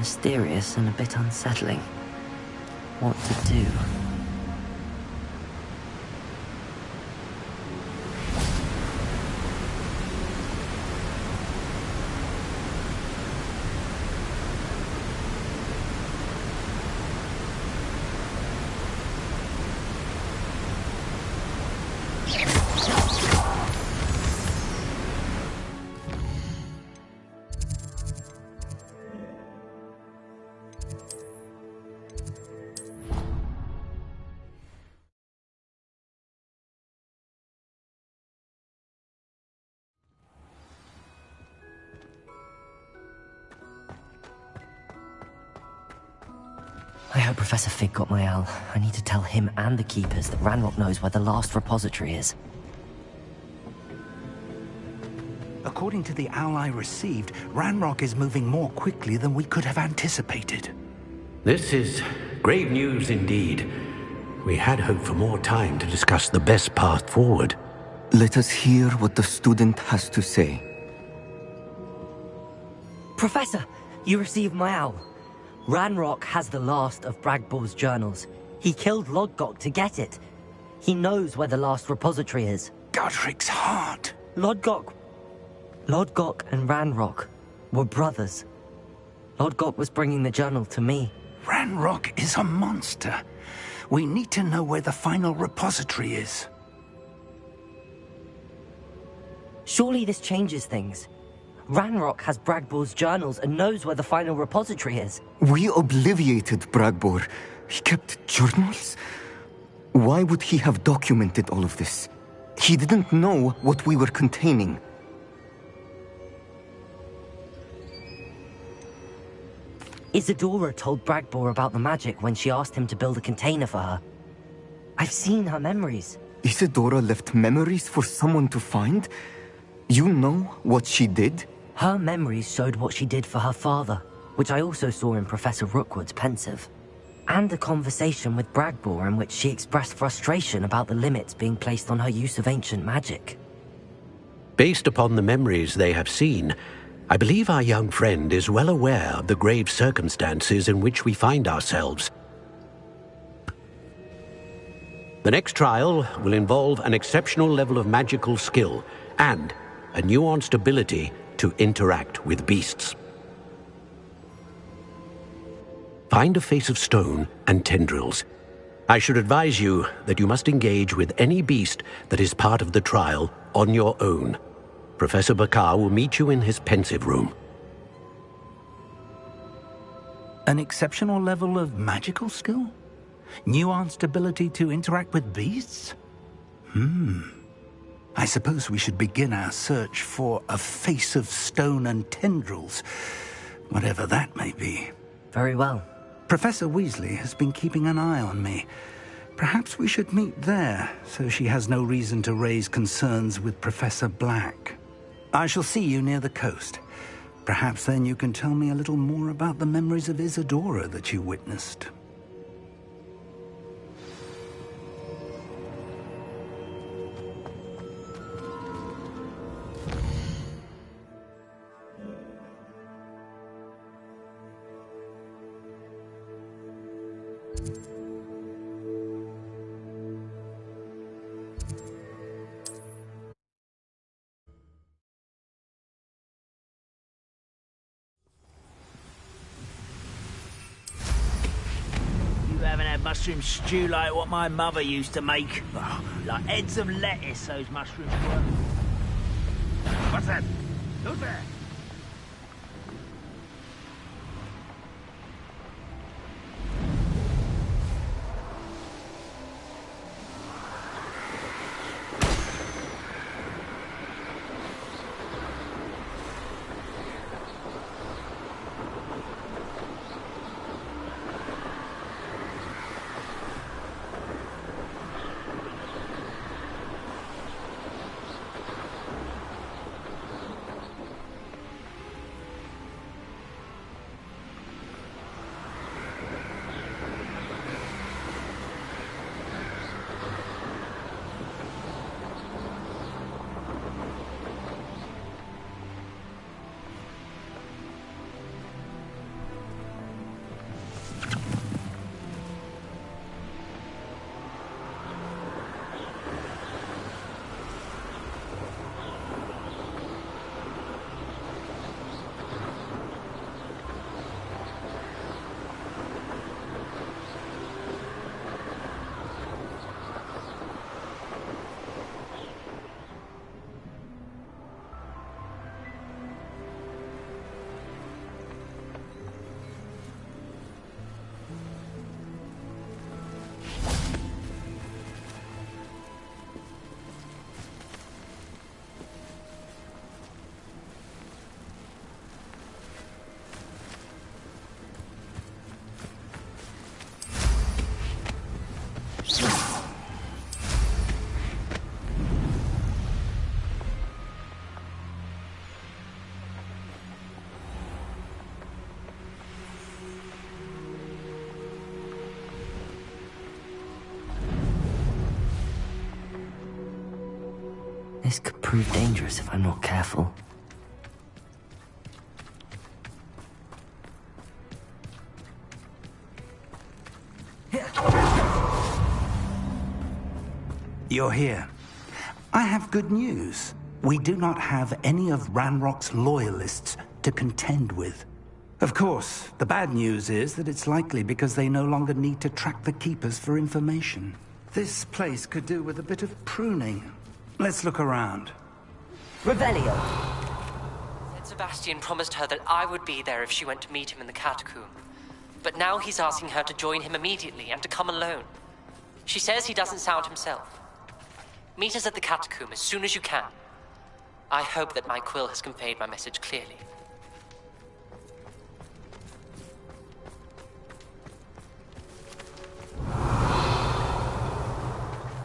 Mysterious and a bit unsettling. What to do? I hope Professor Fig got my owl. I need to tell him and the Keepers that Ranrock knows where the last repository is. According to the owl I received, Ranrock is moving more quickly than we could have anticipated. This is grave news indeed. We had hoped for more time to discuss the best path forward. Let us hear what the student has to say. Professor, you received my owl. Ranrock has the last of Bragbor's journals. He killed Lodgok to get it. He knows where the last repository is. Godric's heart. Lodgok and Ranrock were brothers. Lodgok was bringing the journal to me. Ranrock is a monster. We need to know where the final repository is. Surely this changes things. Ranrock has Bragbor's journals and knows where the final repository is. We obliviated Bragbor. He kept journals? Why would he have documented all of this? He didn't know what we were containing. Isadora told Bragbor about the magic when she asked him to build a container for her. I've seen her memories. Isadora left memories for someone to find? You know what she did? Her memories showed what she did for her father, which I also saw in Professor Rookwood's pensive. And a conversation with Bragbor in which she expressed frustration about the limits being placed on her use of ancient magic. Based upon the memories they have seen, I believe our young friend is well aware of the grave circumstances in which we find ourselves. The next trial will involve an exceptional level of magical skill and a nuanced ability to interact with beasts. Find a face of stone and tendrils. I should advise you that you must engage with any beast that is part of the trial on your own. Professor Bakar will meet you in his pensive room. An exceptional level of magical skill? Nuanced ability to interact with beasts? I suppose we should begin our search for a face of stone and tendrils, whatever that may be. Very well. Professor Weasley has been keeping an eye on me. Perhaps we should meet there, so she has no reason to raise concerns with Professor Black. I shall see you near the coast. Perhaps then you can tell me a little more about the memories of Isadora that you witnessed. Mushroom stew like what my mother used to make. Oh, like heads of lettuce, those mushrooms were. What's that? Look there! This could prove dangerous if I'm not careful. You're here. I have good news. We do not have any of Ranrock's loyalists to contend with. Of course, the bad news is that it's likely because they no longer need to track the Keepers for information. This place could do with a bit of pruning. Let's look around. Revelio! Said Sebastian promised her that I would be there if she went to meet him in the catacomb. But now he's asking her to join him immediately and to come alone. She says he doesn't sound himself. Meet us at the catacomb as soon as you can. I hope that my quill has conveyed my message clearly.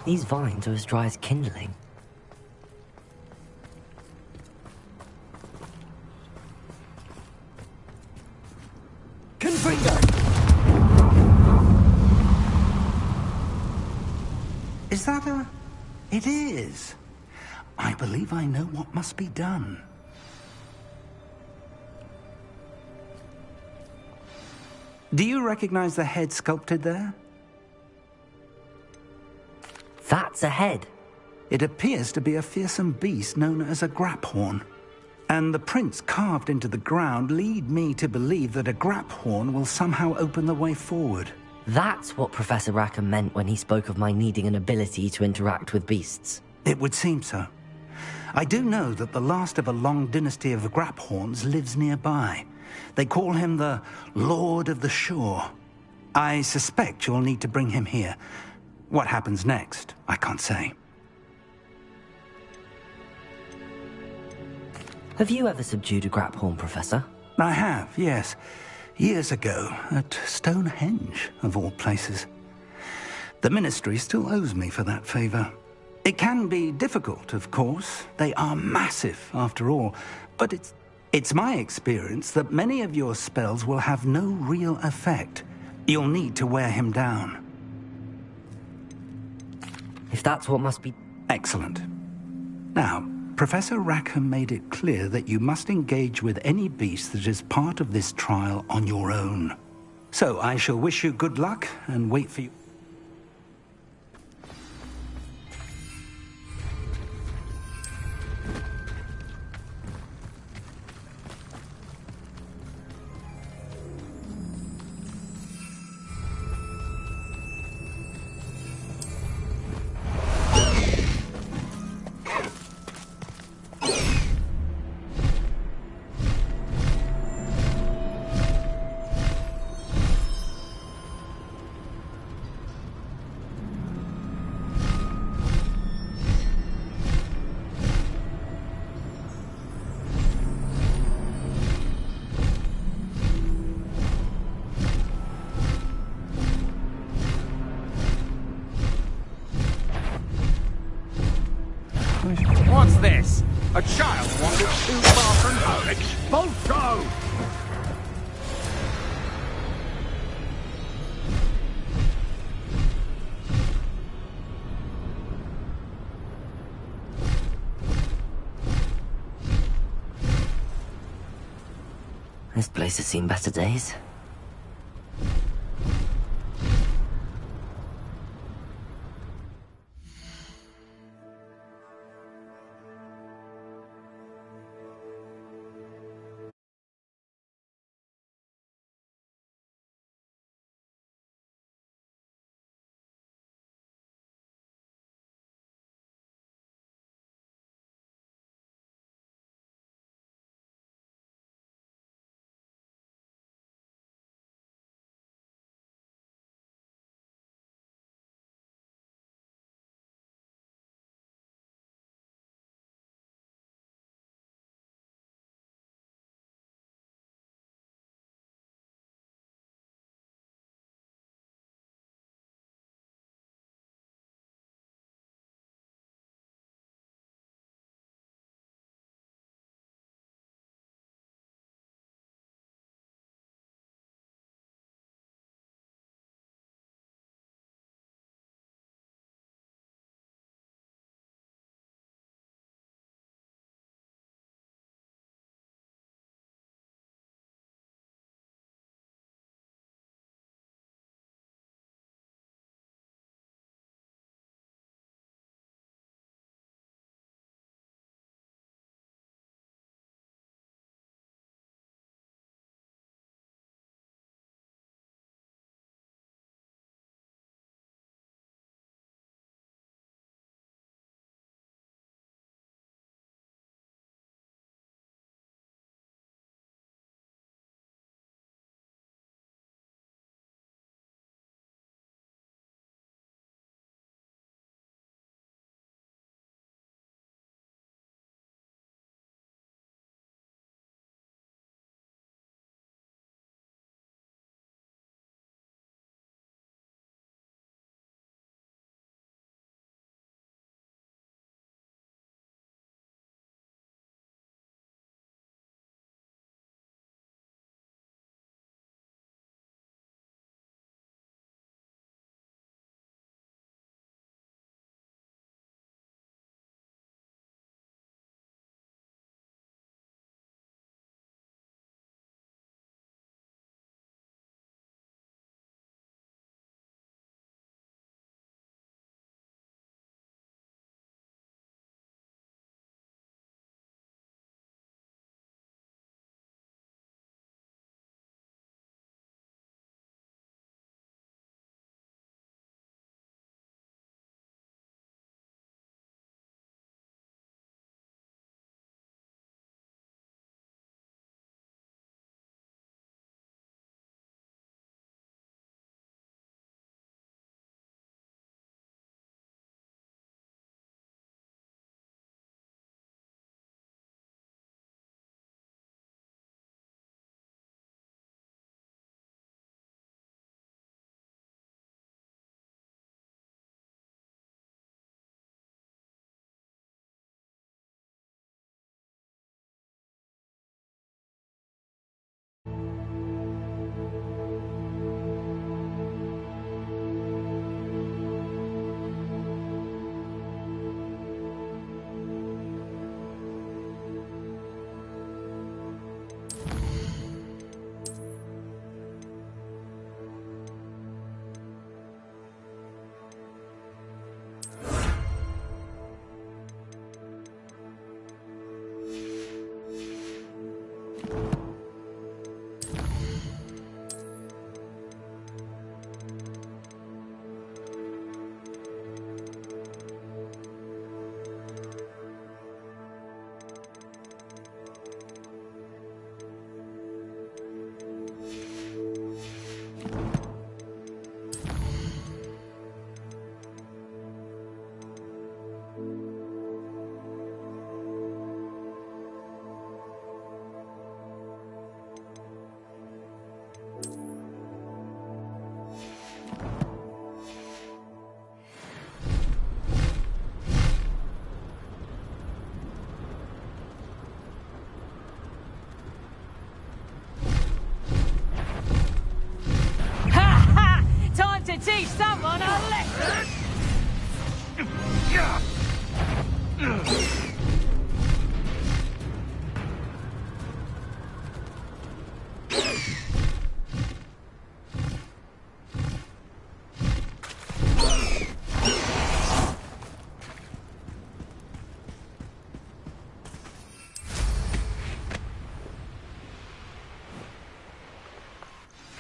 These vines are as dry as kindling. Confringo! Is that a... It is. I believe I know what must be done. Do you recognize the head sculpted there? That's a head. It appears to be a fearsome beast known as a graphorn. And the prints carved into the ground lead me to believe that a graphorn will somehow open the way forward. That's what Professor Rackham meant when he spoke of my needing an ability to interact with beasts. It would seem so. I do know that the last of a long dynasty of graphorns lives nearby. They call him the Lord of the Shore. I suspect you'll need to bring him here. What happens next, I can't say. Have you ever subdued a graphorn, Professor? I have, yes. Years ago, at Stonehenge, of all places. The Ministry still owes me for that favor. It can be difficult, of course. They are massive, after all. But it's my experience that many of your spells will have no real effect. You'll need to wear him down. If that's what must be... Excellent. Now, Professor Rackham made it clear that you must engage with any beast that is part of this trial on your own. So I shall wish you good luck and wait for you. What's this? A child wandered too far from home. Expulso! This place has seen better days.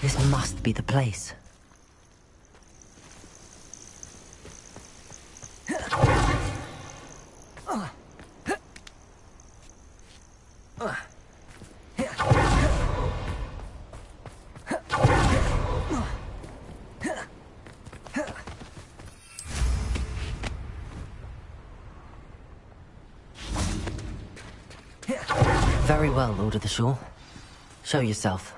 This must be the place. Very well, Lord of the Shore. Show yourself.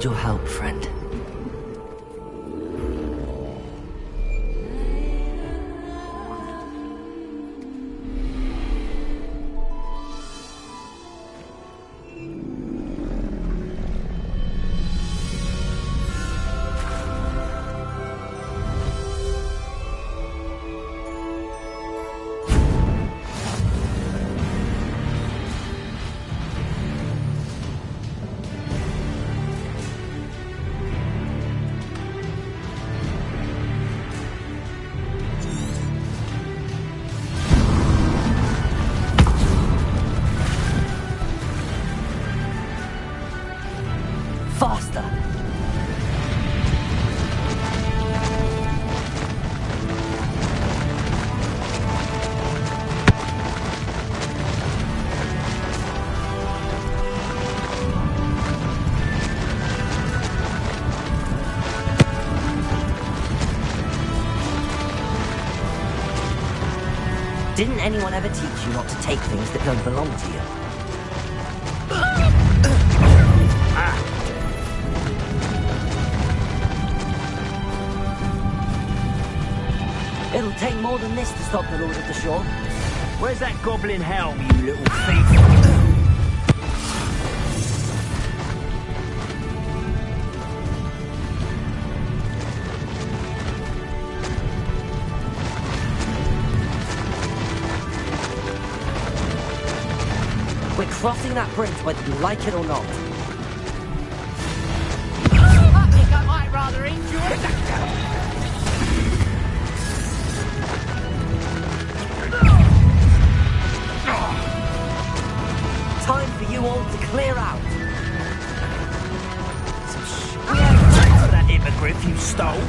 need your help, friend. Faster! Didn't anyone ever teach you not to take things that don't belong to you? It'll take more than this to stop the Lord of the Shore. Where's that goblin helm, you little thief? We're crossing that bridge whether you like it or not. I think I might rather enjoy it. Time for you all to clear out. Thanks for that hippogriff you stole.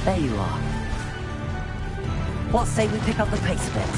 There you are. What say we pick up the pace a bit?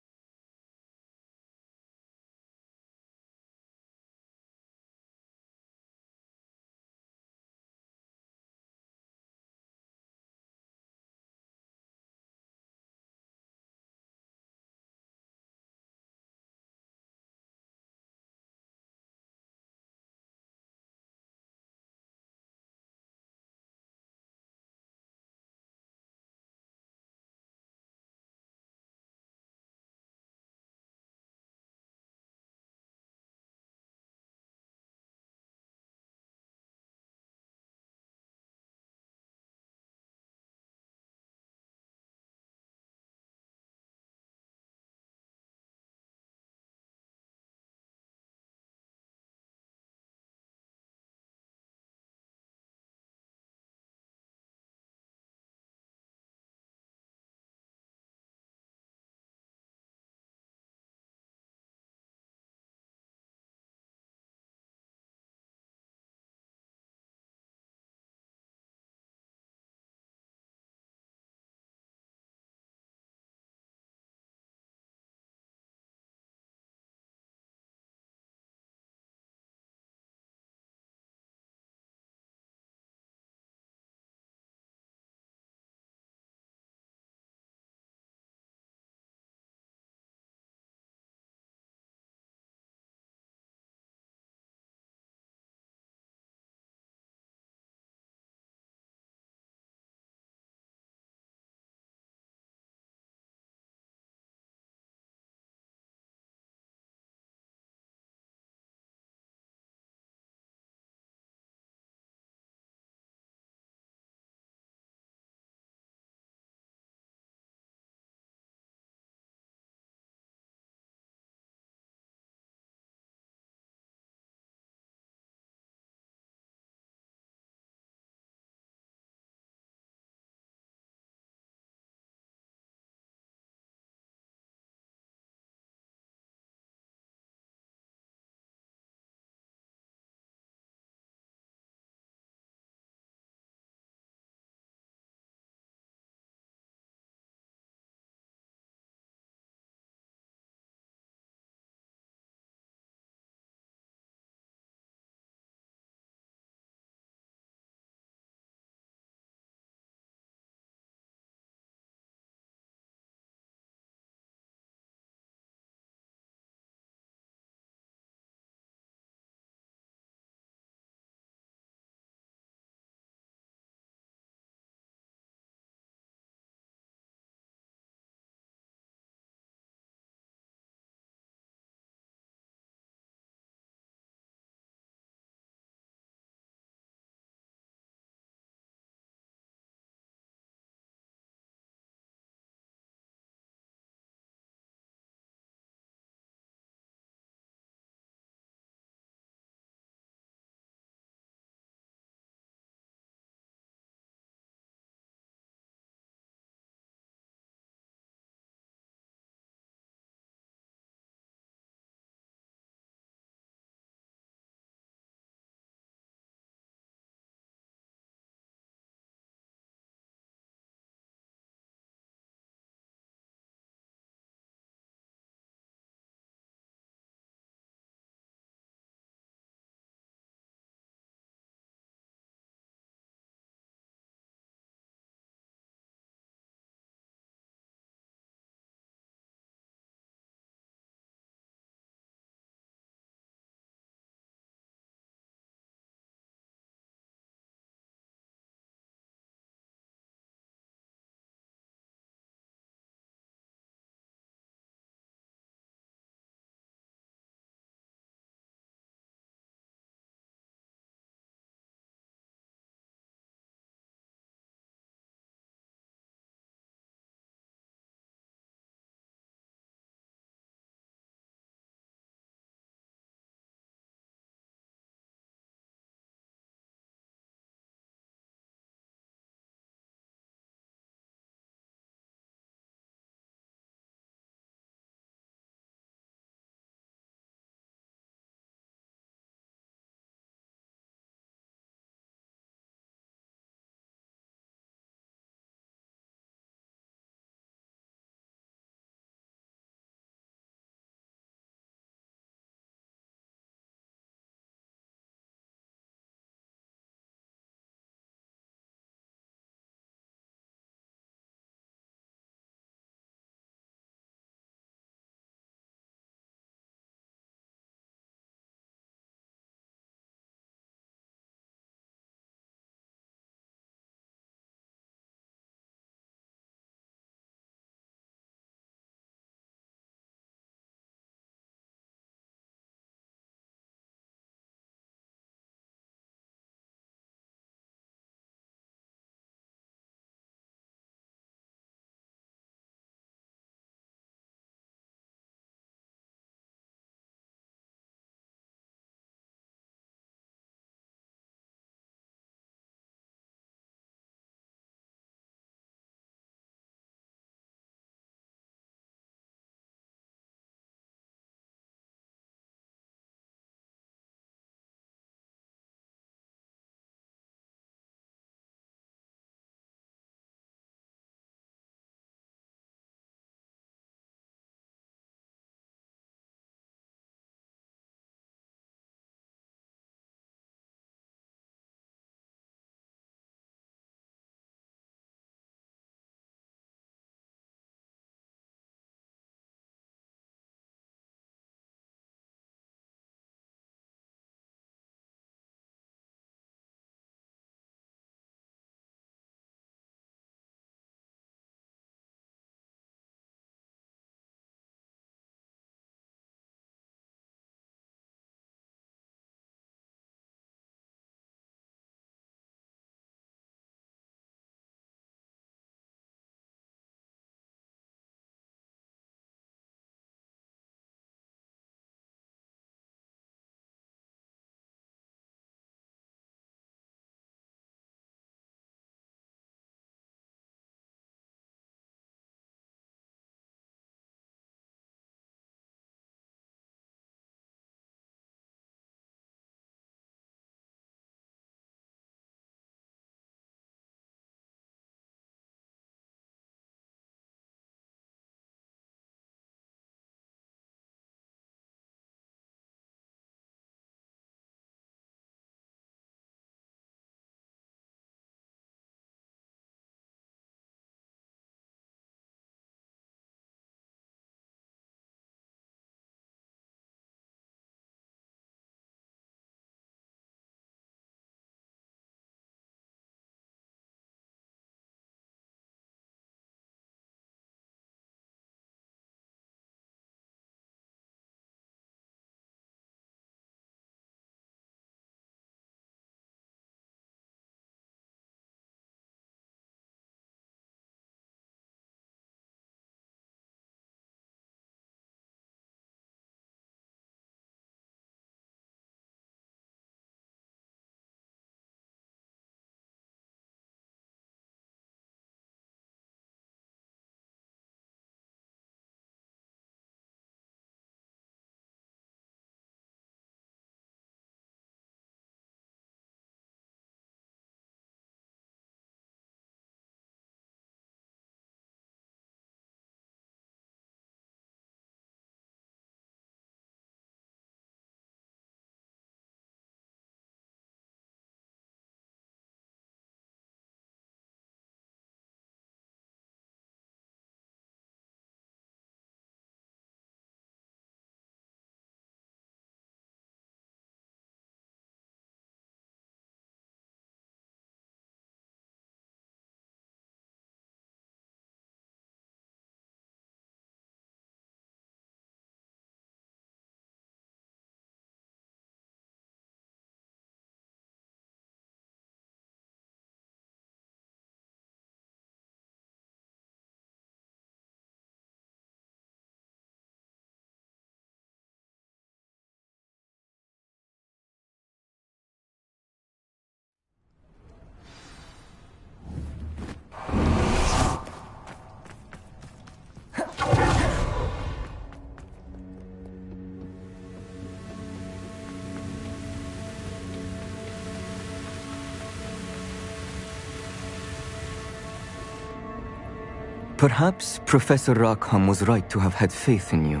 Perhaps Professor Rackham was right to have had faith in you.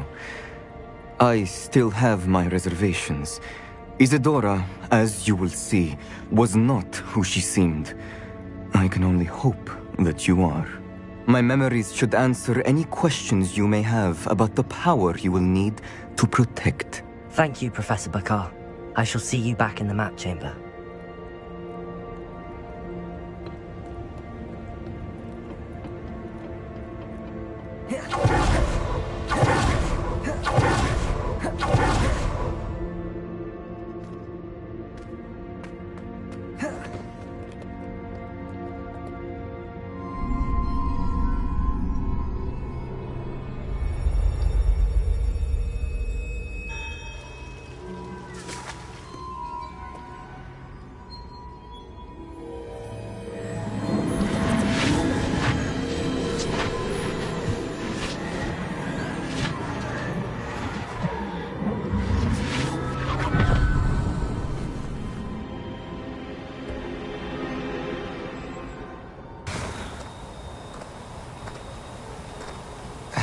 I still have my reservations. Isadora, as you will see, was not who she seemed. I can only hope that you are. My memories should answer any questions you may have about the power you will need to protect. Thank you, Professor Bakar. I shall see you back in the map chamber.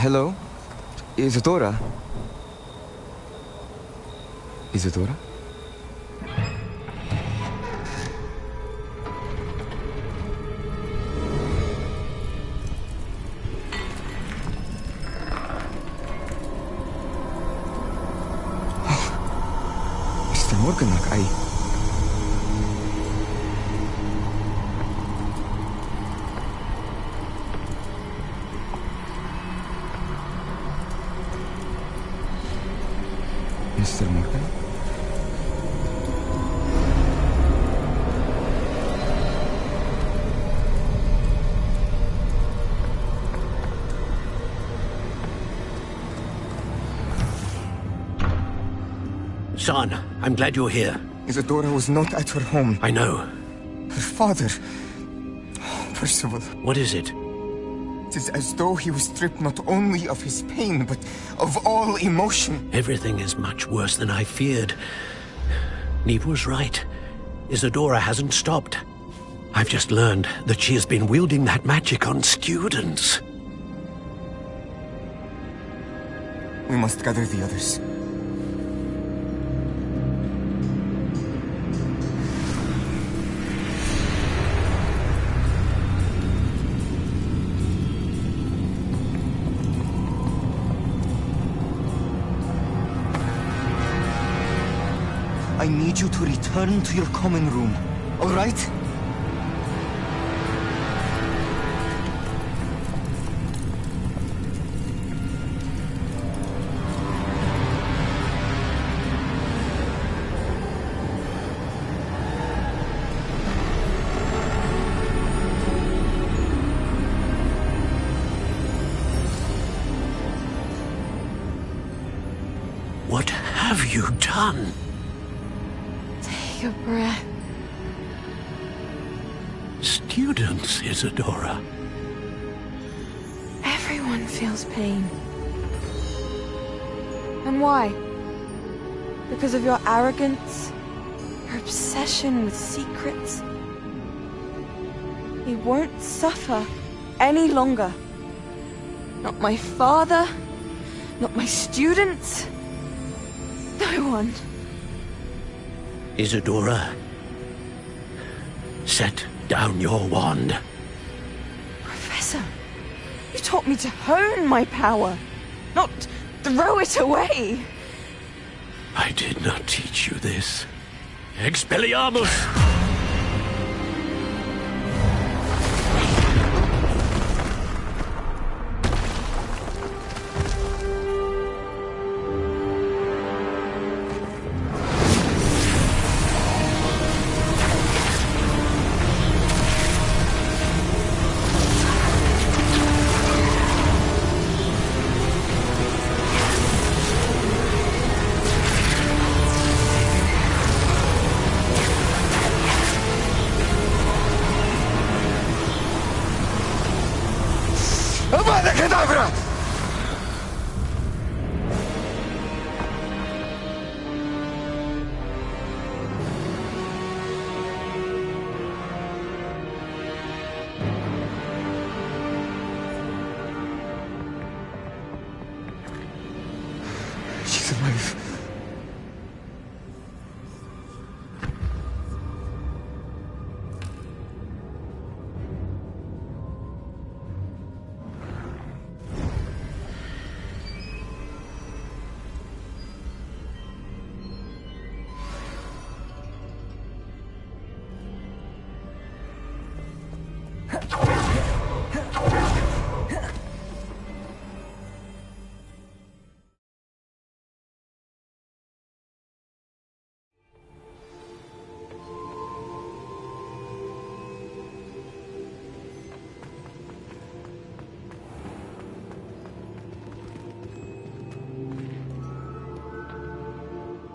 Hello? Isadora? Isadora? Mr. Morganach, Mr. Morgan? Son, I'm glad you're here. Isadora was not at her home. I know. Her father... Percival. What is it? It is as though he was stripped not only of his pain, but of all emotion. Everything is much worse than I feared. Neve was right. Isadora hasn't stopped. I've just learned that she has been wielding that magic on students. We must gather the others. I need you to return to your common room, all right? What have you done? Take a breath. Students, Isadora. Everyone feels pain. And why? Because of your arrogance? Your obsession with secrets? He won't suffer any longer. Not my father, not my students, no one. Isadora, set down your wand. Professor, you taught me to hone my power, not throw it away. I did not teach you this. Expelliarmus!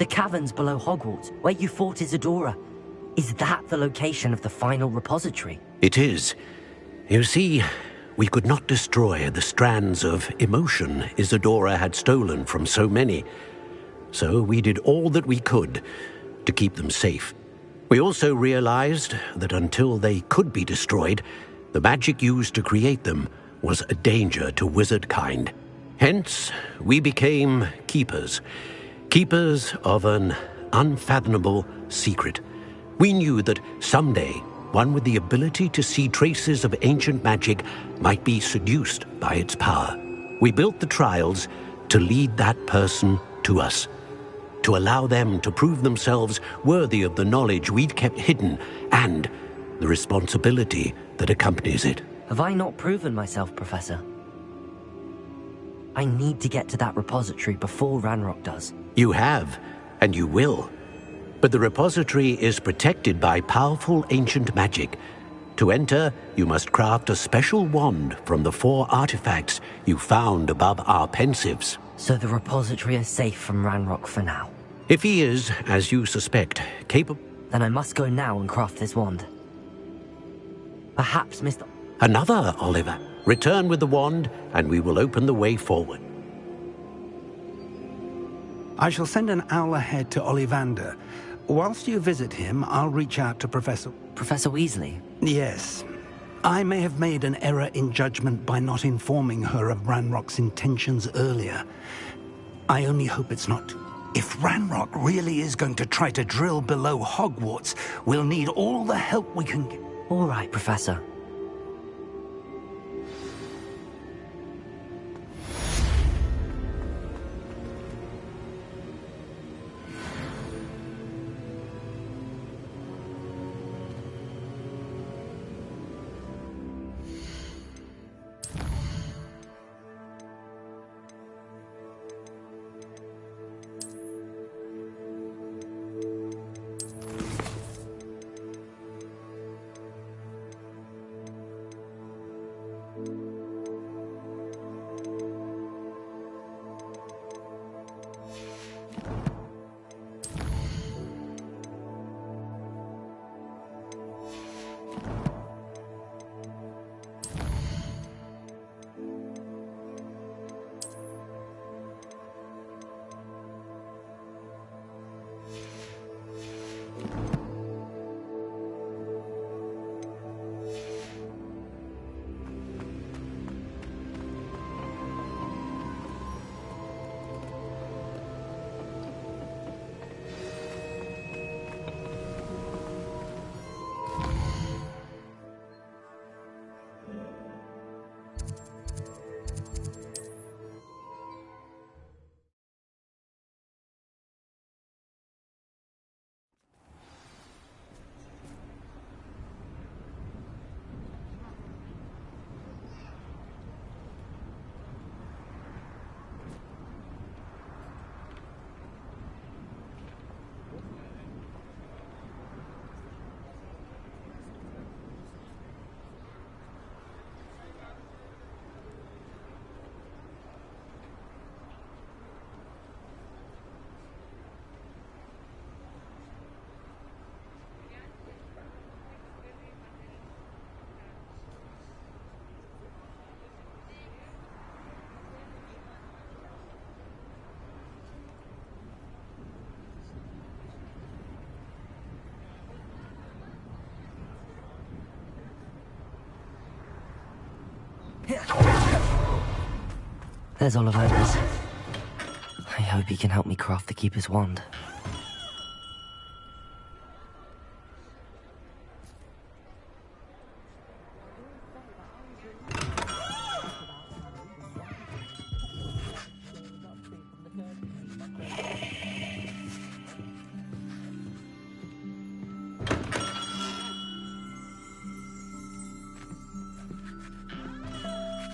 The caverns below Hogwarts, where you fought Isadora. Is that the location of the final repository? It is. You see, we could not destroy the strands of emotion Isadora had stolen from so many. So we did all that we could to keep them safe. We also realized that until they could be destroyed, the magic used to create them was a danger to wizard kind. Hence, we became keepers. Keepers of an unfathomable secret. We knew that someday, one with the ability to see traces of ancient magic might be seduced by its power. We built the trials to lead that person to us, to allow them to prove themselves worthy of the knowledge we'd kept hidden and the responsibility that accompanies it. Have I not proven myself, Professor? I need to get to that repository before Ranrock does. You have, and you will. But the repository is protected by powerful ancient magic. To enter, you must craft a special wand from the 4 artifacts you found above our pensives. So the repository is safe from Ranrock for now. If he is, as you suspect, capable... Then I must go now and craft this wand. Perhaps Mr. Another, Oliver. Return with the wand, and we will open the way forward. I shall send an owl ahead to Ollivander. Whilst you visit him, I'll reach out to Professor Weasley? Yes. I may have made an error in judgment by not informing her of Ranrock's intentions earlier. I only hope it's not. If Ranrock really is going to try to drill below Hogwarts, we'll need all the help we can get. All right, Professor. There's Ollivander's. I hope he can help me craft the Keeper's wand.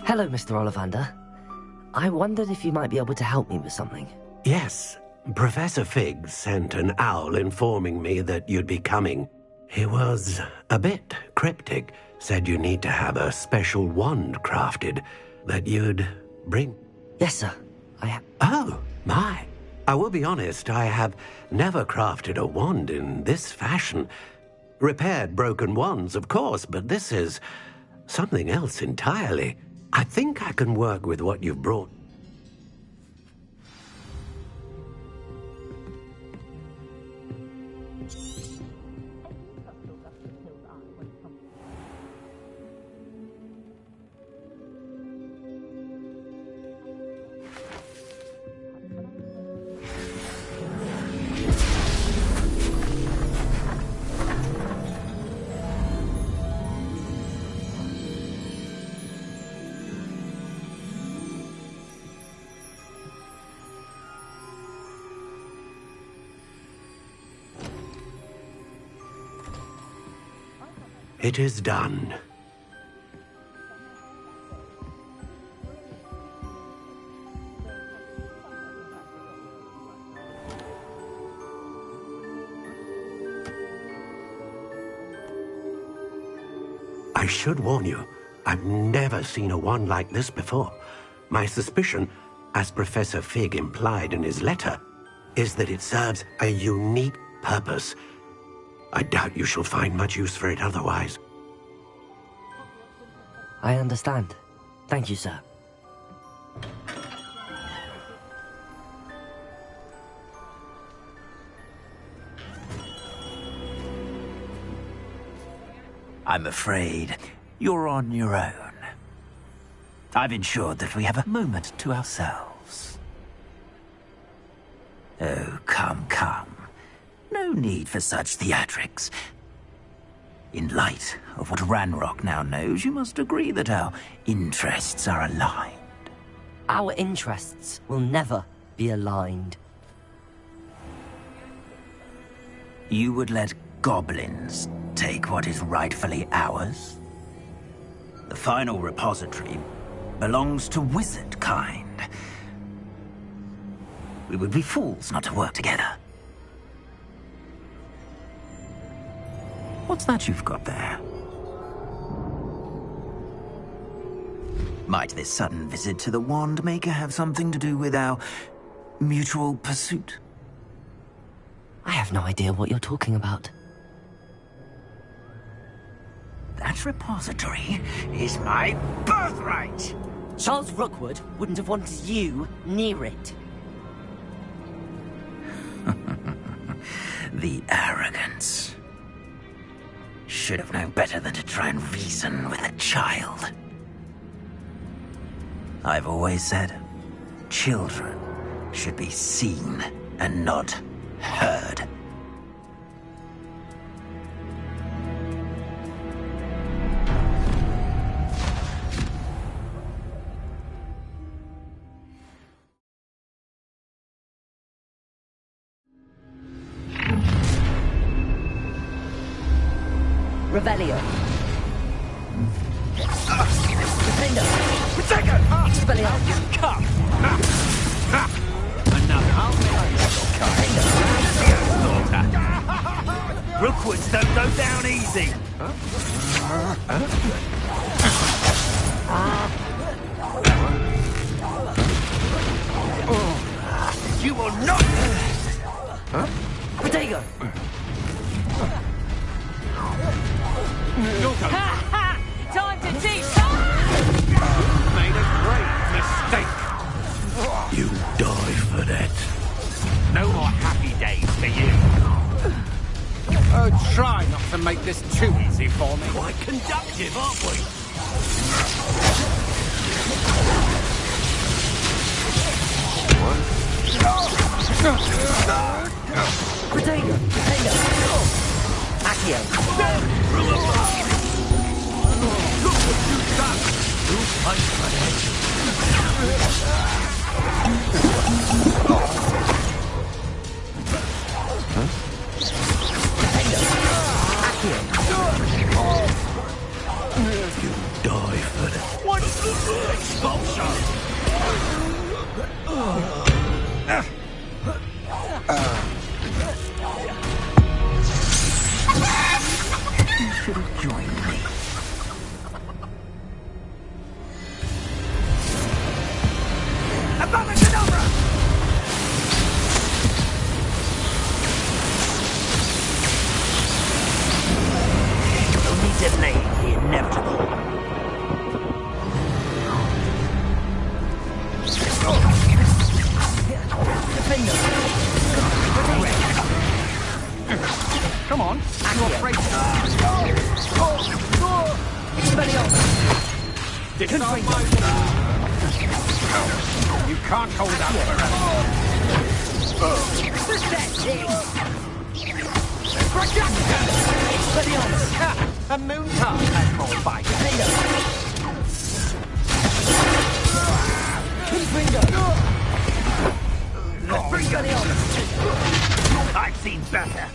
Hello, Mr. Ollivander. I wondered if you might be able to help me with something. Yes, Professor Fig sent an owl informing me that you'd be coming. He was a bit cryptic, said you need to have a special wand crafted that you'd bring. Yes, sir. I have. Oh, my. I will be honest, I have never crafted a wand in this fashion. Repaired broken wands, of course, but this is something else entirely. I think I can work with what you've brought. It is done. I should warn you, I've never seen a wand like this before. My suspicion, as Professor Fig implied in his letter, is that it serves a unique purpose. I doubt you shall find much use for it otherwise. I understand. Thank you, sir. I'm afraid you're on your own. I've ensured that we have a moment to ourselves. Oh, come, come. No need for such theatrics. In light of what Ranrock now knows, you must agree that our interests are aligned. Our interests will never be aligned. You would let goblins take what is rightfully ours? The final repository belongs to wizard kind. We would be fools not to work together. What's that you've got there? Might this sudden visit to the Wand Maker have something to do with our mutual pursuit? I have no idea what you're talking about. That repository is my birthright! Charles Rookwood wouldn't have wanted you near it. The arrogance. Should have known better than to try and reason with a child. I've always said, children should be seen and not heard. Revelio. Defender. Protector! Expelliarmus. Come! Another. Rookwoods don't go down easy! You will not! Protego. You'll go. Time to teach! Made a great mistake. You die for that. No more happy days for you. Oh, try not to make this too easy for me. Quite conductive, aren't we? Protego. Defender. Accio. Look what you've done. Who'll fight for it? Accio. You die for that. What? Expulsion! You should have joined me. want? You're afraid Disarm my You can't hold up forever. A moon car has more bite. I've seen better.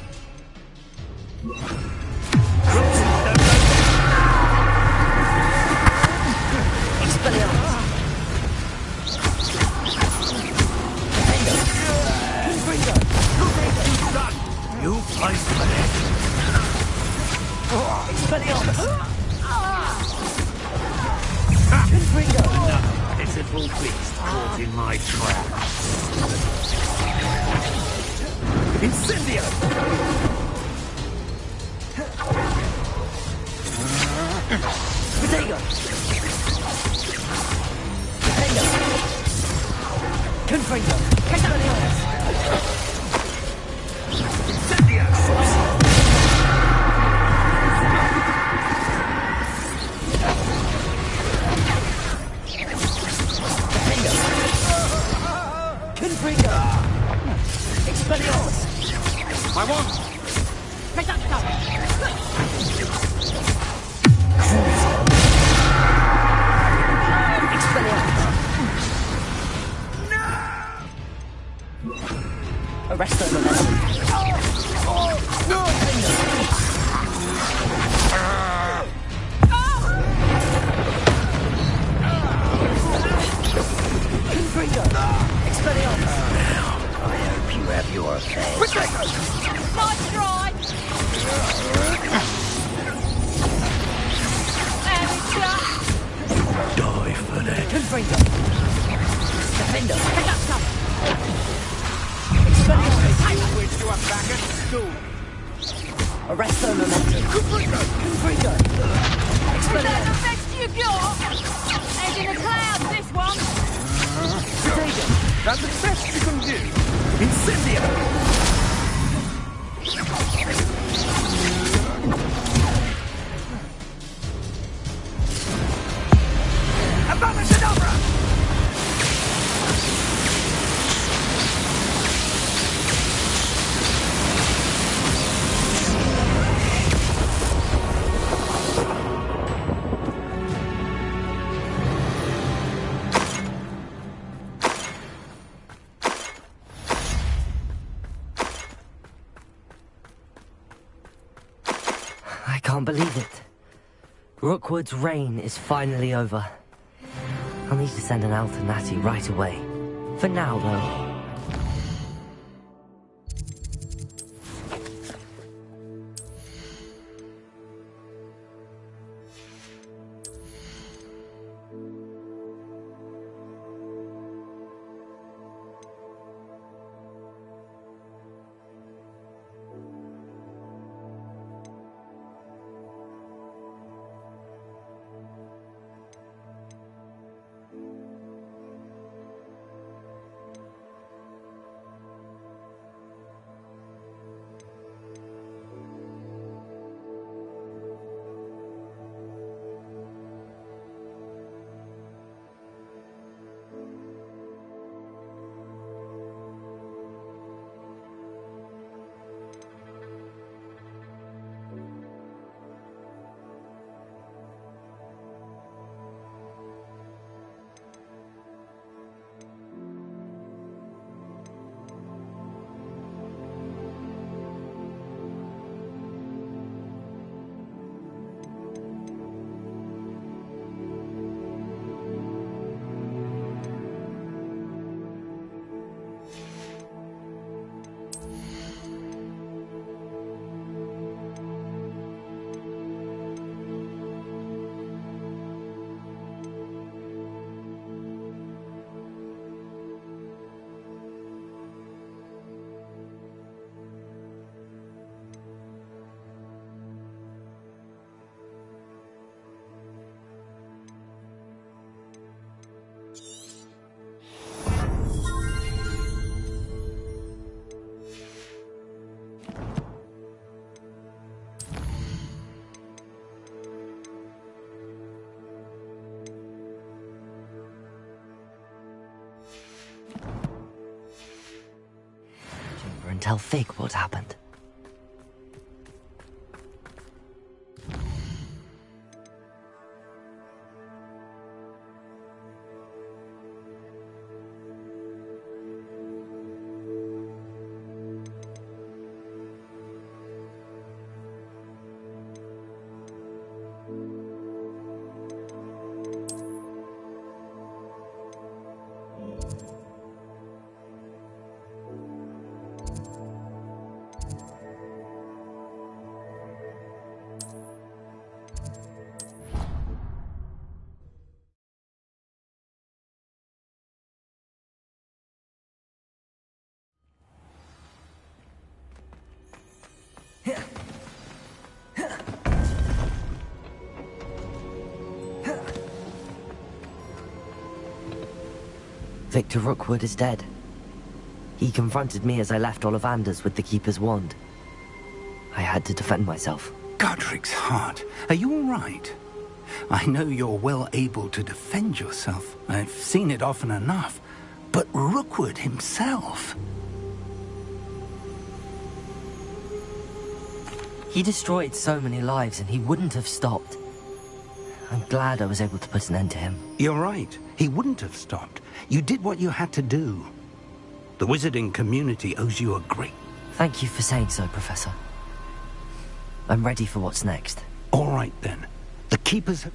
You placed for this. Another pitiful beast caught in my trap. Incendio! Potato! Confringo! Expelliarmus! Incendio! Confringo! Expelliarmus! I want! Arrest them, Expelliarmus! I hope you have your fate. Nice try! Die for that. Confringo! Defender! Wish you were back at school. Arresto momentum! Confringo! Is that the best you got? Head in the clouds, this one! That's the best you can do. Incendio! Abominable! I can't believe it. Rookwood's reign is finally over. I'll need to send an Al to Natty right away. For now, though. and tell Fig what happened. Victor Rookwood is dead. He confronted me as I left Ollivander's with the Keeper's wand. I had to defend myself. Godric's heart, are you all right? I know you're well able to defend yourself. I've seen it often enough. But Rookwood himself... He destroyed so many lives and he wouldn't have stopped. I'm glad I was able to put an end to him. You're right. He wouldn't have stopped. You did what you had to do. The wizarding community owes you a great... Thank you for saying so, Professor. I'm ready for what's next. All right, then. The Keepers have...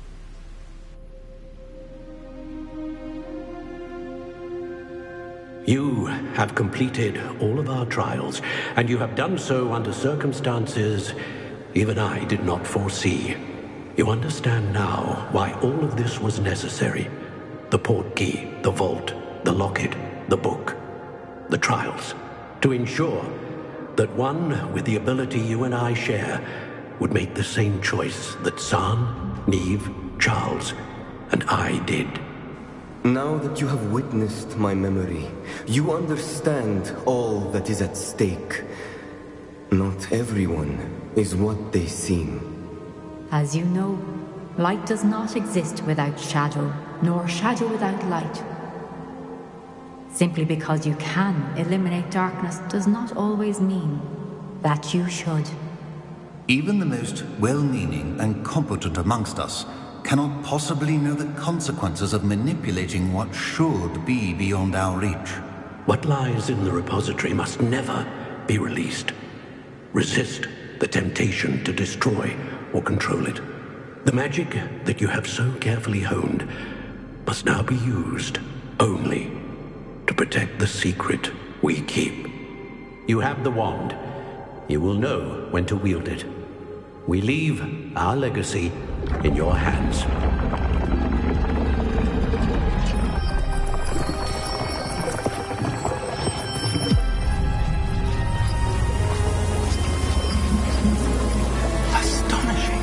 You have completed all of our trials, and you have done so under circumstances even I did not foresee. You understand now why all of this was necessary. The portkey, the vault, the locket, the book, the trials. To ensure that one with the ability you and I share would make the same choice that San, Neve, Charles, and I did. Now that you have witnessed my memory, you understand all that is at stake. Not everyone is what they seem. As you know, light does not exist without shadow, nor shadow without light. Simply because you can eliminate darkness does not always mean that you should. Even the most well-meaning and competent amongst us cannot possibly know the consequences of manipulating what should be beyond our reach. What lies in the repository must never be released. Resist the temptation to destroy or control it. The magic that you have so carefully honed must now be used only to protect the secret we keep. You have the wand. You will know when to wield it. We leave our legacy in your hands. Astonishing.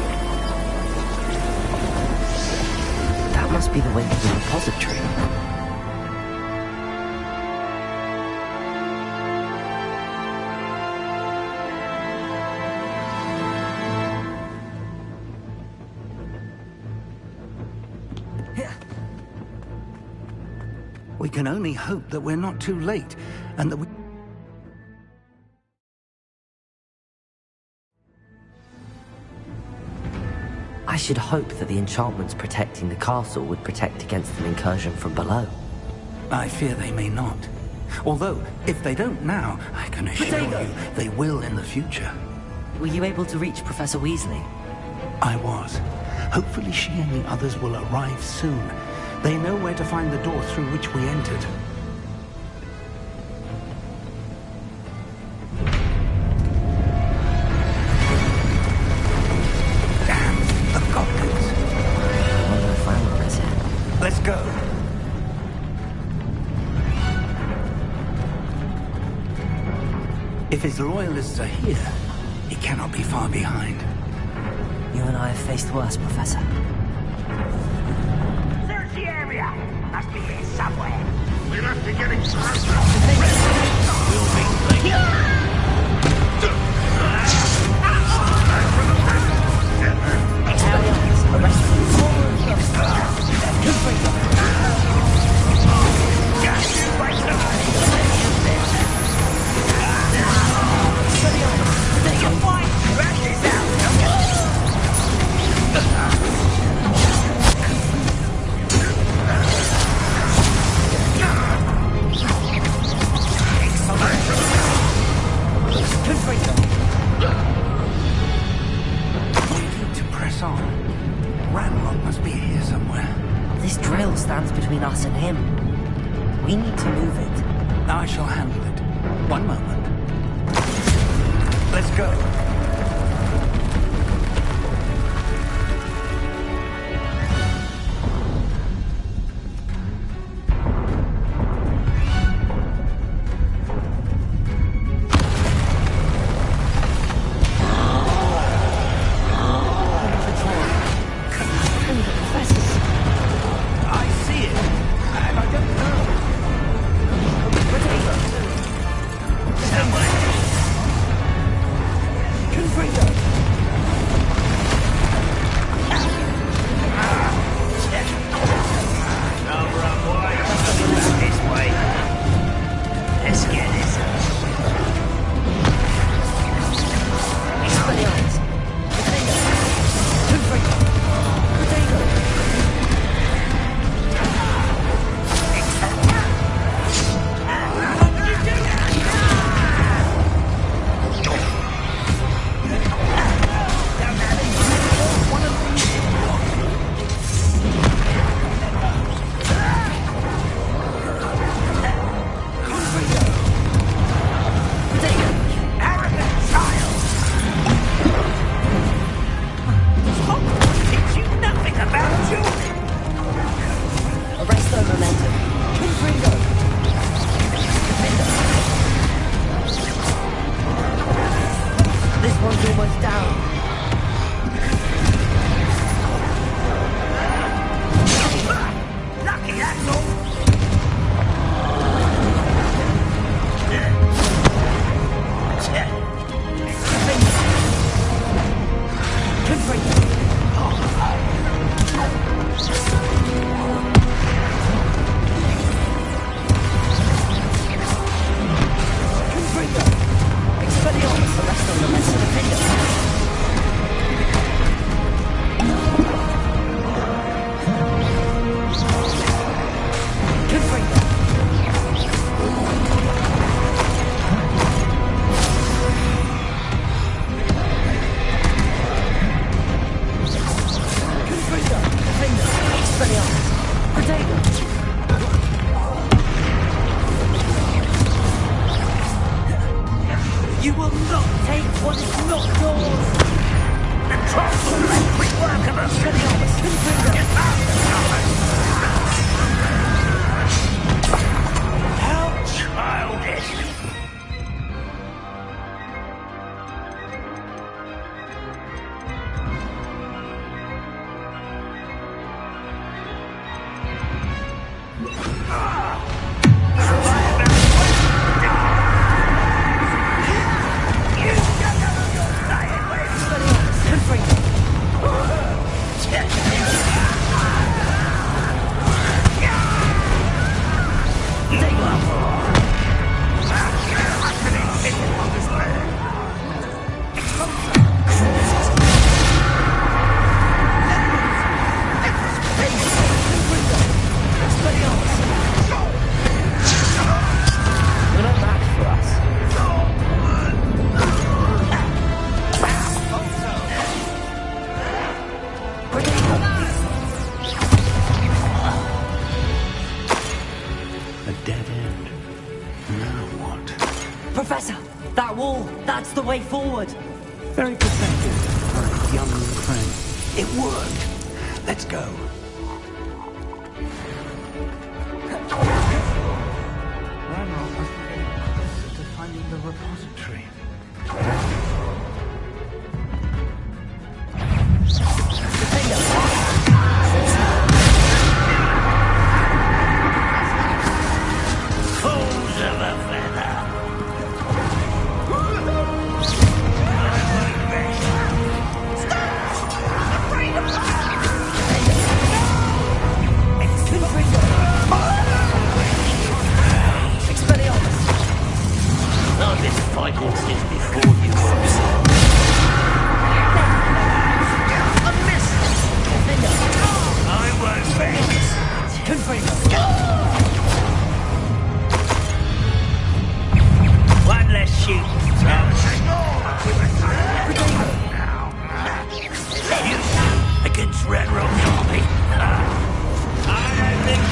That must be the way to the repository. We can only hope that we're not too late, and that we... I should hope that the enchantments protecting the castle would protect against an incursion from below. I fear they may not. Although, if they don't now, I can assure you they will in the future. Were you able to reach Professor Weasley? I was. Hopefully she and the others will arrive soon. They know where to find the door through which we entered. Damn, the goblins. I wonder if Ranrock is here. Let's go. If his loyalists are here, he cannot be far behind. You and I have faced worse, Professor. Search the area! Must be here somewhere. We must be getting closer. We'll be late. stands between us and him. We need to move it. I shall handle it. One moment. Let's go. Professor, that wall, that's the way forward. Very pathetic for a young friend. It worked. Let's go. Ranrock must be getting closer to finding the repository. Fools of a feather. I've been fighting since before you were. A miss! I won't miss. One less shoot. Against Red Rock's army. I don't think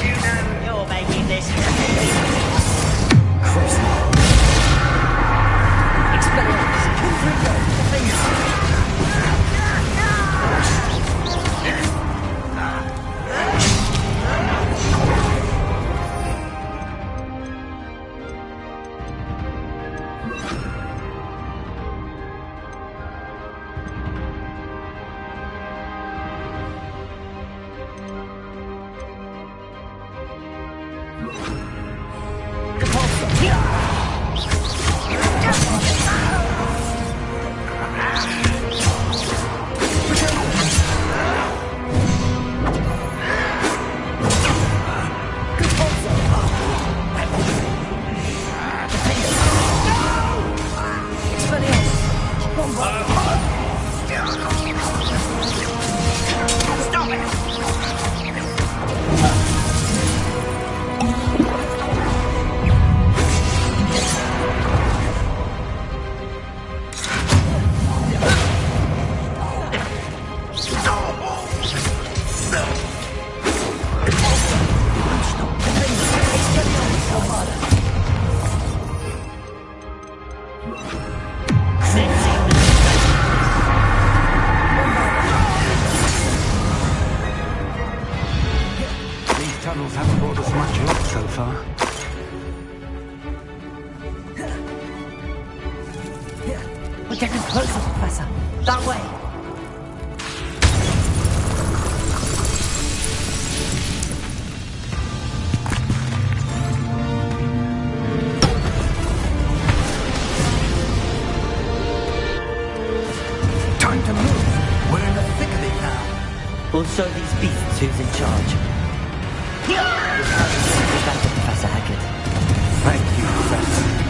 Tunnels haven't brought us much luck so far. We're getting closer, Professor. That way. Time to move. We're in the thick of it now. We'll show these beasts who's in charge. Thank you, Professor Hackett. Thank you, Professor.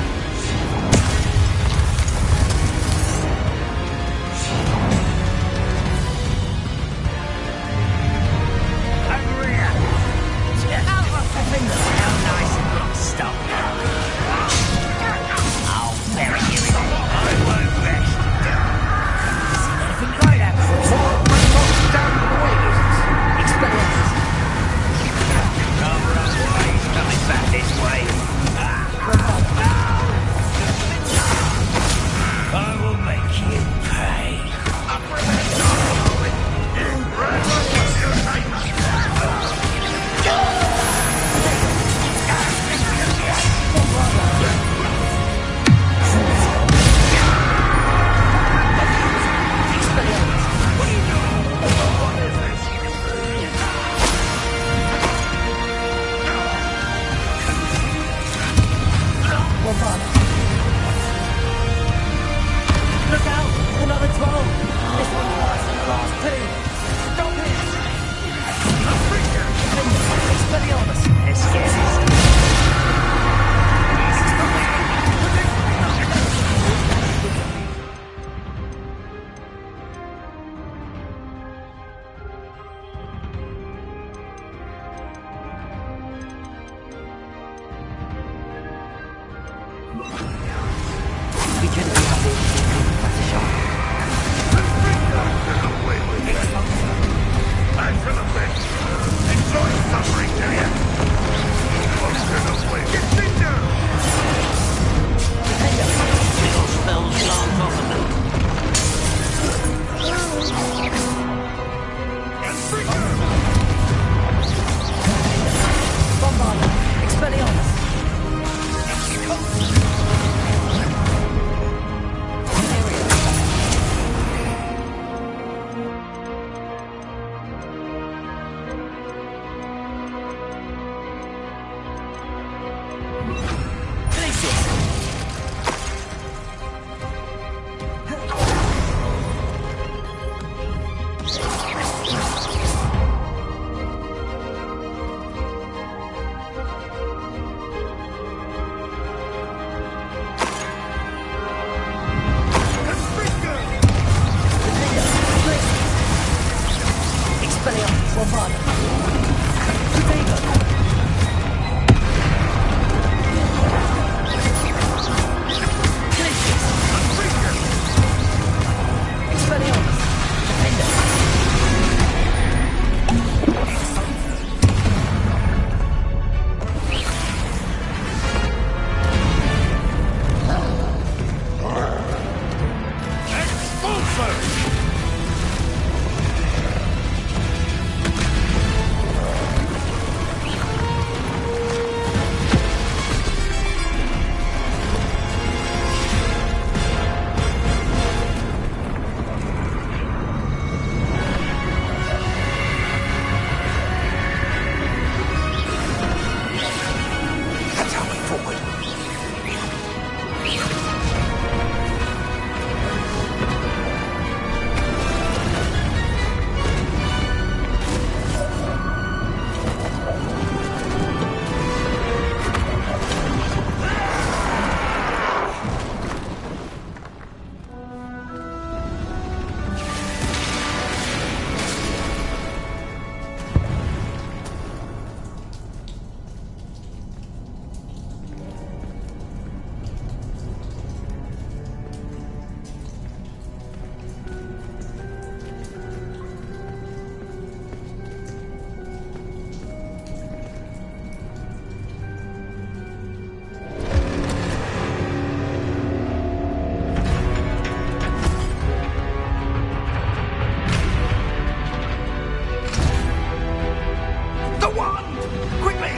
Quickly!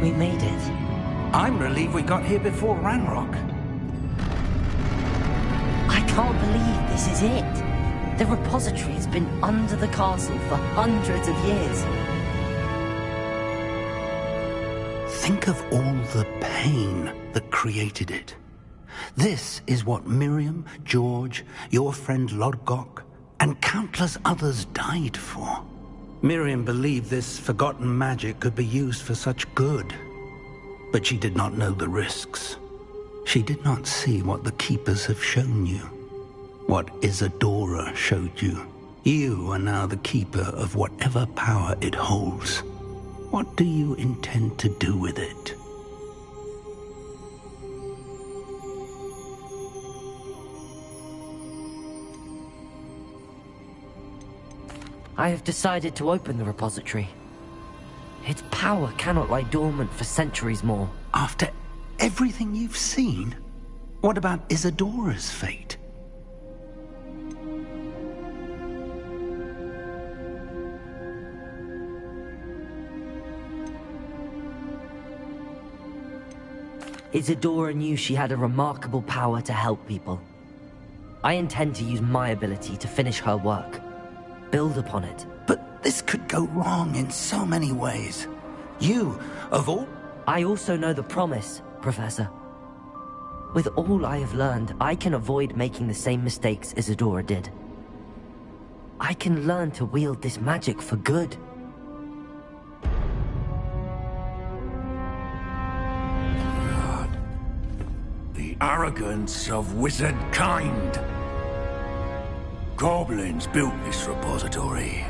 We made it. I'm relieved we got here before Ranrock. I can't believe this is it. The repository has been under the castle for hundreds of years. Think of all the pain that created it. This is what Miriam, George, your friend Lodgok, and countless others died for. Miriam believed this forgotten magic could be used for such good. But she did not know the risks. She did not see what the Keepers have shown you. What Isadora showed you. You are now the Keeper of whatever power it holds. What do you intend to do with it? I have decided to open the repository. Its power cannot lie dormant for centuries more. After everything you've seen? What about Isadora's fate? Isadora knew she had a remarkable power to help people. I intend to use my ability to finish her work. Build upon it. But this could go wrong in so many ways. You, of all... I also know the promise, Professor. With all I have learned, I can avoid making the same mistakes Isadora did. I can learn to wield this magic for good. The arrogance of wizard kind. Goblins built this repository.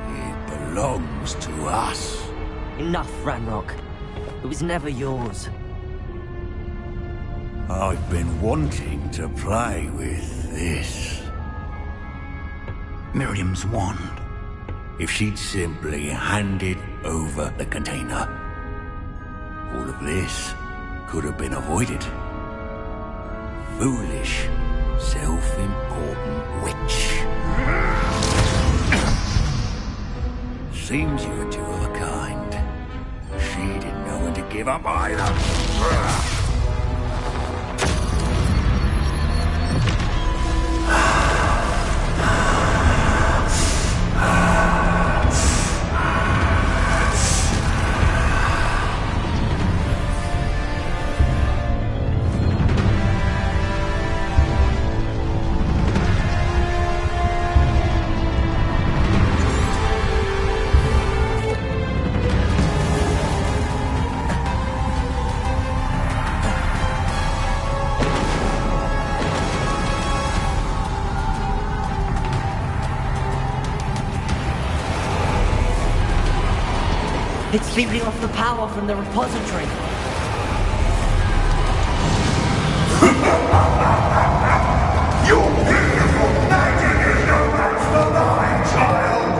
It belongs to us. Enough, Ranrock. It was never yours. I've been wanting to play with this. Miriam's wand. If she'd simply handed over the container, all of this could have been avoided. Foolish, self-important witch. Seems you were two of a kind. She didn't know when to give up either. It's feeding off the power from the repository. Your beautiful magic is no match for mine, child!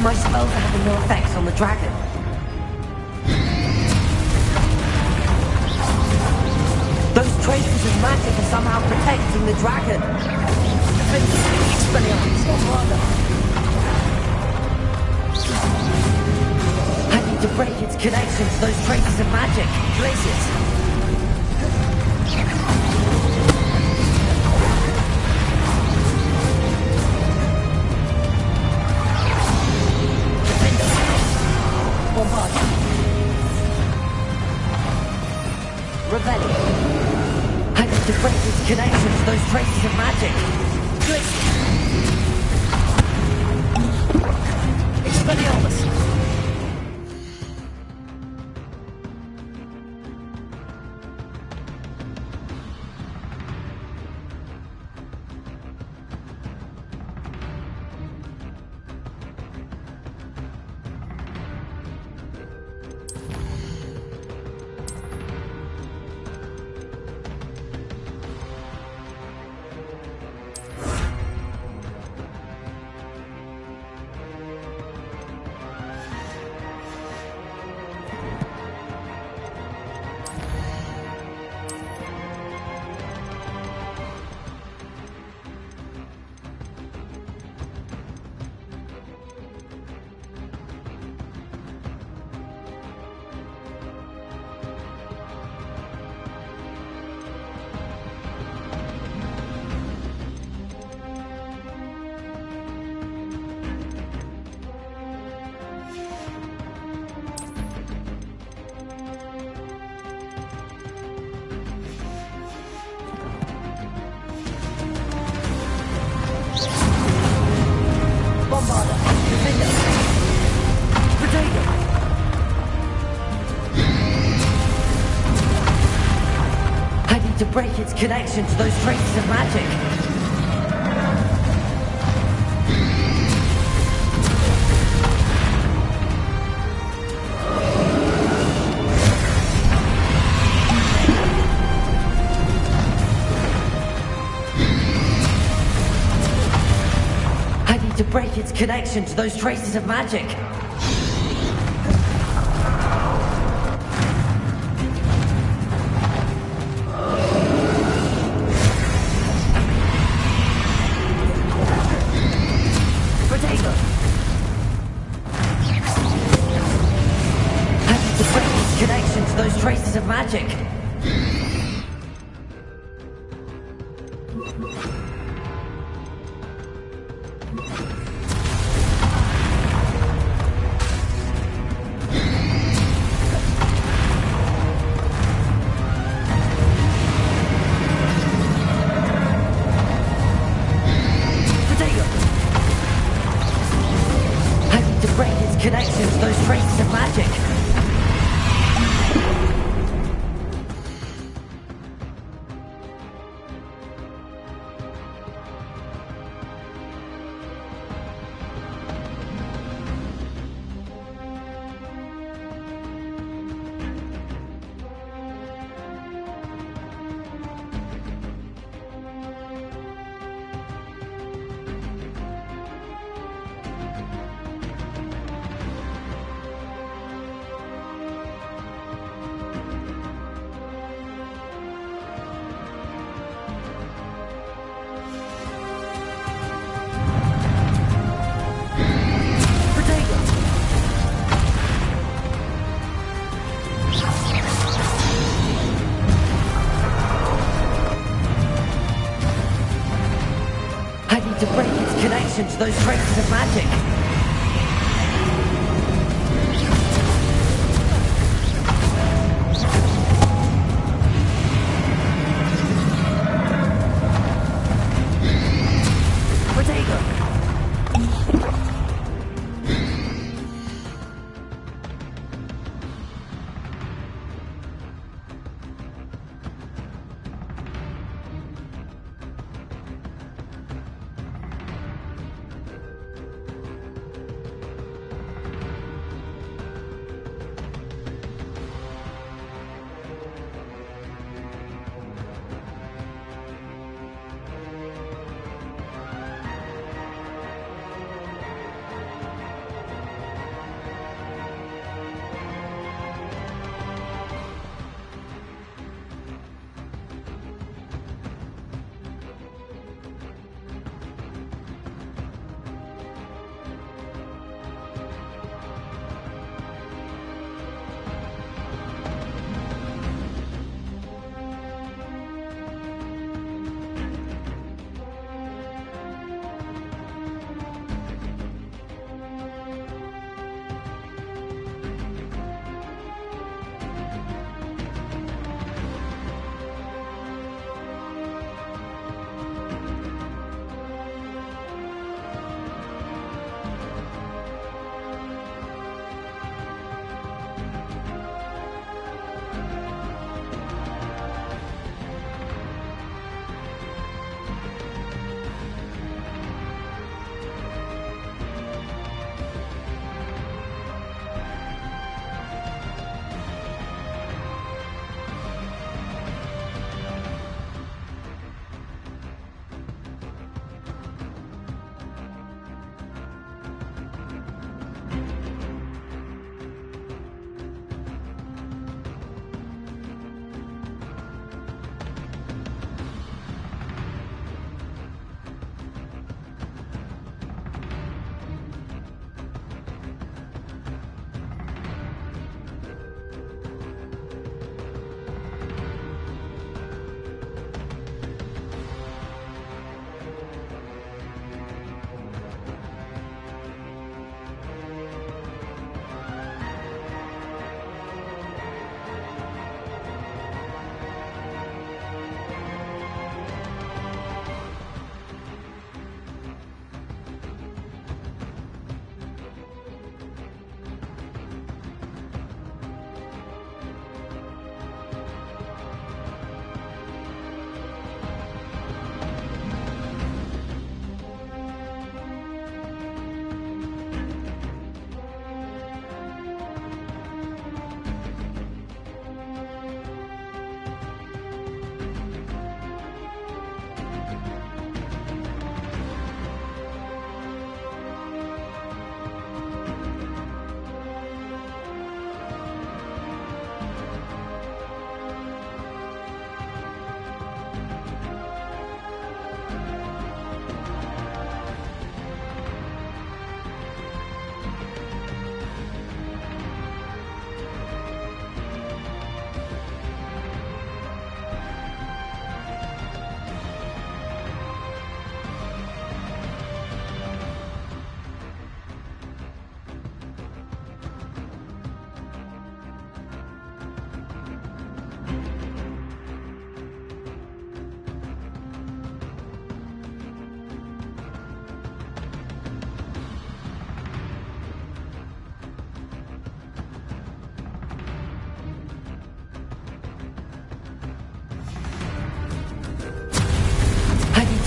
My spells are having no effects on the dragon. Those traces of magic are somehow protecting the dragon. I need to break its connection to those traces of magic. Places. Bombard. Revelio. I need to break its connection to those traces of magic. Expelliarmus. To break its connection to those traces of magic. I need to break its connection to those traces of magic. Those traces of magic. I need to break its connection to those traces of magic. To break its connection to those traces of magic.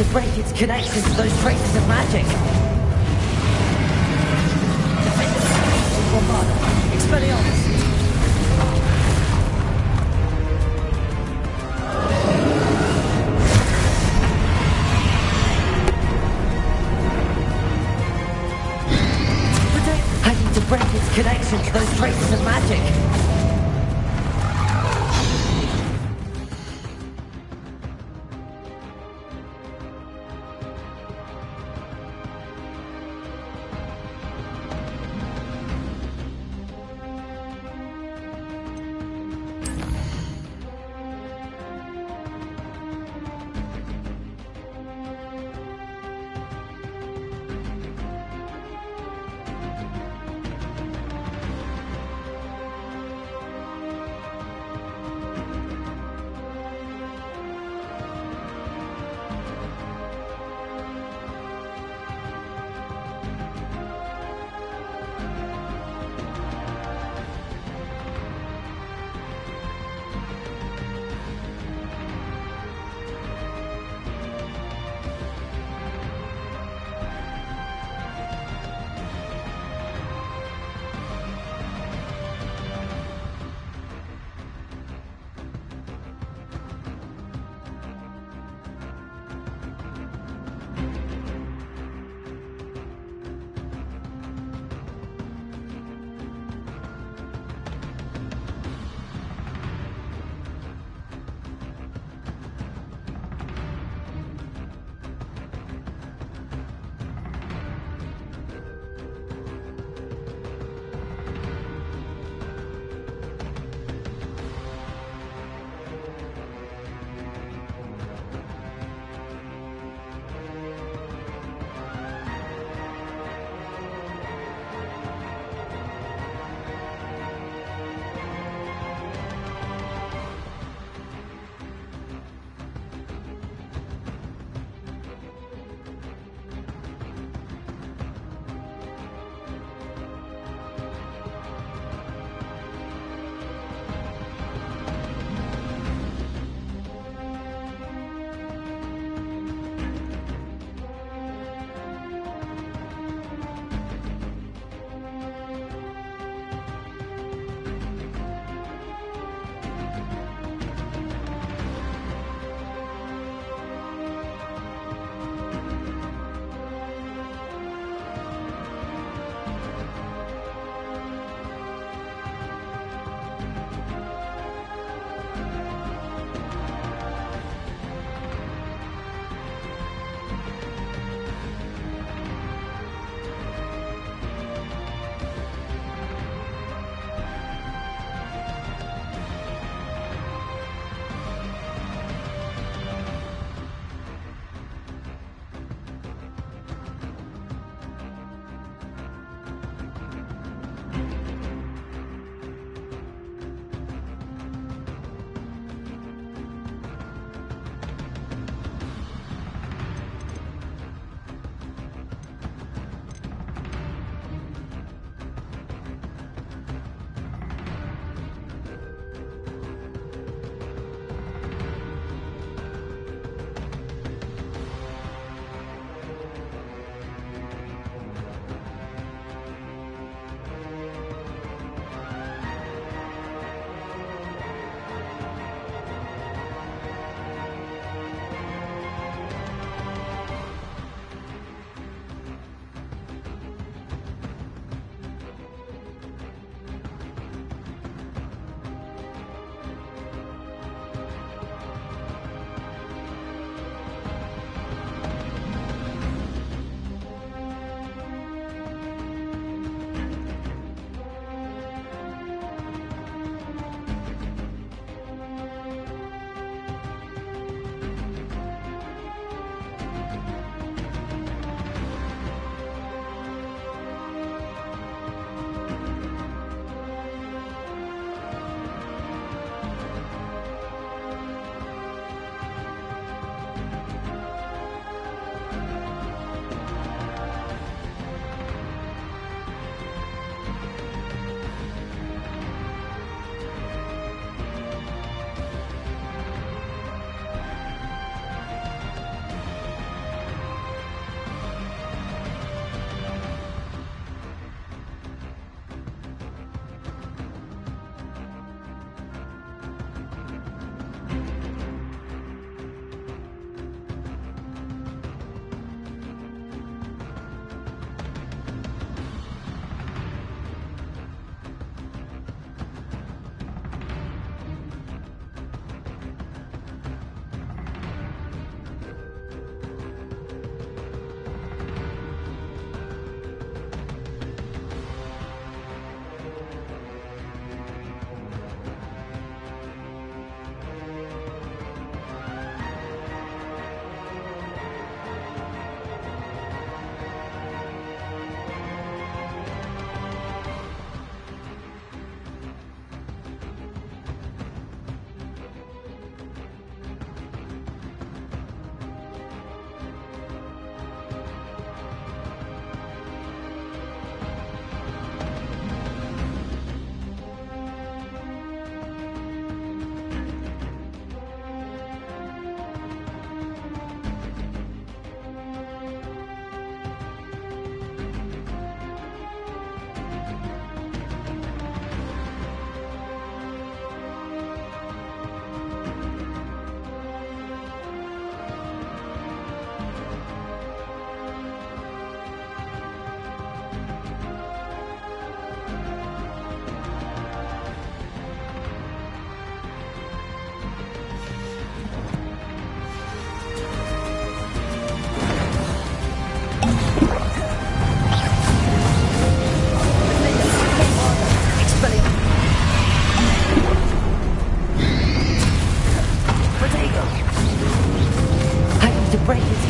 to break its connection to those traces of magic. Expelliarmus! I need to break its connection to those traces of magic.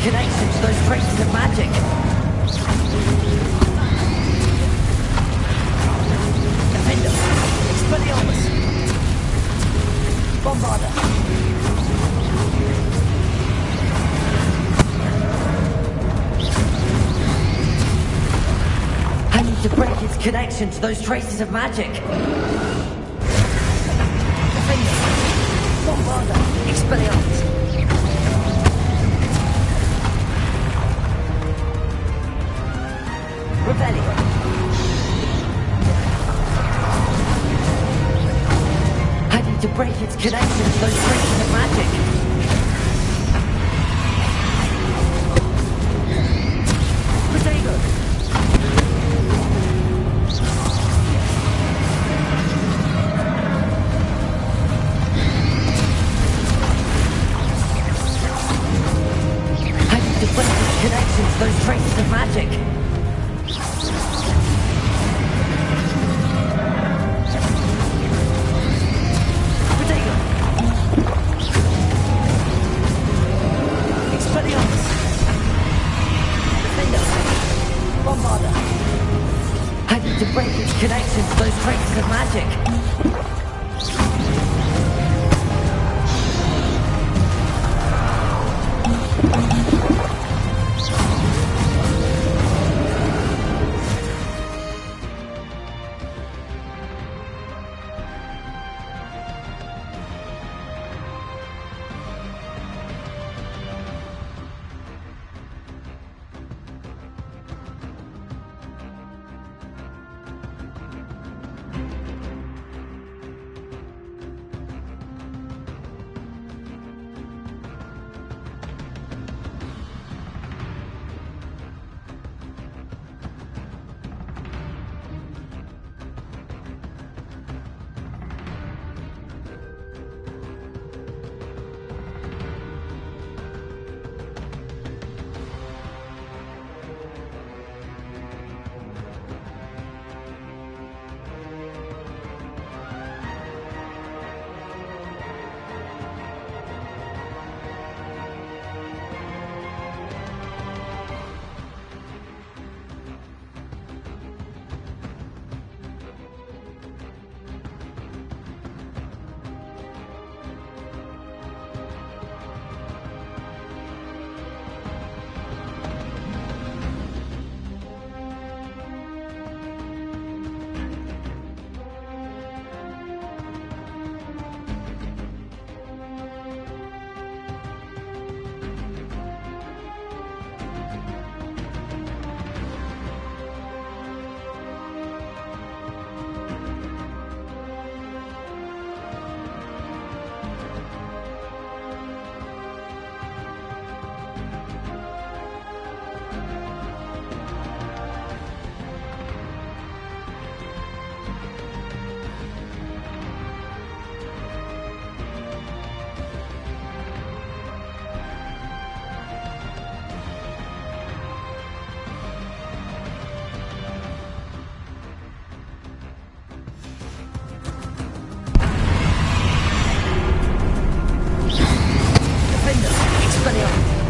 its connection to those traces of magic. Defender, Expelliarmus, Bombarder. I need to break its connection to those traces of magic. Defender, Bombarder, Expelliarmus. Rebellion. I need to break its connection to those traces of magic. Potato. I need to break its connection to those traces of magic. To break its connection to those traces of magic.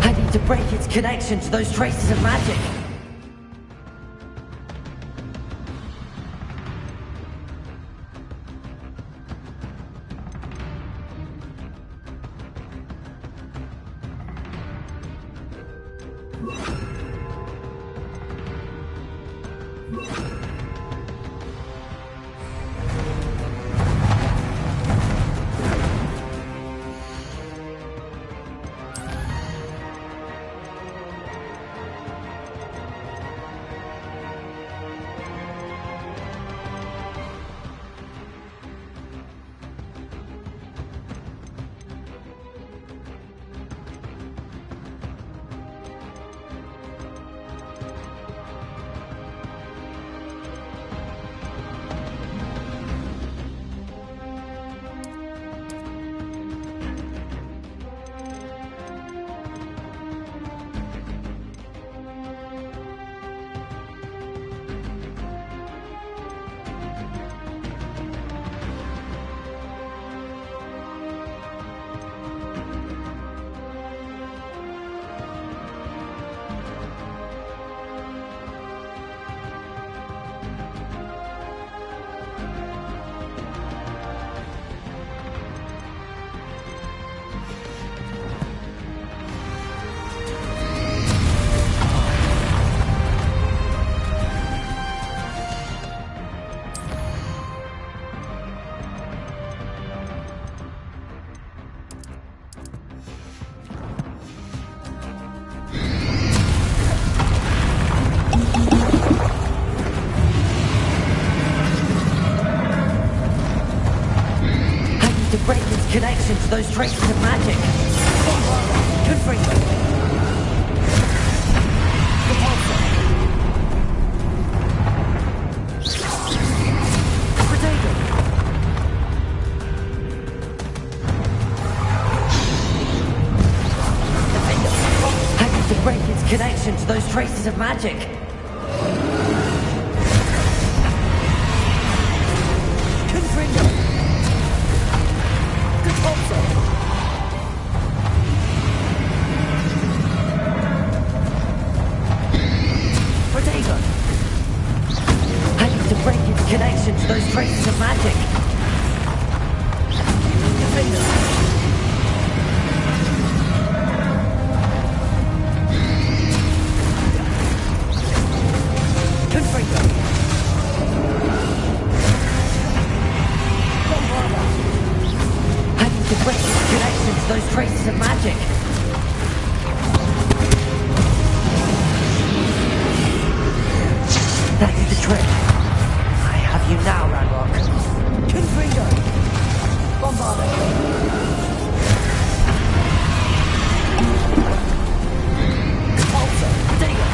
I need to break its connection to those traces of magic. connection to those traces of magic. Confringo. Repulsor. Protego. Defender. I need to break its connection to those traces of magic. Confringo. Repulsor. Protego. I need to break its connection to those traces of magic. Defender. Confringo. Bombarda. I need to break its connection to those traces of magic. That is the trick. I have you now, Ranrock. Confringo. Bombarda. Repulsor. Protego.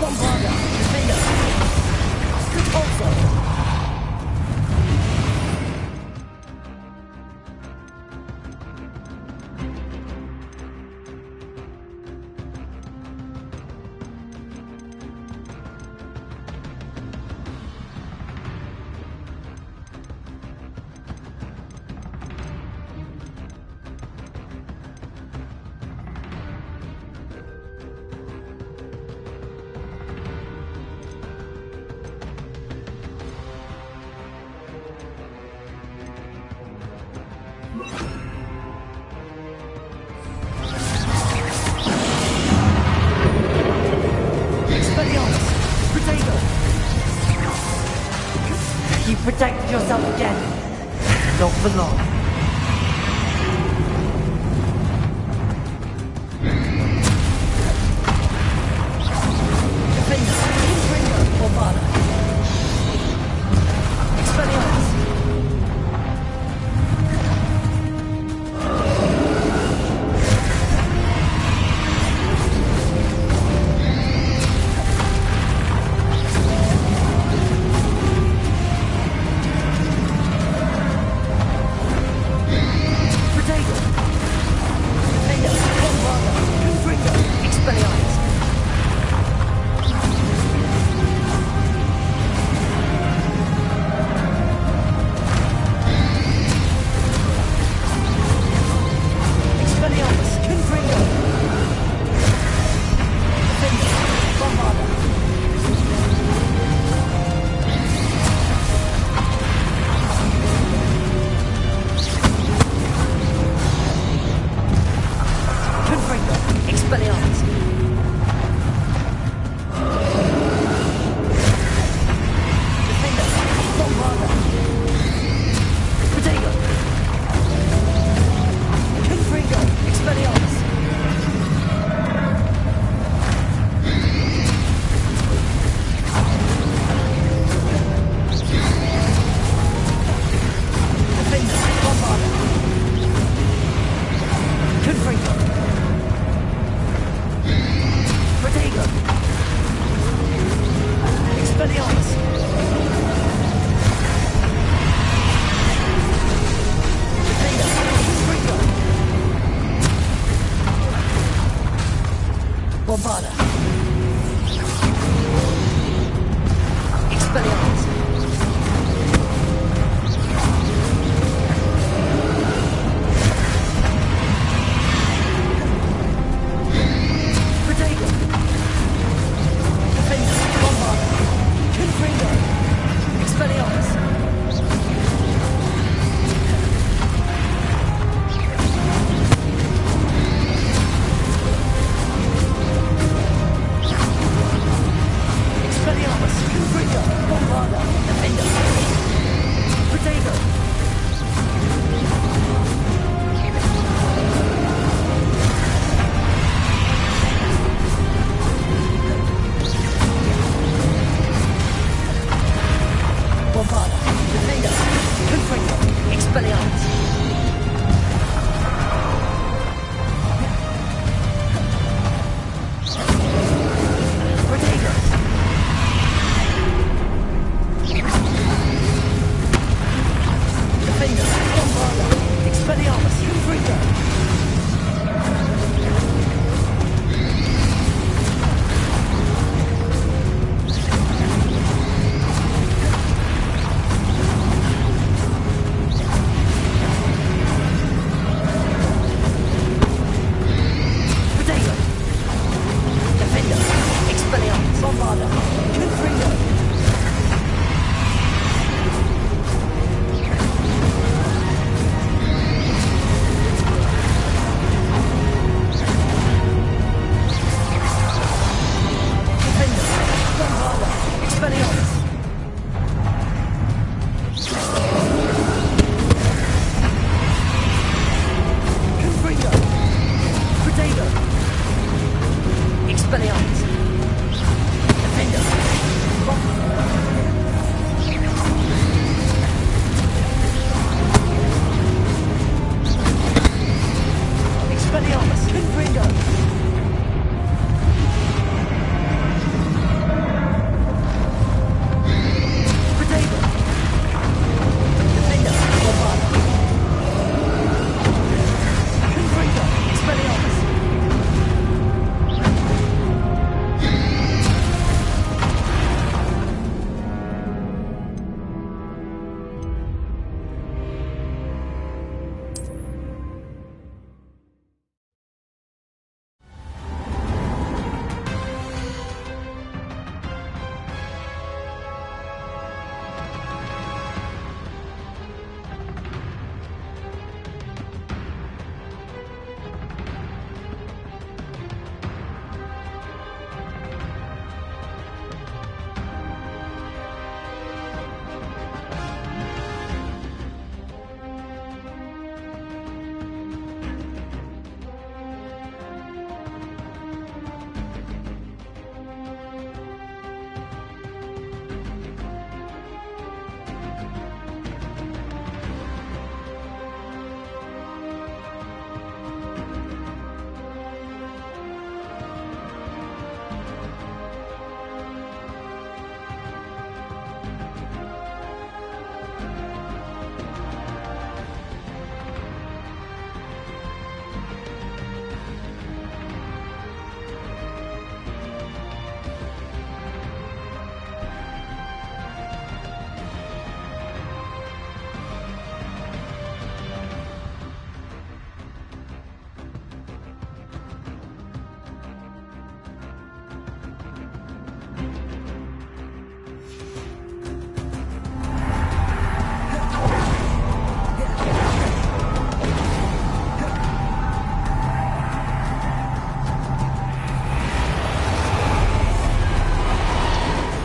Bombarda. Defender. Repulsor. Expelliarmus. Protego. You protected yourself again. Not for long. Defender. Confringo. Bombarda. Expelliarmus. Protego. Defender. Bombarda. Confringo. Expelliarmus. Expelliarmus. Confringo. Defender. Bombarda. Confringo. Expelliarmus. Defender. Bombarda. Protego. Confringo. Expelliarmus. Defender. Bombarda. Confringo. Protego. Expelliarmus. Defender. Confringo. Bombarda. Expelliarmus. Protego. Defender. Bombarda. Confringo. Expelliarmus. Expelliarmus. Confringo. Bombarda. Expelliarmus! Defender! Expelliarmus! Confringo! Protego! Defender! Bombarda! Confringo! Expelliarmus!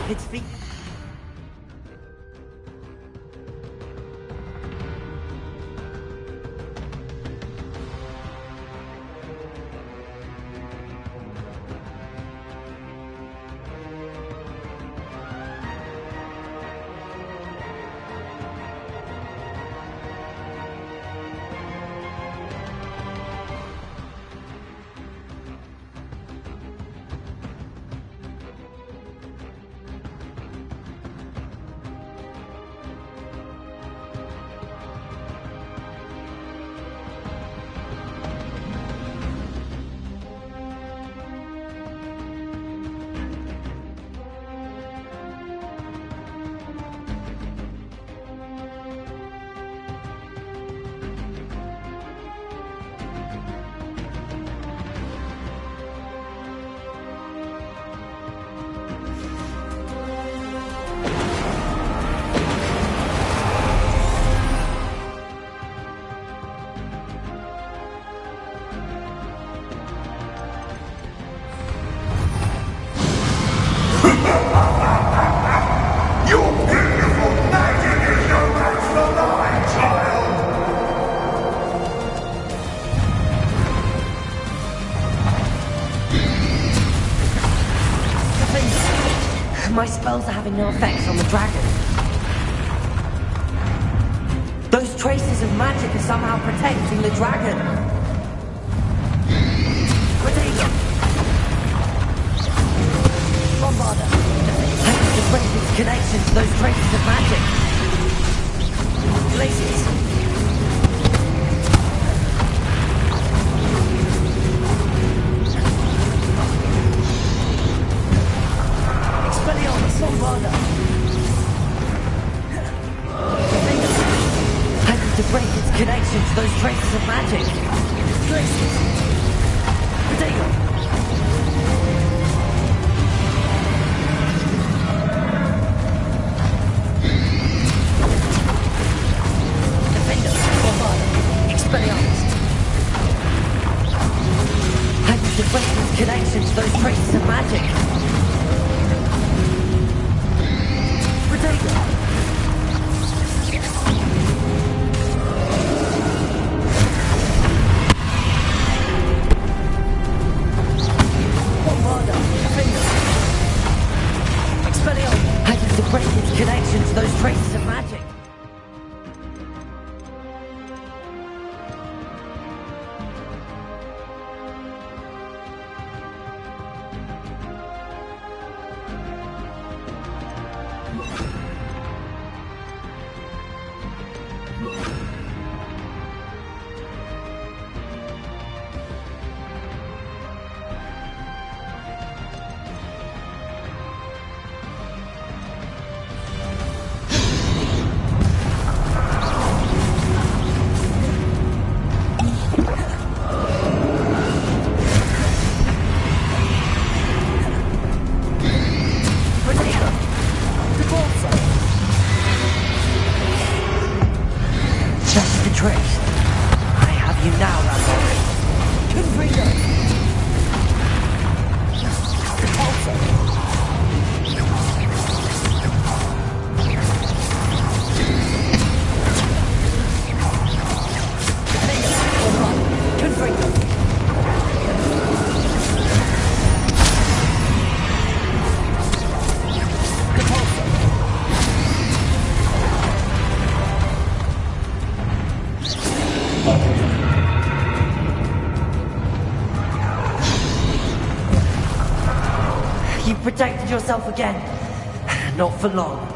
Its feet. My spells are having no effects on the dragon. Those traces of magic are somehow protecting the dragon. Protego! Bombarda! I need to break its connection to those traces of magic. Glaciers! Bombarda! I need to break its connection to those traces of magic. Glaciers! Protego! Defender! Bombarda! Expelliarmus! I need to break its connection to those traces of magic. Bombarda! break its connection to those traces of magic. Just the trick. I have you now, Rambo. Confringo. Repulsor. Confringo. You protected yourself again. Not for long.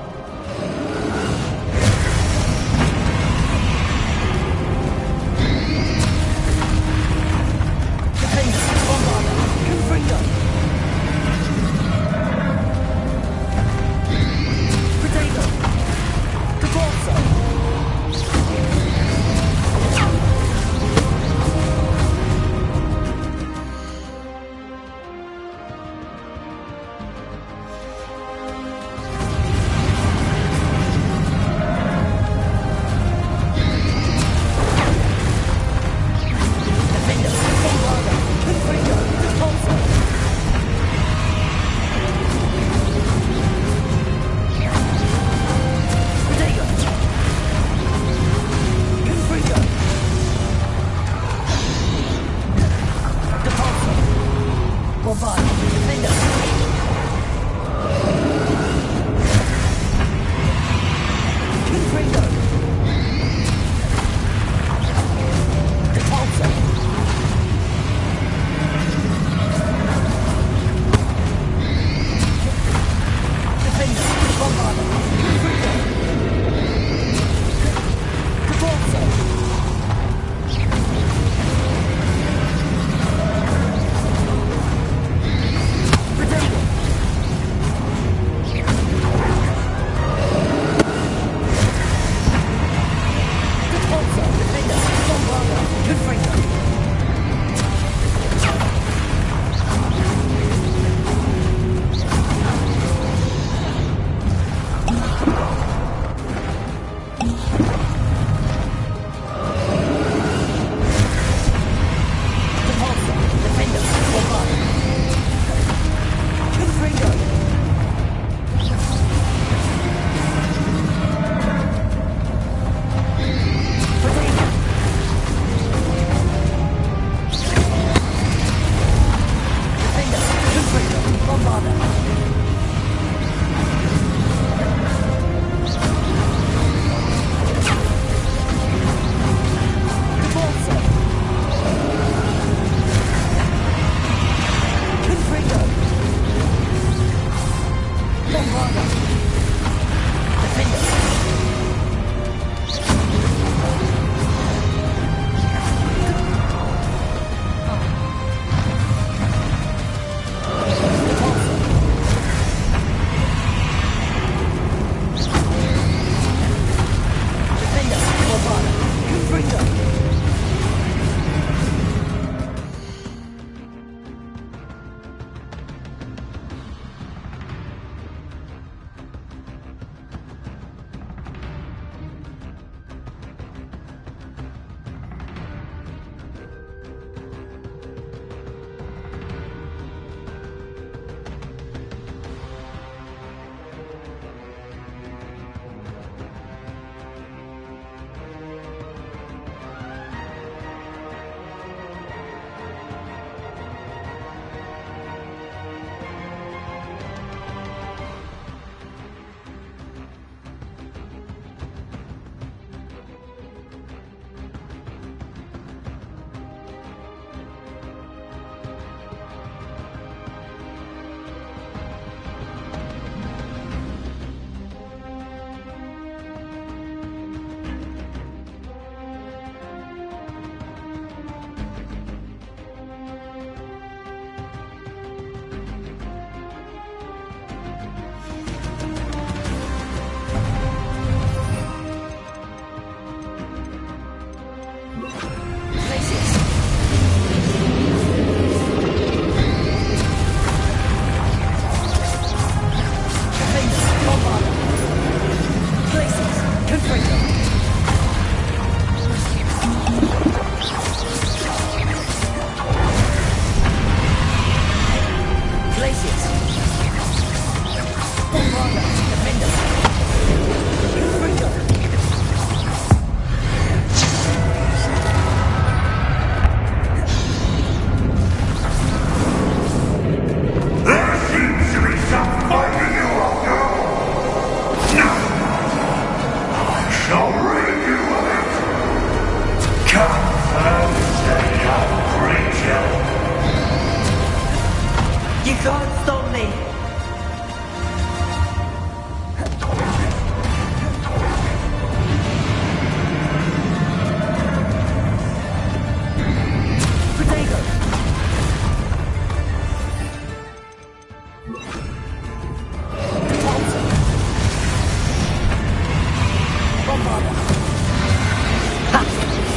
You can't stop me!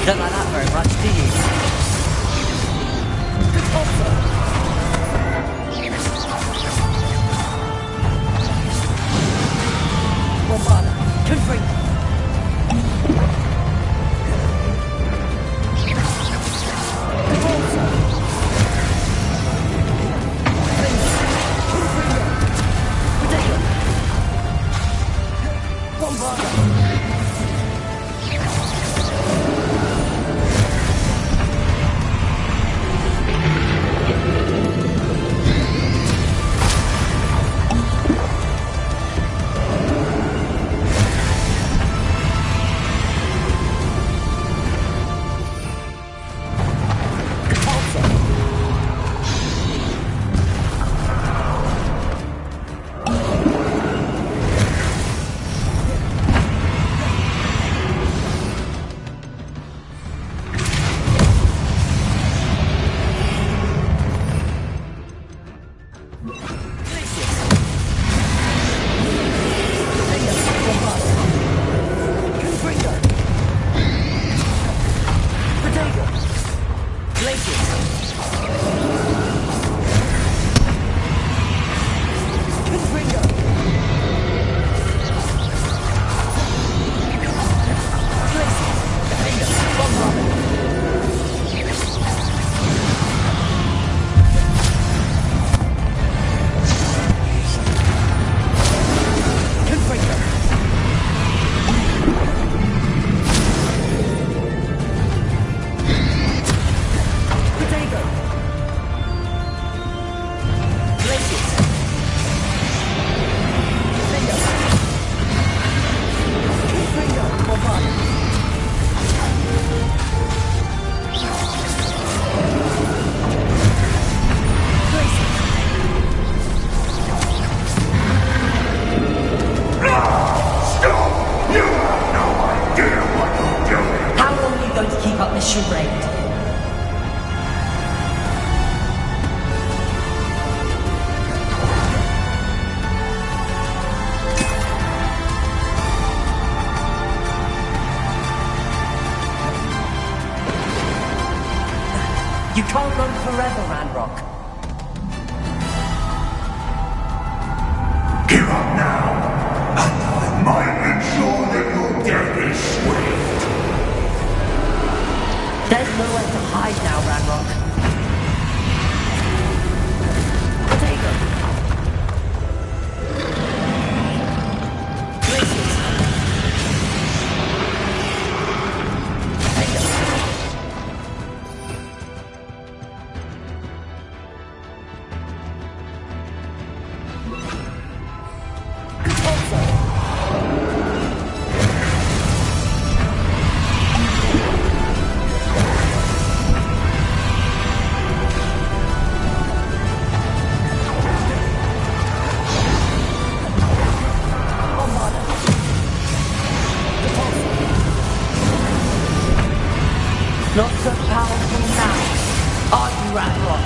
Don't like that very much, do you? Bombarda, confront. You can't run forever, Ranrock. Give up now, and I might ensure that your death is swift. There's nowhere to hide now, Ranrock. Not so powerful now, are you, Ranrock?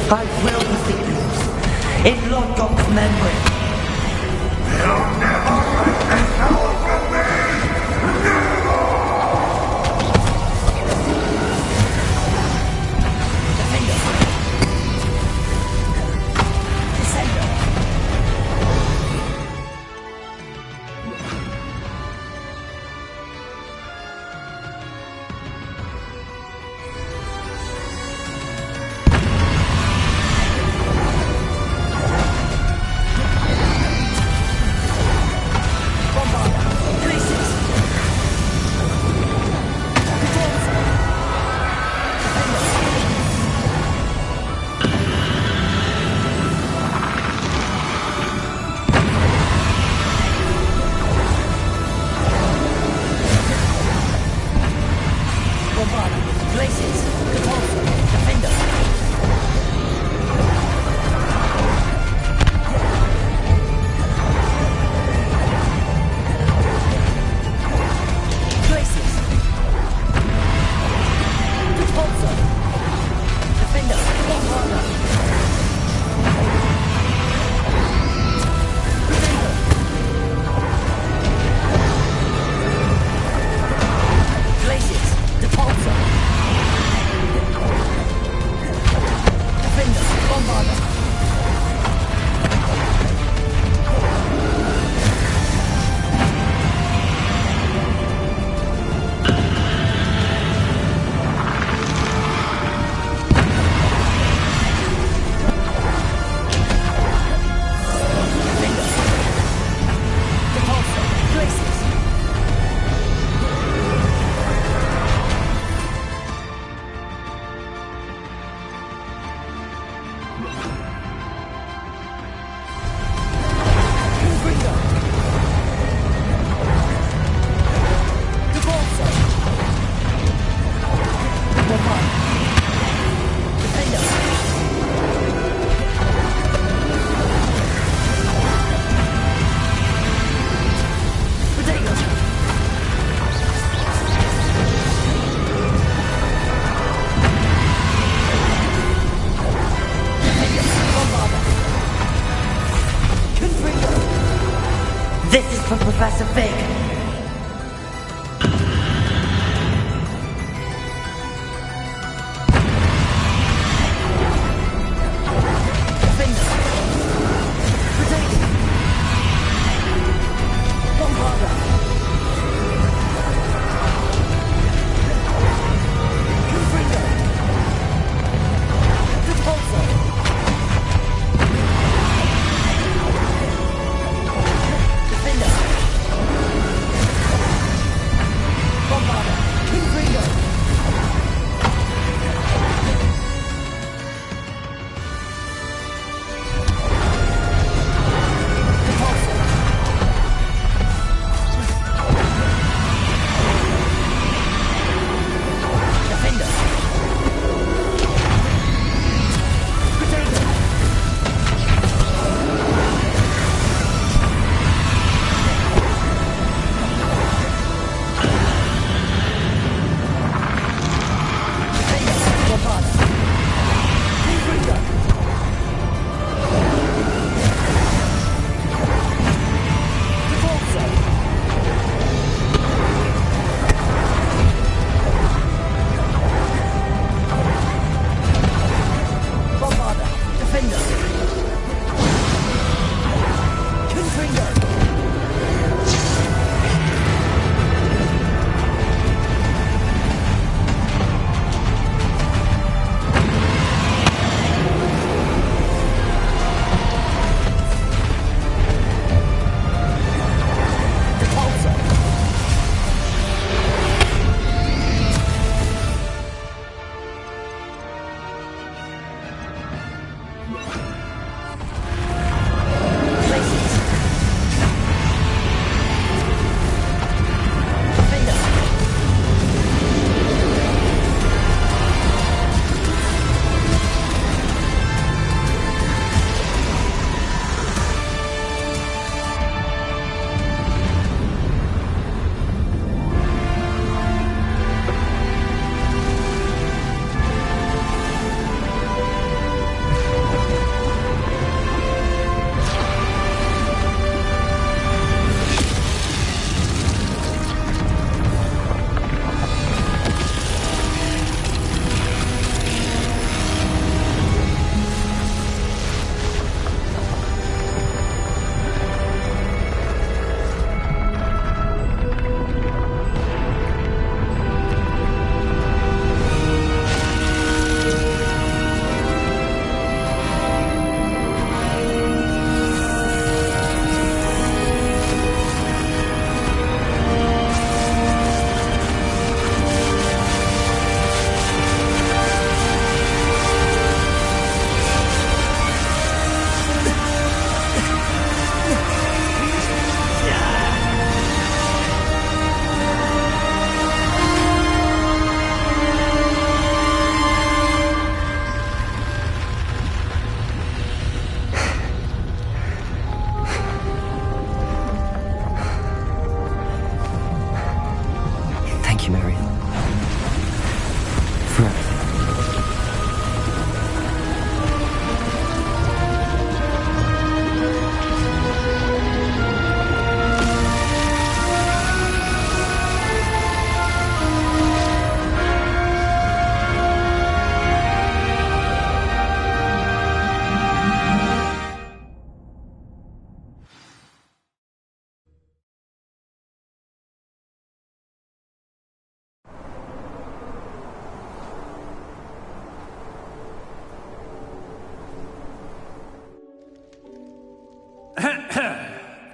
I will defeat you in Lord God's memory. You'll never break this power from me! for Professor Fig.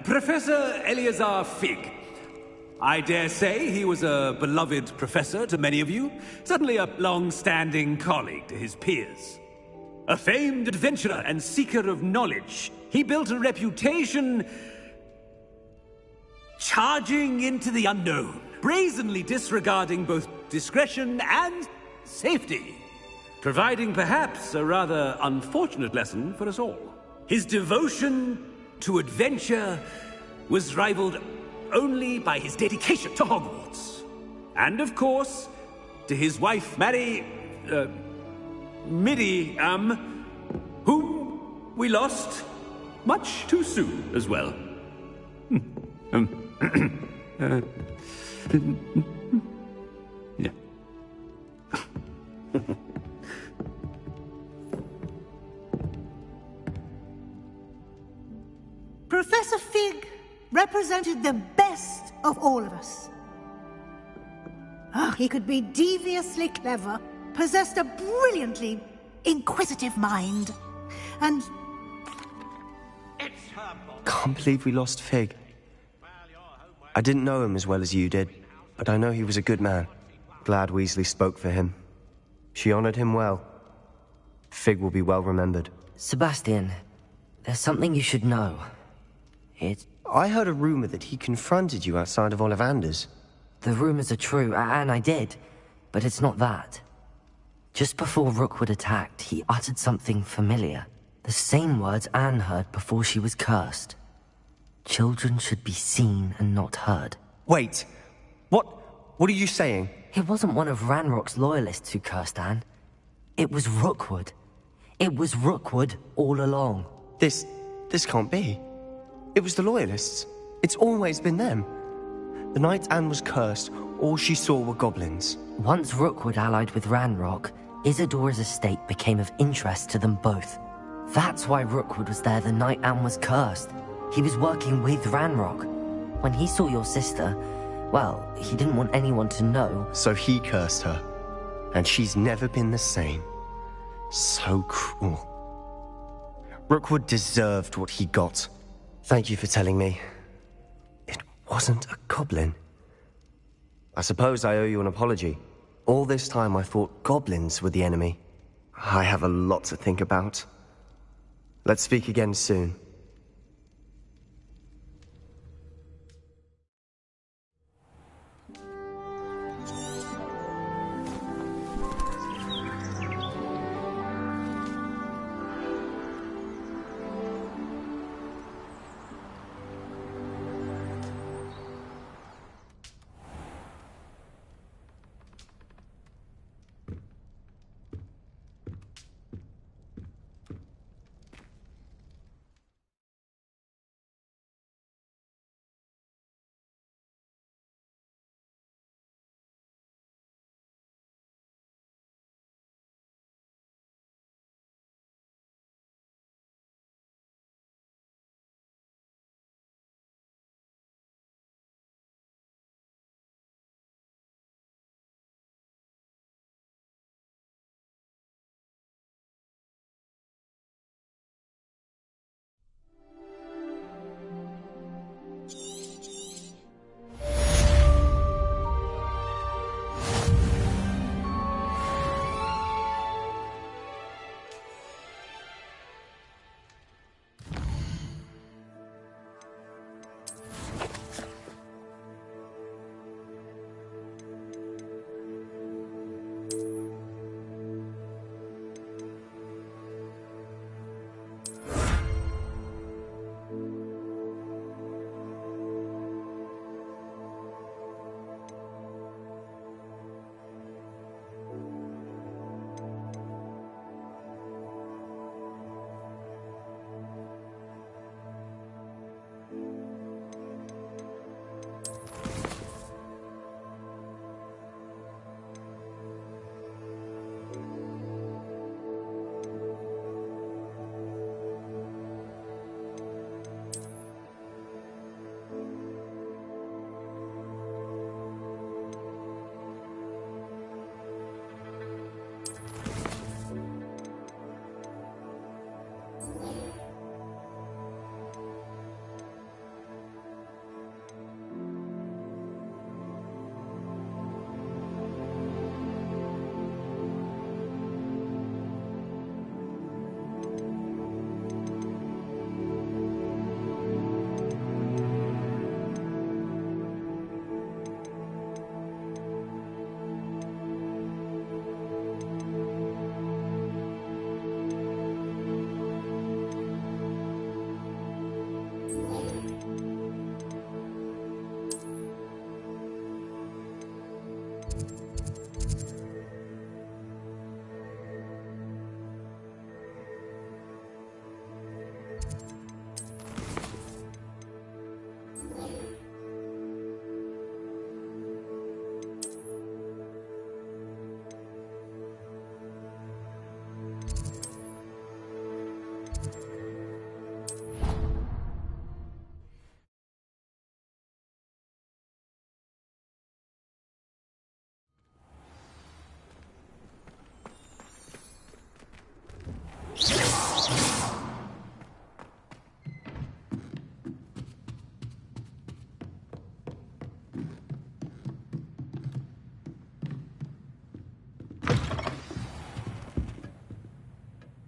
Professor Eleazar Fig. I dare say he was a beloved professor to many of you, certainly a long-standing colleague to his peers. A famed adventurer and seeker of knowledge, he built a reputation charging into the unknown, brazenly disregarding both discretion and safety, providing perhaps a rather unfortunate lesson for us all. His devotion to adventure was rivaled only by his dedication to Hogwarts. And of course, to his wife, Midi, whom we lost much too soon as well. Yeah. Professor Fig represented the best of all of us. He could be deviously clever, possessed a brilliantly inquisitive mind, and... Can't believe we lost Fig. I didn't know him as well as you did, but I know he was a good man. Glad Weasley spoke for him. She honored him well. Fig will be well remembered. Sebastian, there's something you should know. I heard a rumor that he confronted you outside of Ollivander's. The rumors are true, and I did, but it's not that. Just before Rookwood attacked, he uttered something familiar. The same words Anne heard before she was cursed. Children should be seen and not heard. Wait, what are you saying? It wasn't one of Ranrock's loyalists who cursed Anne. It was Rookwood. It was Rookwood all along. This can't be. It was the loyalists. It's always been them. The night Anne was cursed, all she saw were goblins. Once Rookwood allied with Ranrock, Isadora's estate became of interest to them both. That's why Rookwood was there the night Anne was cursed. He was working with Ranrock. When he saw your sister, well, he didn't want anyone to know. So he cursed her. And she's never been the same. So cruel. Rookwood deserved what he got. Thank you for telling me. It wasn't a goblin. I suppose I owe you an apology. All this time I thought goblins were the enemy. I have a lot to think about. Let's speak again soon.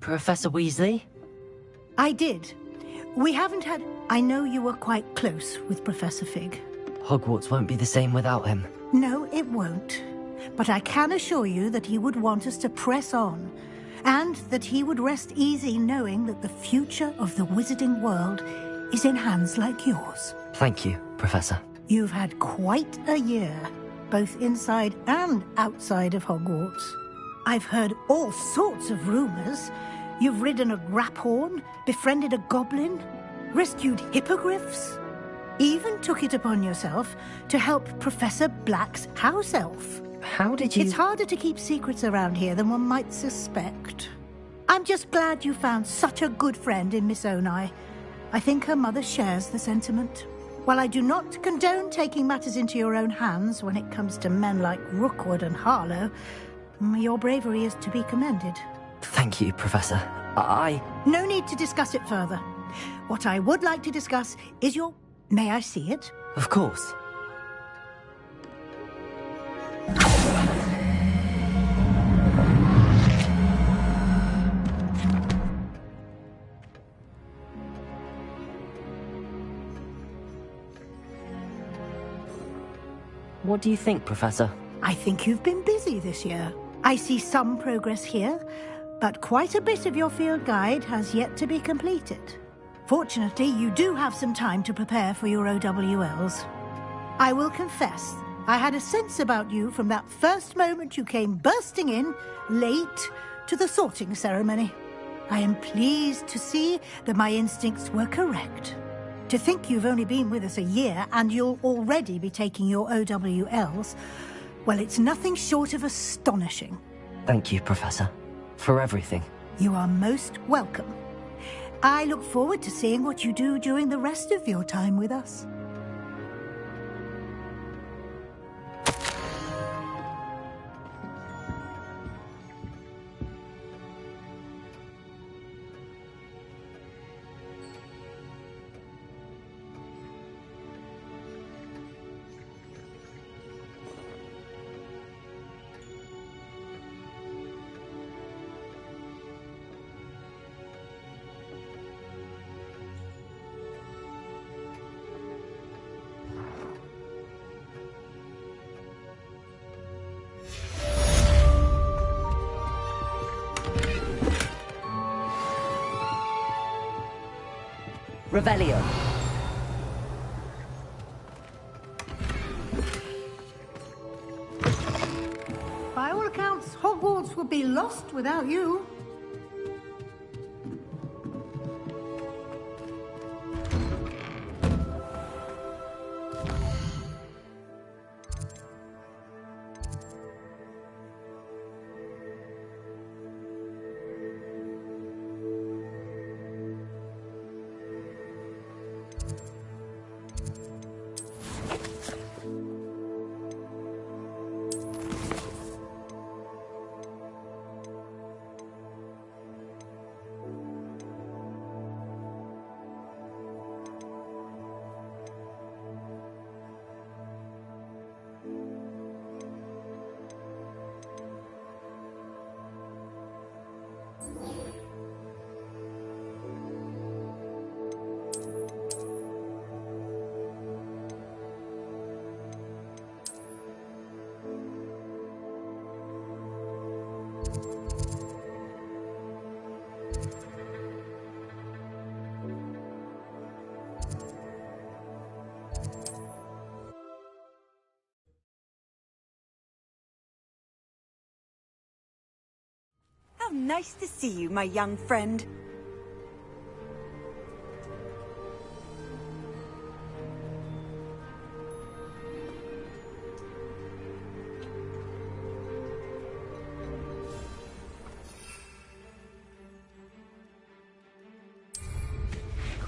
Professor Weasley? I did. We haven't had... I know you were quite close with Professor Fig. Hogwarts won't be the same without him. No, it won't. But I can assure you that he would want us to press on, and that he would rest easy knowing that the future of the wizarding world is in hands like yours. Thank you, Professor. You've had quite a year, both inside and outside of Hogwarts. I've heard all sorts of rumors. You've ridden a graphorn, befriended a goblin, rescued hippogriffs, even took it upon yourself to help Professor Black's house elf. How did you... It's harder to keep secrets around here than one might suspect. I'm just glad you found such a good friend in Miss Onai. I think her mother shares the sentiment. While I do not condone taking matters into your own hands when it comes to men like Rookwood and Harlow, your bravery is to be commended. Thank you, Professor. No need to discuss it further. What I would like to discuss is your... May I see it? Of course. What do you think, Professor? I think you've been busy this year. I see some progress here, but quite a bit of your field guide has yet to be completed. Fortunately, you do have some time to prepare for your OWLs. I will confess, I had a sense about you from that first moment you came bursting in, late, to the sorting ceremony. I am pleased to see that my instincts were correct. To think you've only been with us a year and you'll already be taking your OWLs, well, it's nothing short of astonishing. Thank you, Professor, for everything. You are most welcome. I look forward to seeing what you do during the rest of your time with us. Revelio. By all accounts, Hogwarts would be lost without you. How nice to see you, my young friend.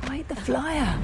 Quite the flyer.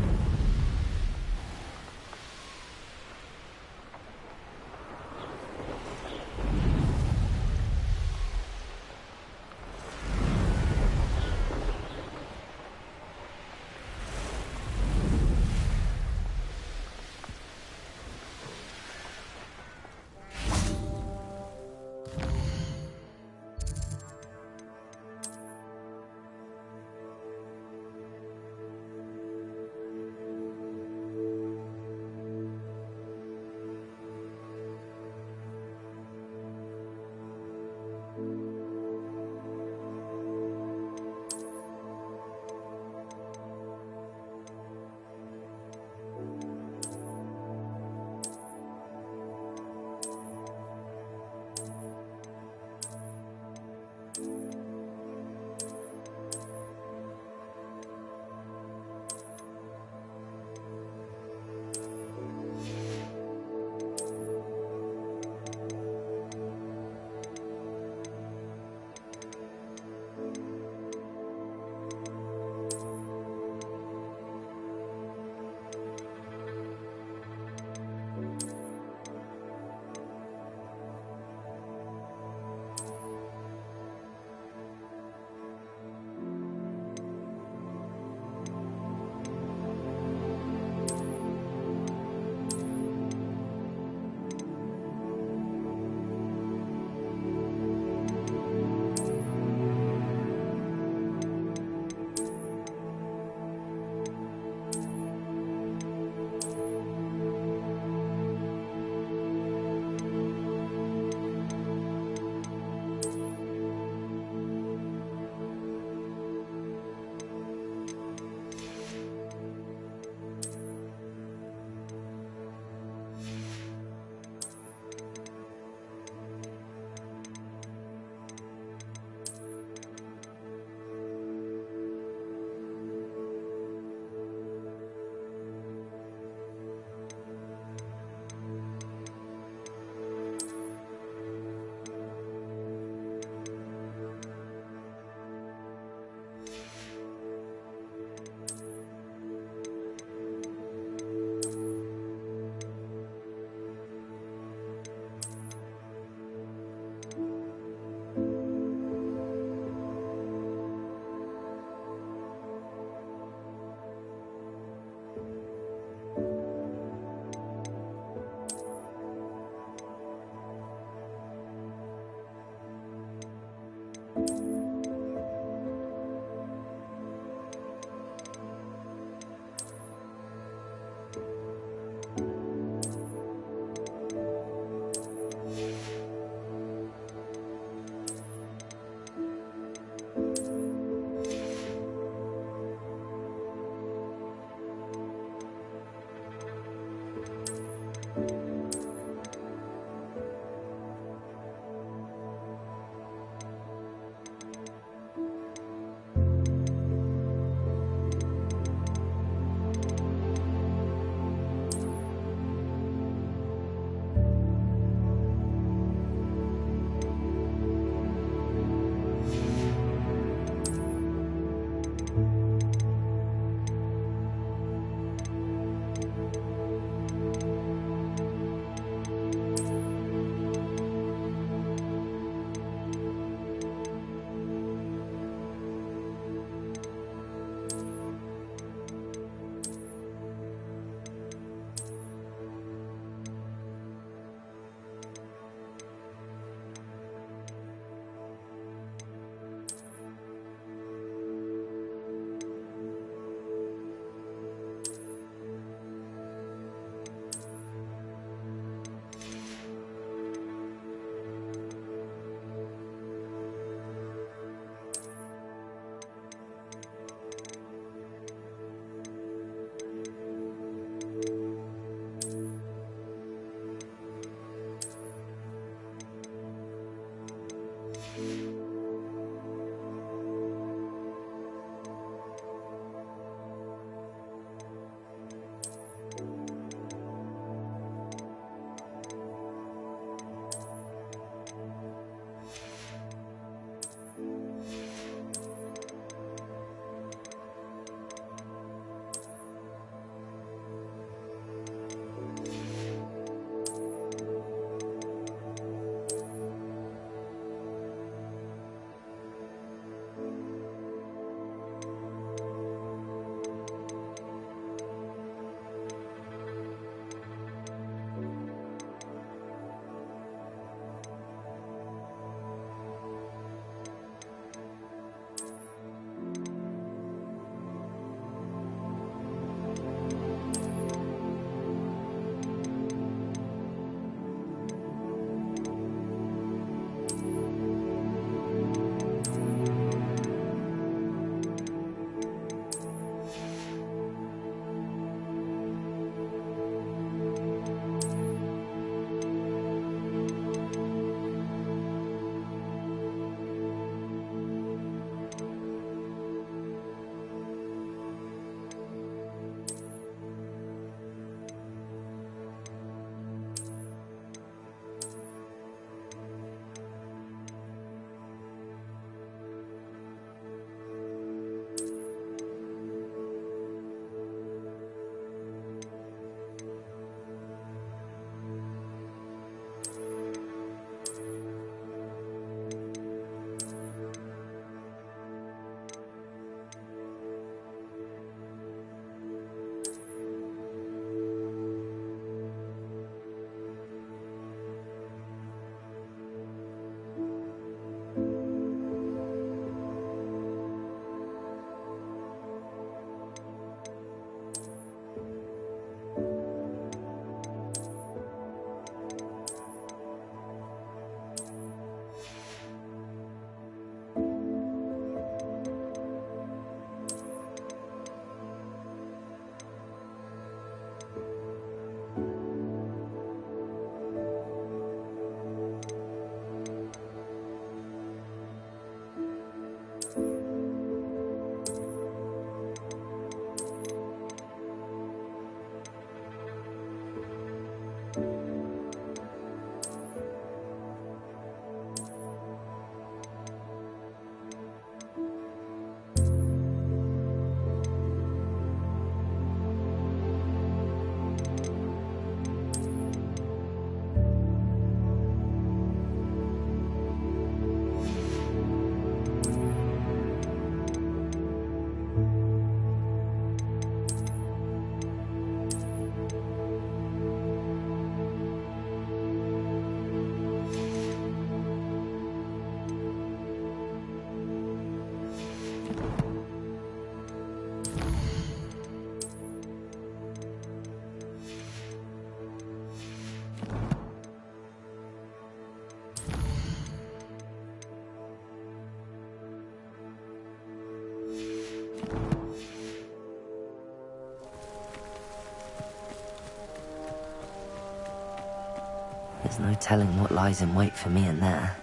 There's no telling what lies in wait for me in there.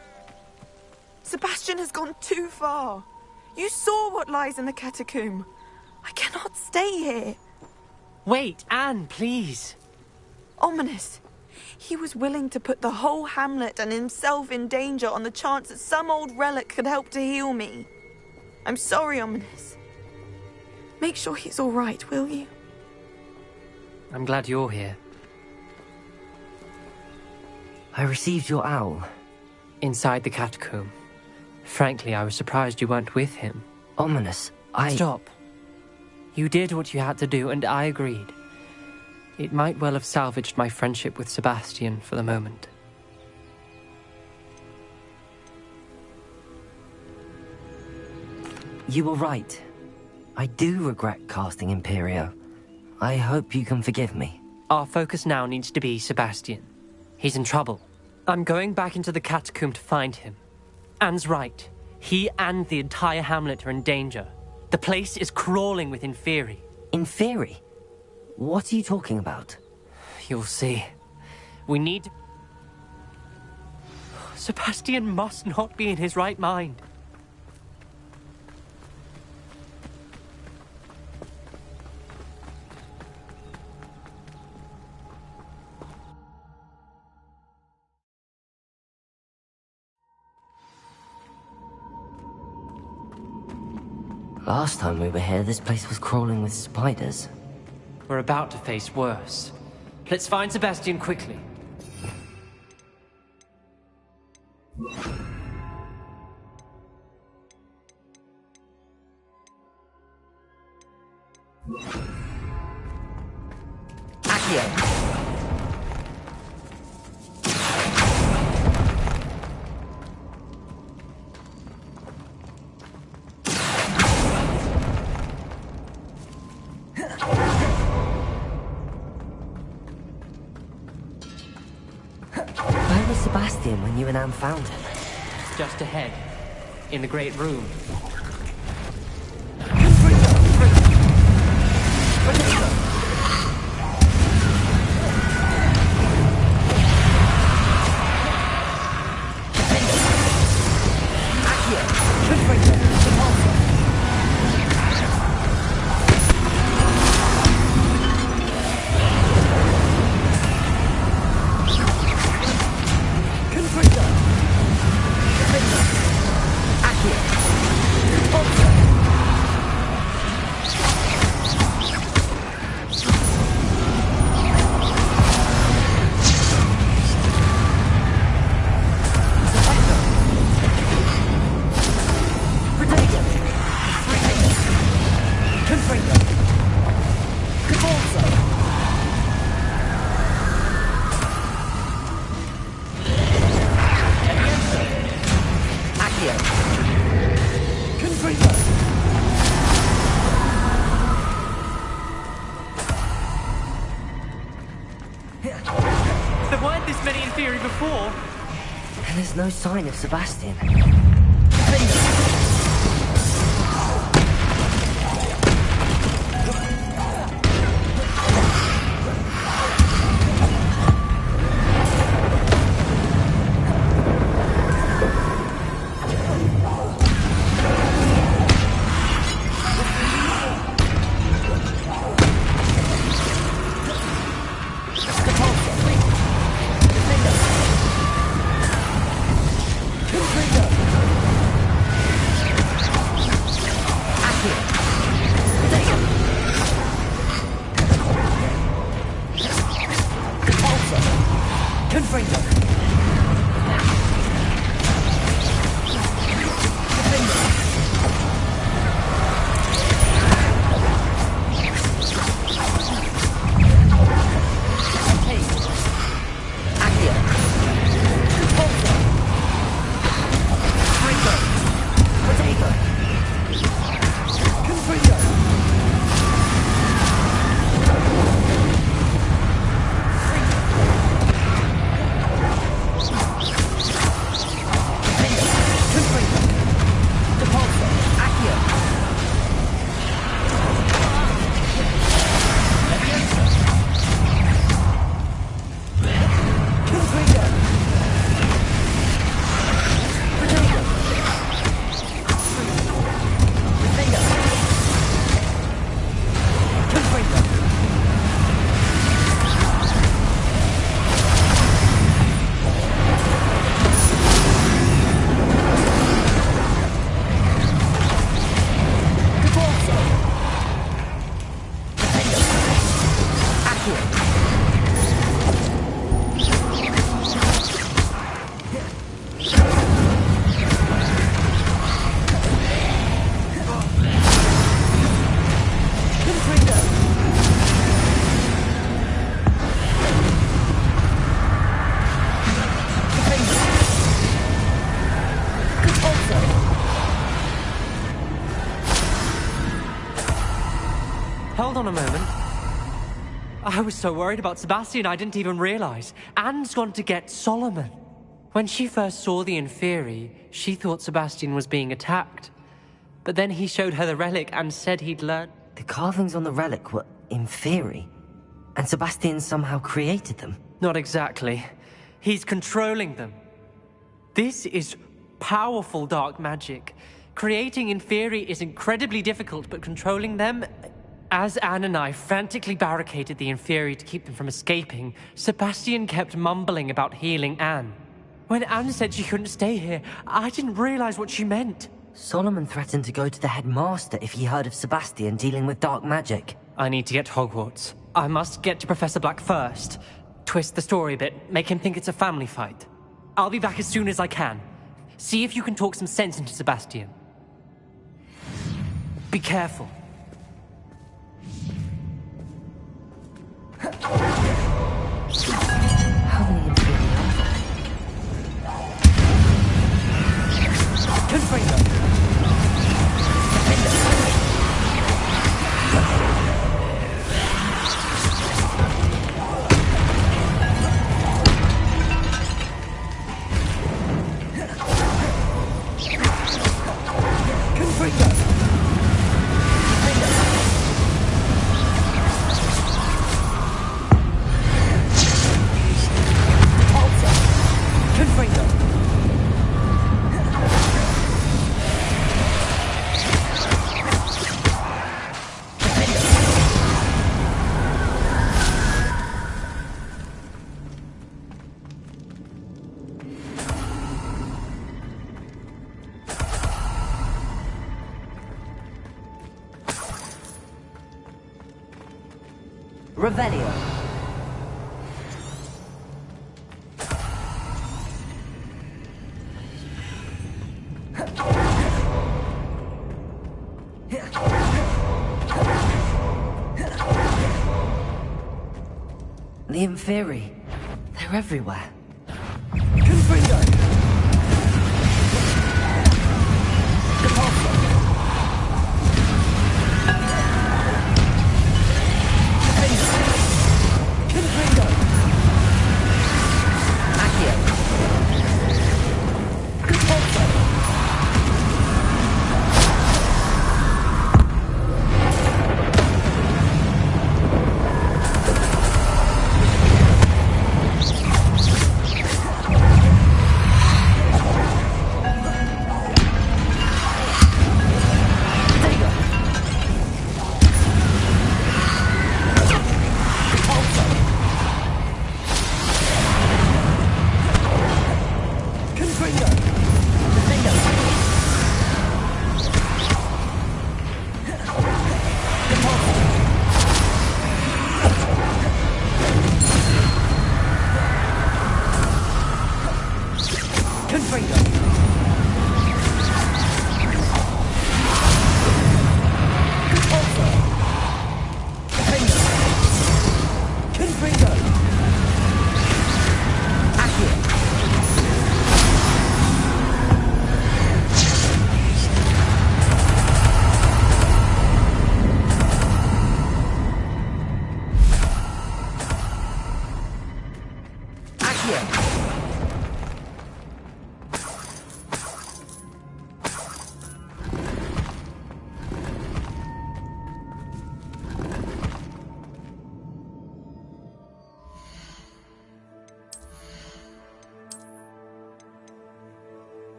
Sebastian has gone too far. You saw what lies in the catacomb. I cannot stay here. Wait, Anne, please. Ominous. He was willing to put the whole hamlet and himself in danger on the chance that some old relic could help to heal me. I'm sorry, Ominous. Make sure he's all right, will you? I'm glad you're here. I received your owl. Inside the catacomb. Frankly, I was surprised you weren't with him. Ominous, Stop. You did what you had to do, and I agreed. It might well have salvaged my friendship with Sebastian for the moment. You were right. I do regret casting Imperio. I hope you can forgive me. Our focus now needs to be Sebastian. He's in trouble. I'm going back into the catacomb to find him. Anne's right. He and the entire hamlet are in danger. The place is crawling with Inferi. Inferi? What are you talking about? You'll see. We need... Sebastian must not be in his right mind. Last time we were here, this place was crawling with spiders. We're about to face worse. Let's find Sebastian quickly. Accio! Where was Sebastian when you and Anne found him? Just ahead, in the Great Room. There weren't this many in theory before. And there's no sign of Sebastian. on a moment. I was so worried about Sebastian I didn't even realize. Anne's gone to get Solomon. When she first saw the Inferi, she thought Sebastian was being attacked. But then he showed her the relic and said he'd learned... The carvings on the relic were Inferi, and Sebastian somehow created them. Not exactly. He's controlling them. This is powerful dark magic. Creating Inferi is incredibly difficult, but controlling them... As Anne and I frantically barricaded the Inferi to keep them from escaping, Sebastian kept mumbling about healing Anne. When Anne said she couldn't stay here, I didn't realize what she meant. Solomon threatened to go to the headmaster if he heard of Sebastian dealing with dark magic. I need to get to Hogwarts. I must get to Professor Black first. Twist the story a bit, make him think it's a family fight. I'll be back as soon as I can. See if you can talk some sense into Sebastian. Be careful. How many Inferi are there? Confringo! Revelio. The Inferi. They're everywhere. Confringo!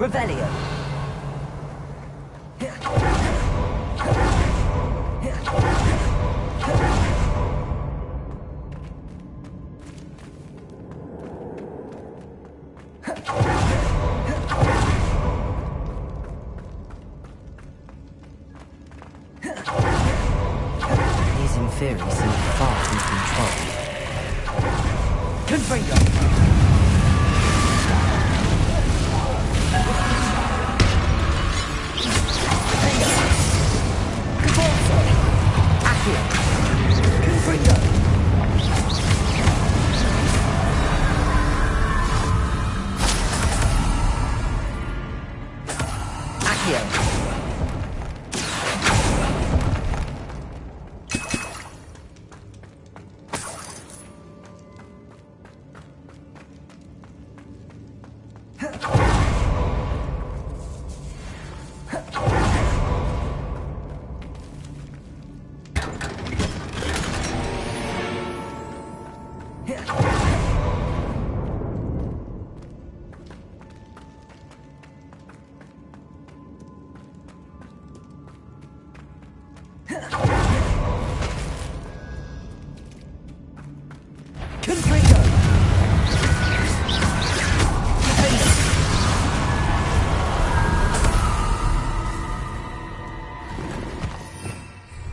Revelio. These Inferi seem far from control. Confringo.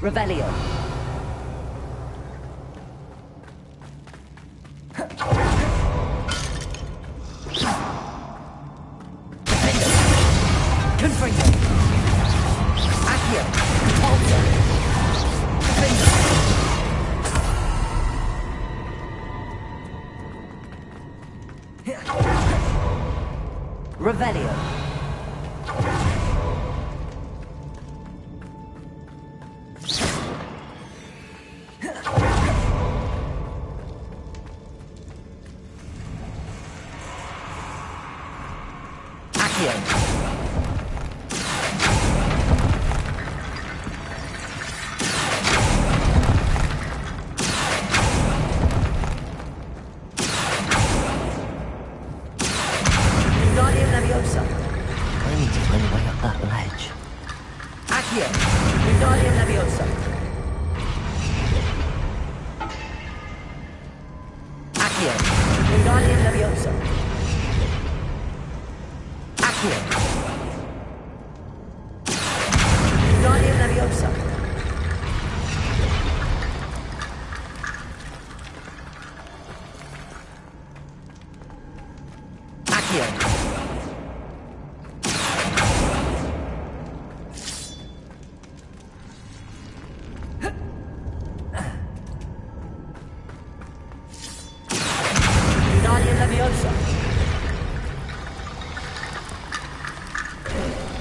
Revelio. Confringo. Accio. Alter. Revelio.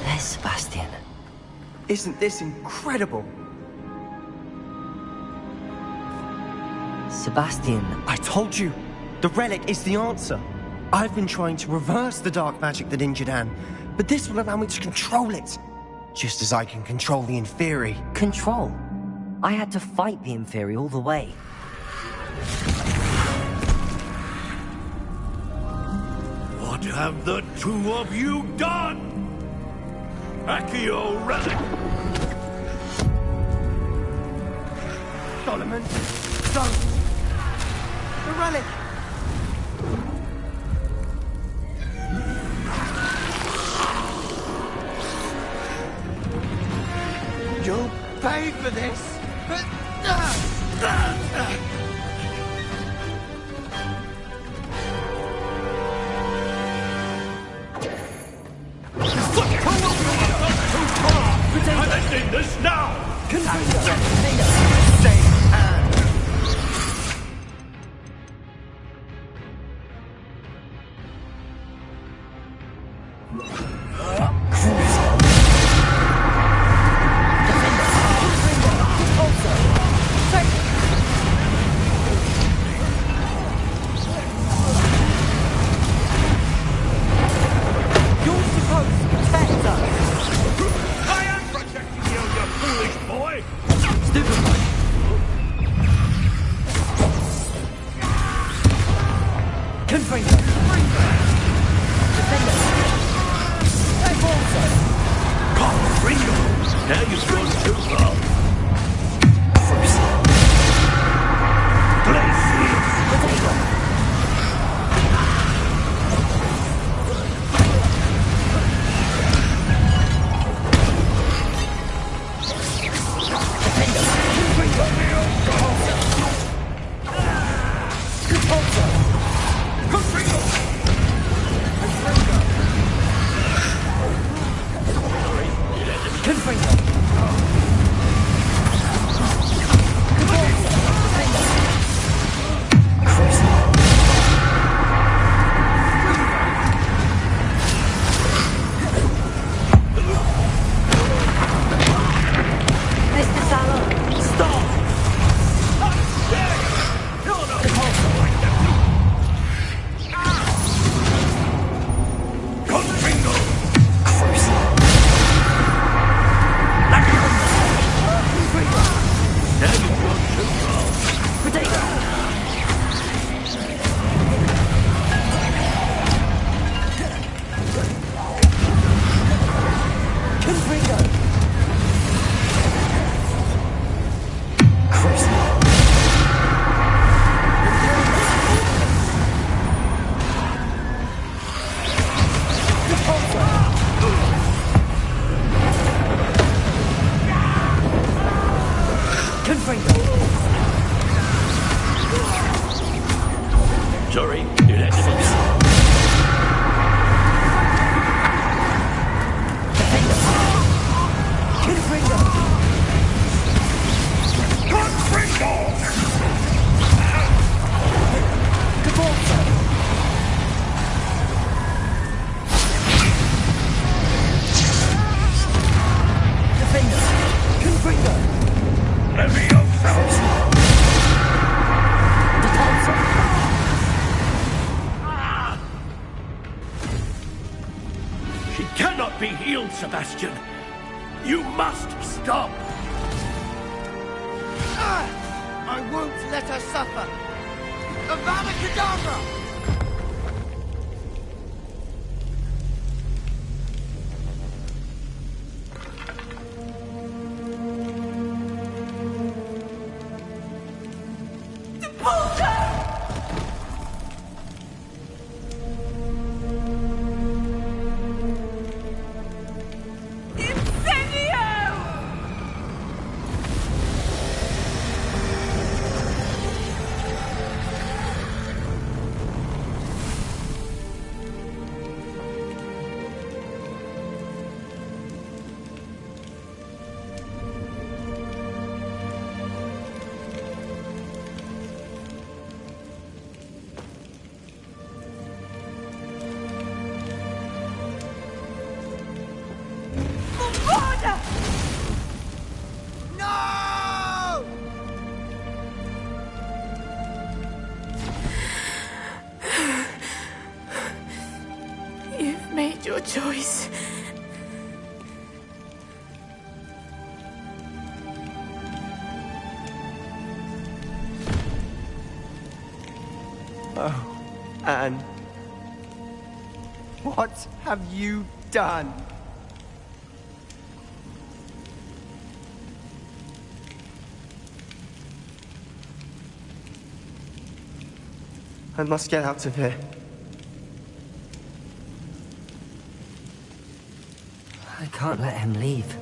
There's Sebastian. Isn't this incredible? Sebastian. I told you, the relic is the answer. I've been trying to reverse the dark magic that injured Anne, but this will allow me to control it. Just as I can control the Inferi. Control? I had to fight the Inferi all the way. What have the two of you done? Accio relic! Solomon, don't! The relic! You'll pay for this! I'm ending this now! Sorry, you let them in. She cannot be healed, Sebastian. You must stop. I won't let her suffer. Avada Kedavra! You've made your choice. Oh, Anne. What have you done? I must get out of here. I can't let him leave.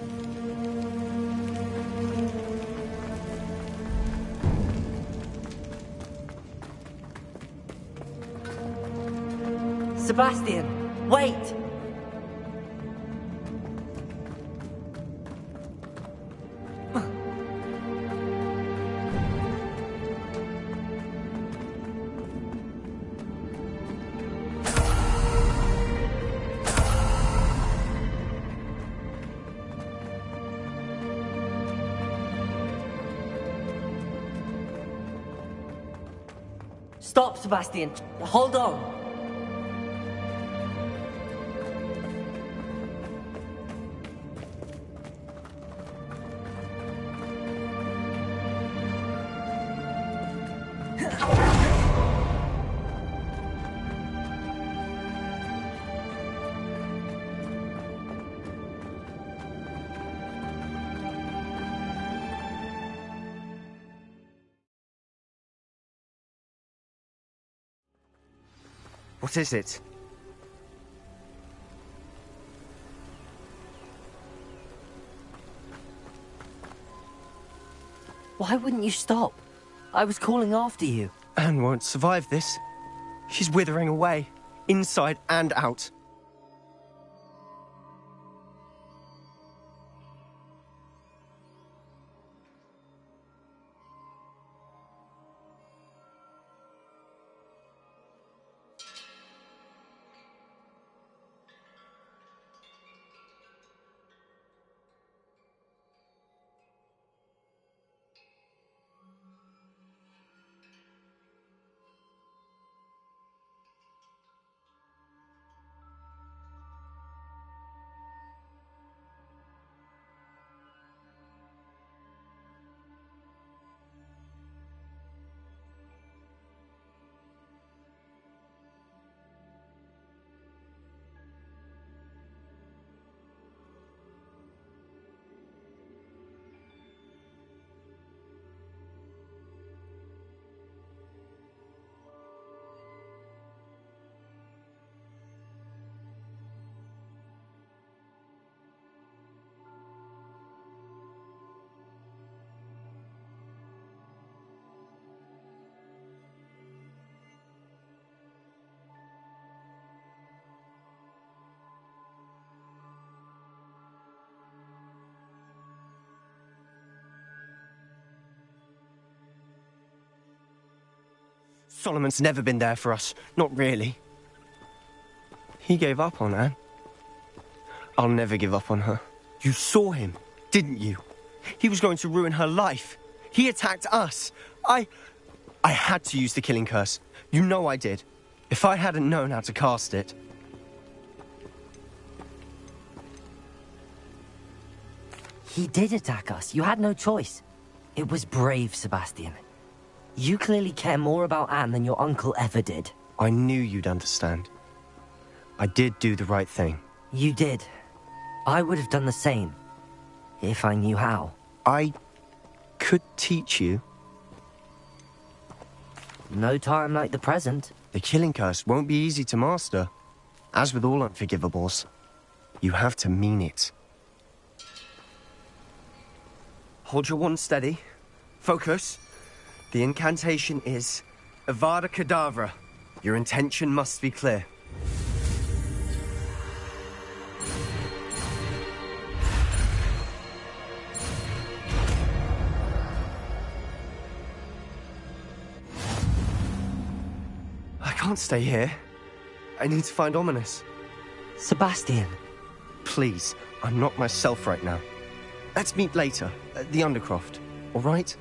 Sebastian, wait! Stop, Sebastian. Hold on. What is it? Why wouldn't you stop? I was calling after you. Anne won't survive this. She's withering away, inside and out. Solomon's never been there for us. Not really. He gave up on Anne. I'll never give up on her. You saw him, didn't you? He was going to ruin her life. He attacked us. I had to use the killing curse. You know I did. If I hadn't known how to cast it... He did attack us. You had no choice. It was brave, Sebastian. You clearly care more about Anne than your uncle ever did. I knew you'd understand. I did do the right thing. You did. I would have done the same, if I knew how. I could teach you. No time like the present. The killing curse won't be easy to master. As with all unforgivables, you have to mean it. Hold your wand steady. Focus. The incantation is Avada Kedavra. Your intention must be clear. I can't stay here. I need to find Ominous. Sebastian. Please, I'm not myself right now. Let's meet later, at the Undercroft, all right?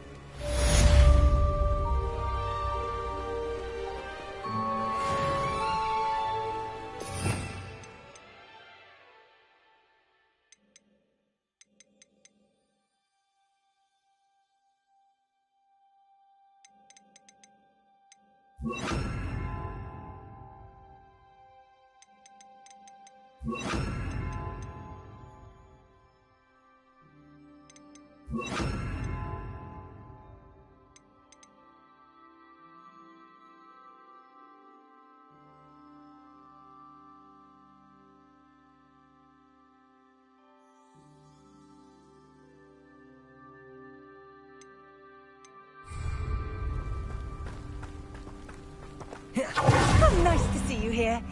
How nice to see you here.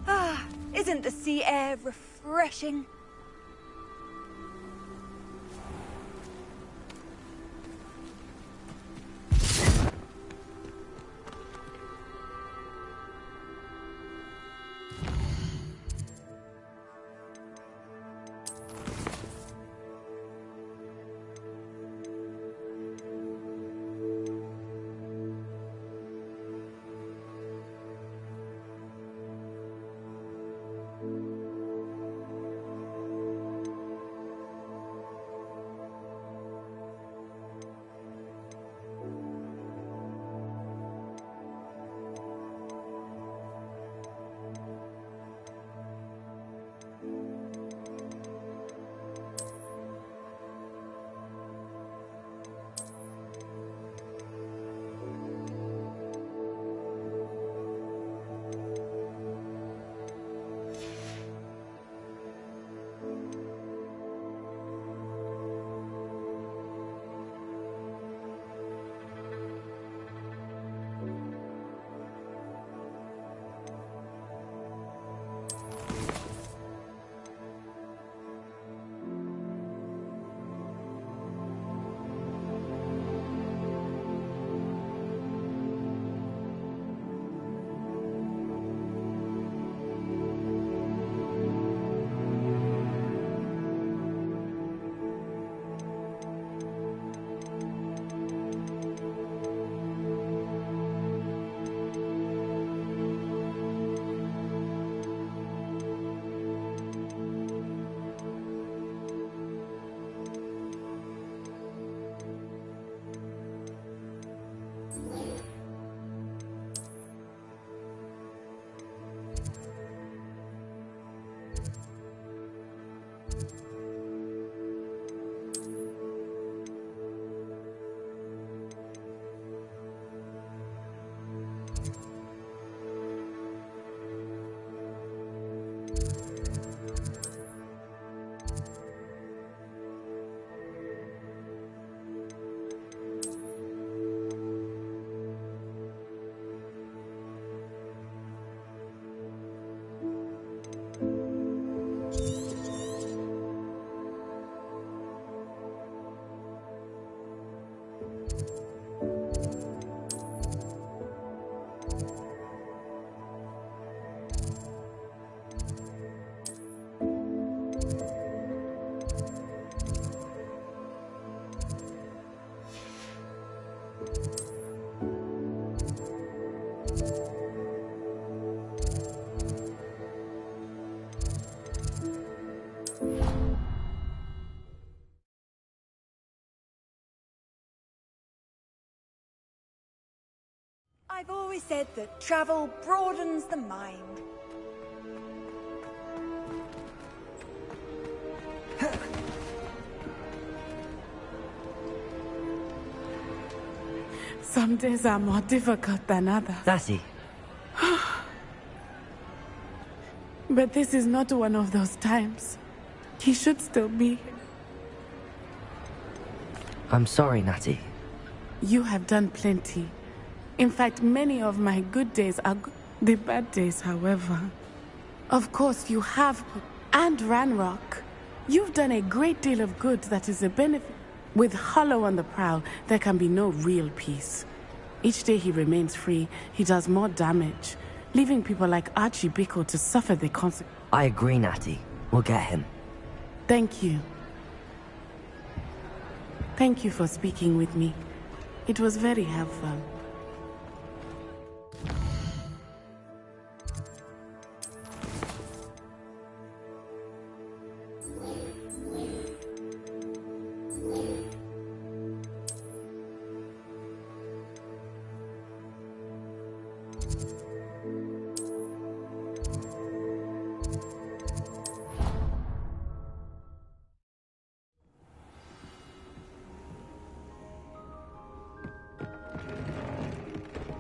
Ah, isn't the sea air refreshing? I've always said that travel broadens the mind. Some days are more difficult than others. Lassie. But this is not one of those times. He should still be here. I'm sorry, Natty. You have done plenty. In fact, many of my good days are the bad days, however. Of course, you have, and Ranrock. You've done a great deal of good that is a benefit. With Hollow on the prowl, there can be no real peace. Each day he remains free, he does more damage, leaving people like Archie Bickle to suffer the consequences. I agree, Natty. We'll get him. Thank you. Thank you for speaking with me. It was very helpful.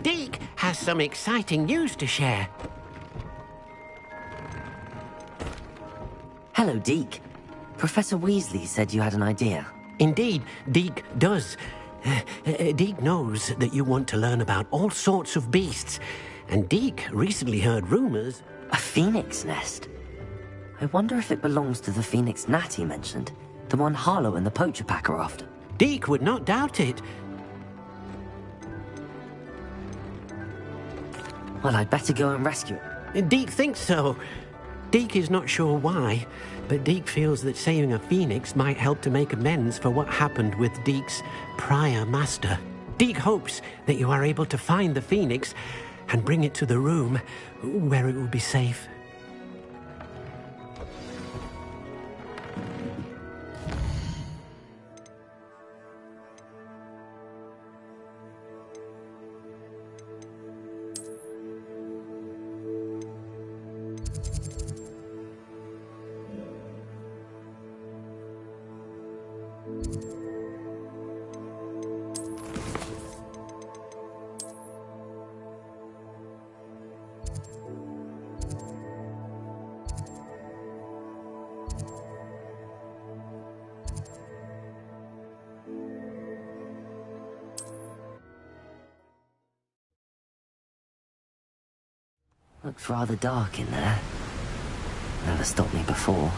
Deke has some exciting news to share. Hello, Deke. Professor Weasley said you had an idea. Indeed, Deke does. Deke knows that you want to learn about all sorts of beasts, and Deke recently heard rumors... A phoenix nest? I wonder if it belongs to the phoenix Natty mentioned, the one Harlow and the Poacher Pack are after. Deke would not doubt it. Well, I'd better go and rescue it. Deke thinks so. Deke is not sure why, but Deke feels that saving a phoenix might help to make amends for what happened with Deke's prior master. Deke hopes that you are able to find the phoenix and bring it to the room where it will be safe. Looks rather dark in there. Never stopped me before.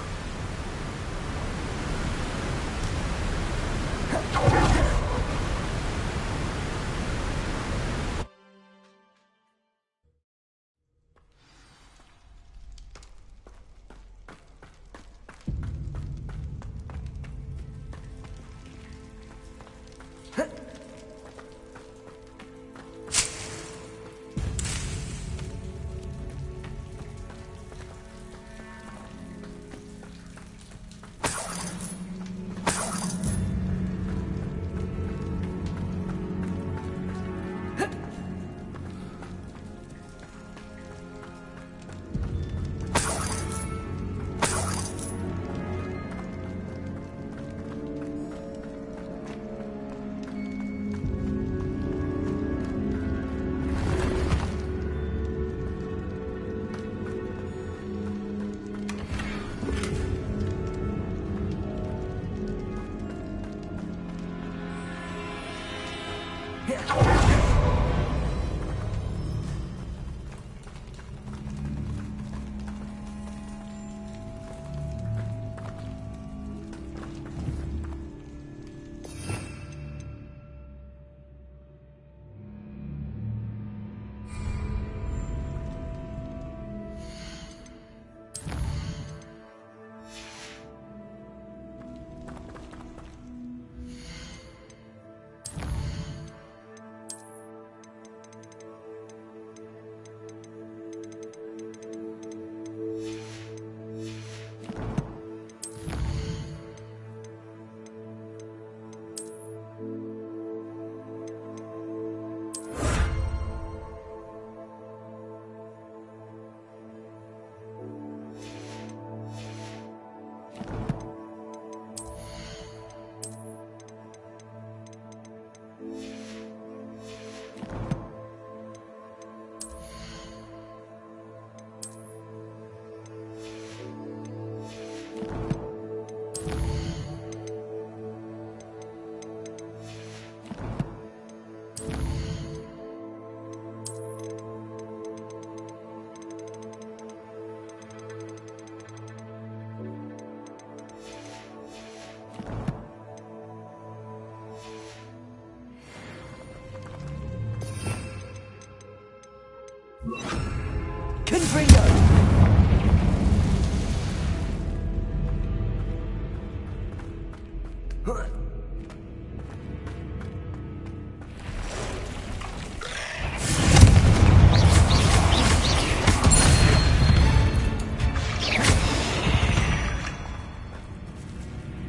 Confringo!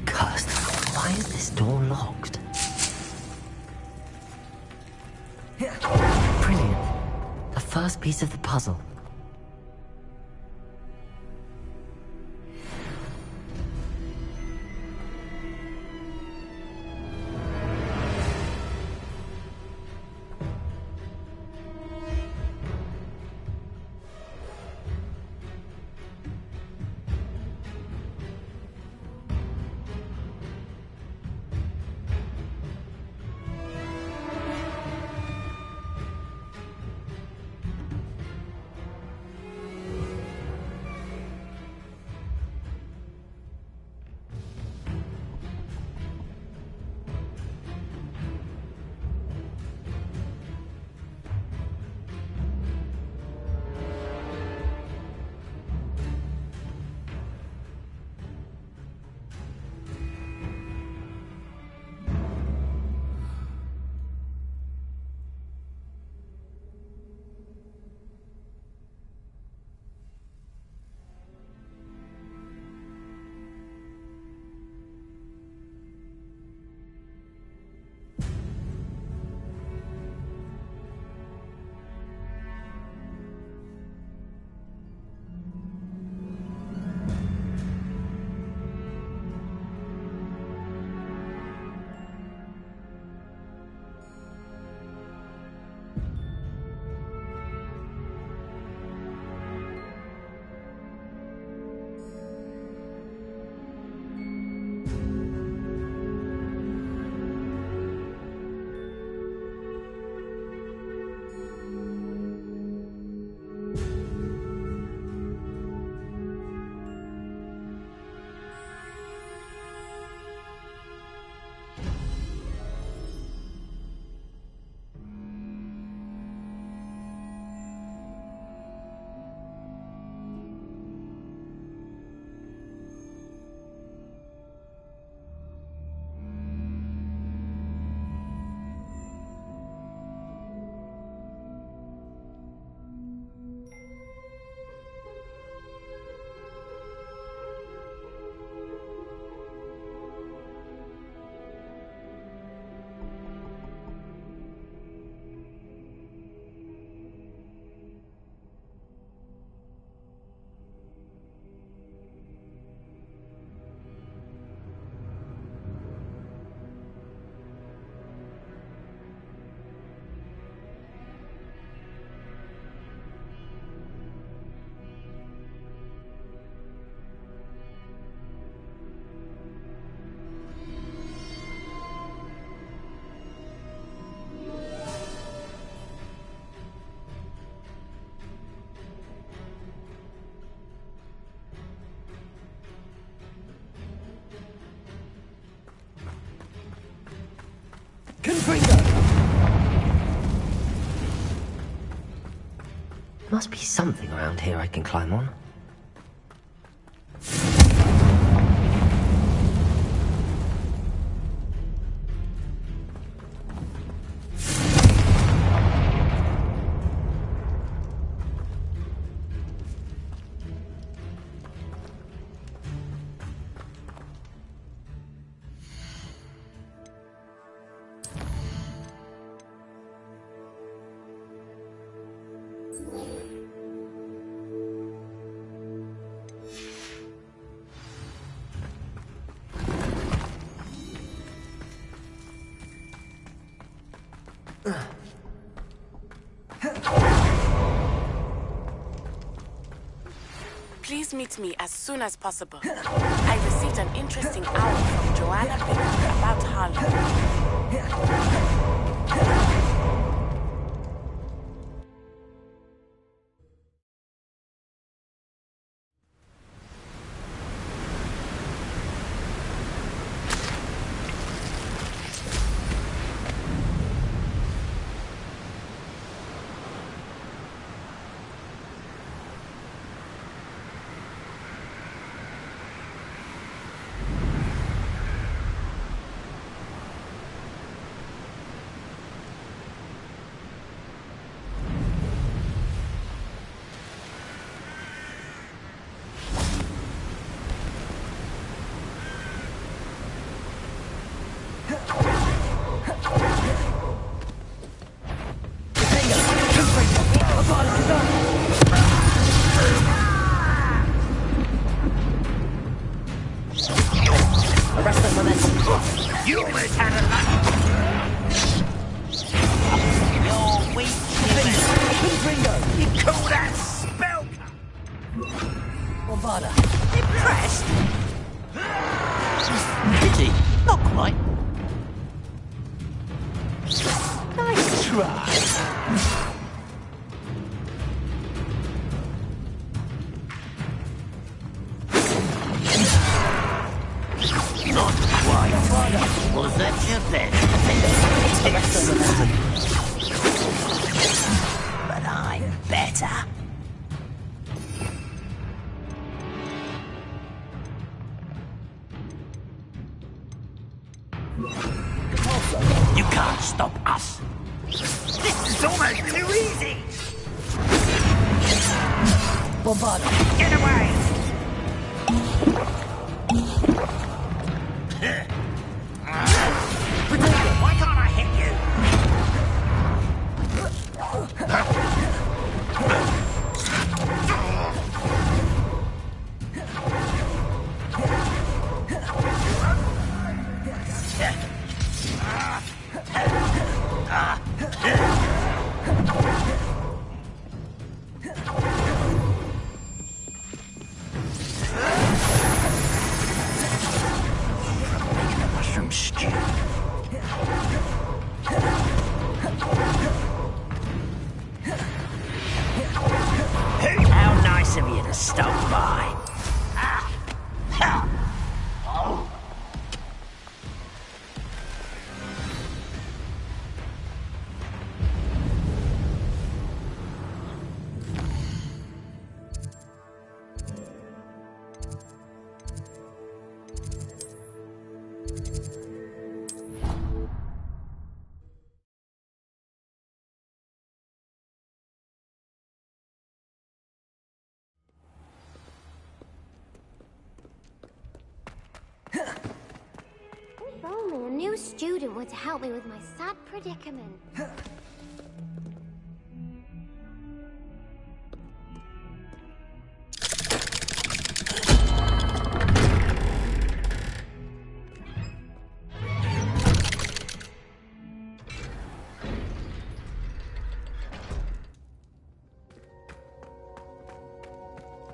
Cursed. Why is this door locked? Brilliant. The first piece of the puzzle. Must be something around here I can climb on. Please meet me as soon as possible. I received an interesting hour from Joanna Baker about Harlow. Arrest the momentum. You almost had a luck. You're weak, Ringo! You call that spell? Bombarda. Impressed? Did he? Not quite. Nice try. Not quite. Was that your best? But I'm better. You can't stop us. This is almost too easy. Bombarda. Get away. Why can't I hit you? Mushroom stew. How nice of you to stop by. If only a new student were to help me with my sad predicament.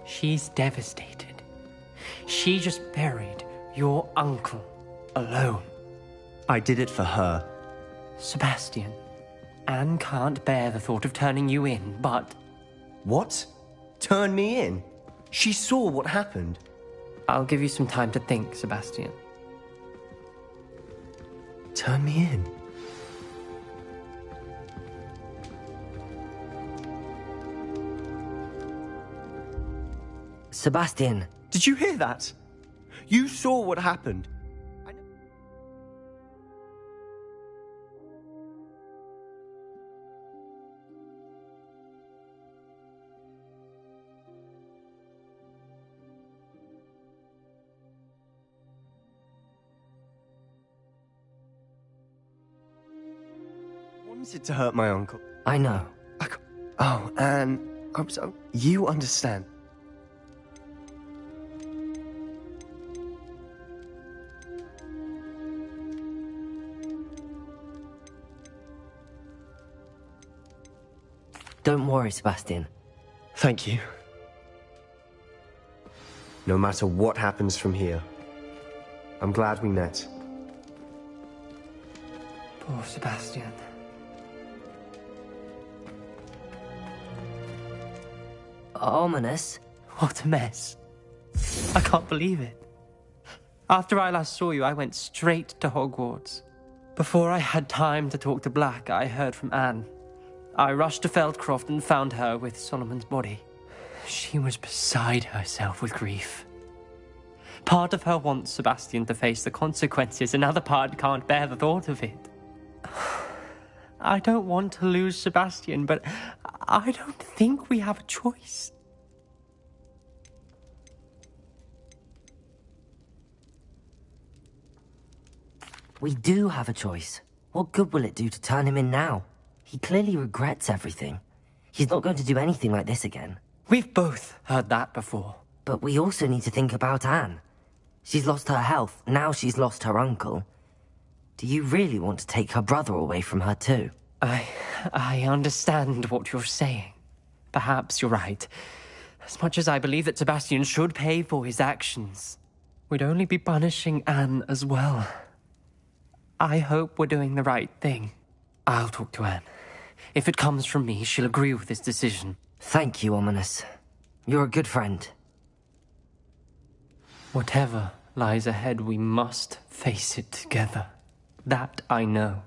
She's devastated. She just buried your uncle alone. I did it for her. Sebastian, Anne can't bear the thought of turning you in, but... What? Turn me in? She saw what happened. I'll give you some time to think, Sebastian. Turn me in? Sebastian. Did you hear that? You saw what happened. Wanted to hurt my uncle. I know. Oh, and I'm so... You understand. Don't worry, Sebastian. Thank you. No matter what happens from here, I'm glad we met. Poor Sebastian. Ominous? What a mess. I can't believe it. After I last saw you, I went straight to Hogwarts. Before I had time to talk to Black, I heard from Anne. I rushed to Feldcroft and found her with Solomon's body. She was beside herself with grief. Part of her wants Sebastian to face the consequences, another part can't bear the thought of it. I don't want to lose Sebastian, but I don't think we have a choice. We do have a choice. What good will it do to turn him in now? He clearly regrets everything. He's not going to do anything like this again. We've both heard that before. But we also need to think about Anne. She's lost her health, now she's lost her uncle. Do you really want to take her brother away from her too? I understand what you're saying. Perhaps you're right. As much as I believe that Sebastian should pay for his actions, we'd only be punishing Anne as well. I hope we're doing the right thing. I'll talk to Anne. If it comes from me, she'll agree with this decision. Thank you, Ominous. You're a good friend. Whatever lies ahead, we must face it together. That I know.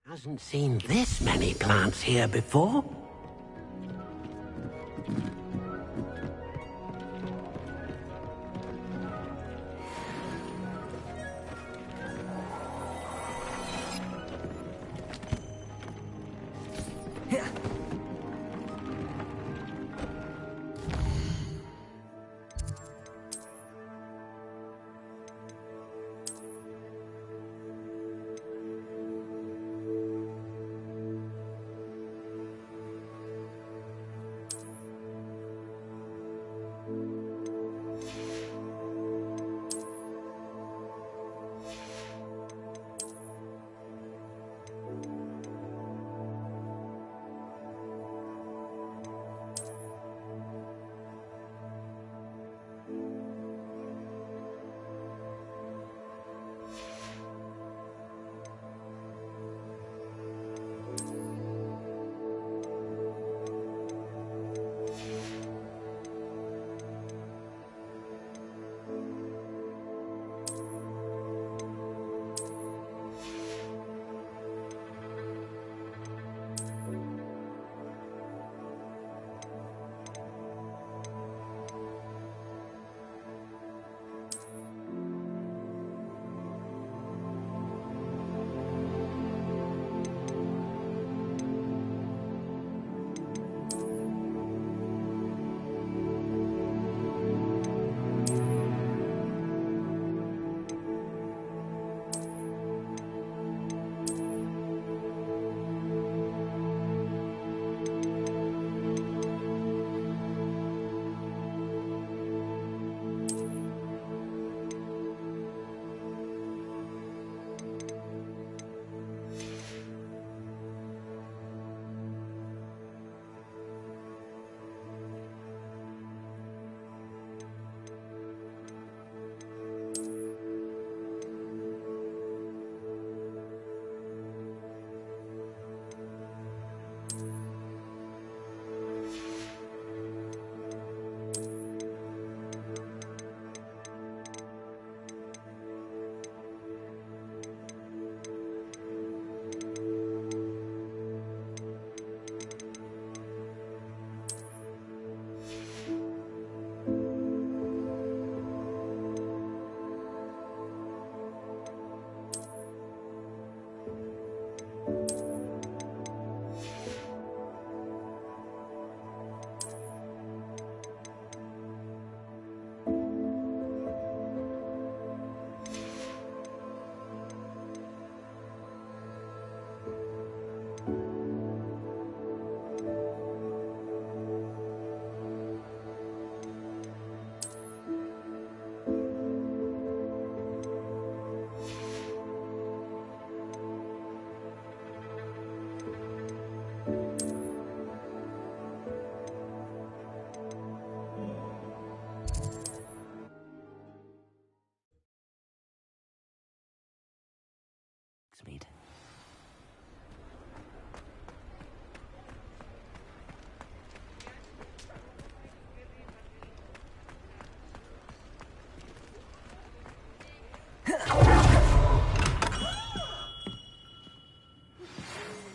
Hasn't seen this many plants here before.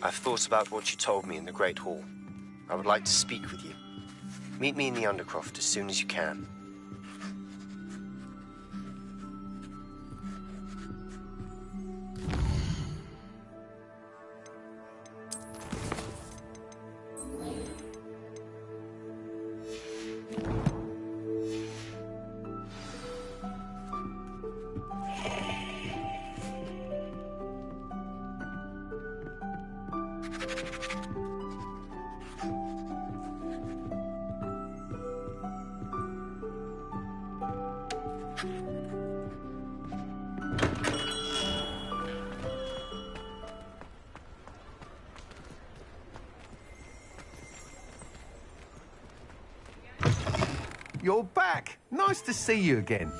I've thought about what you told me in the Great Hall. I would like to speak with you. Meet me in the Undercroft as soon as you can. You're back. Nice to see you again.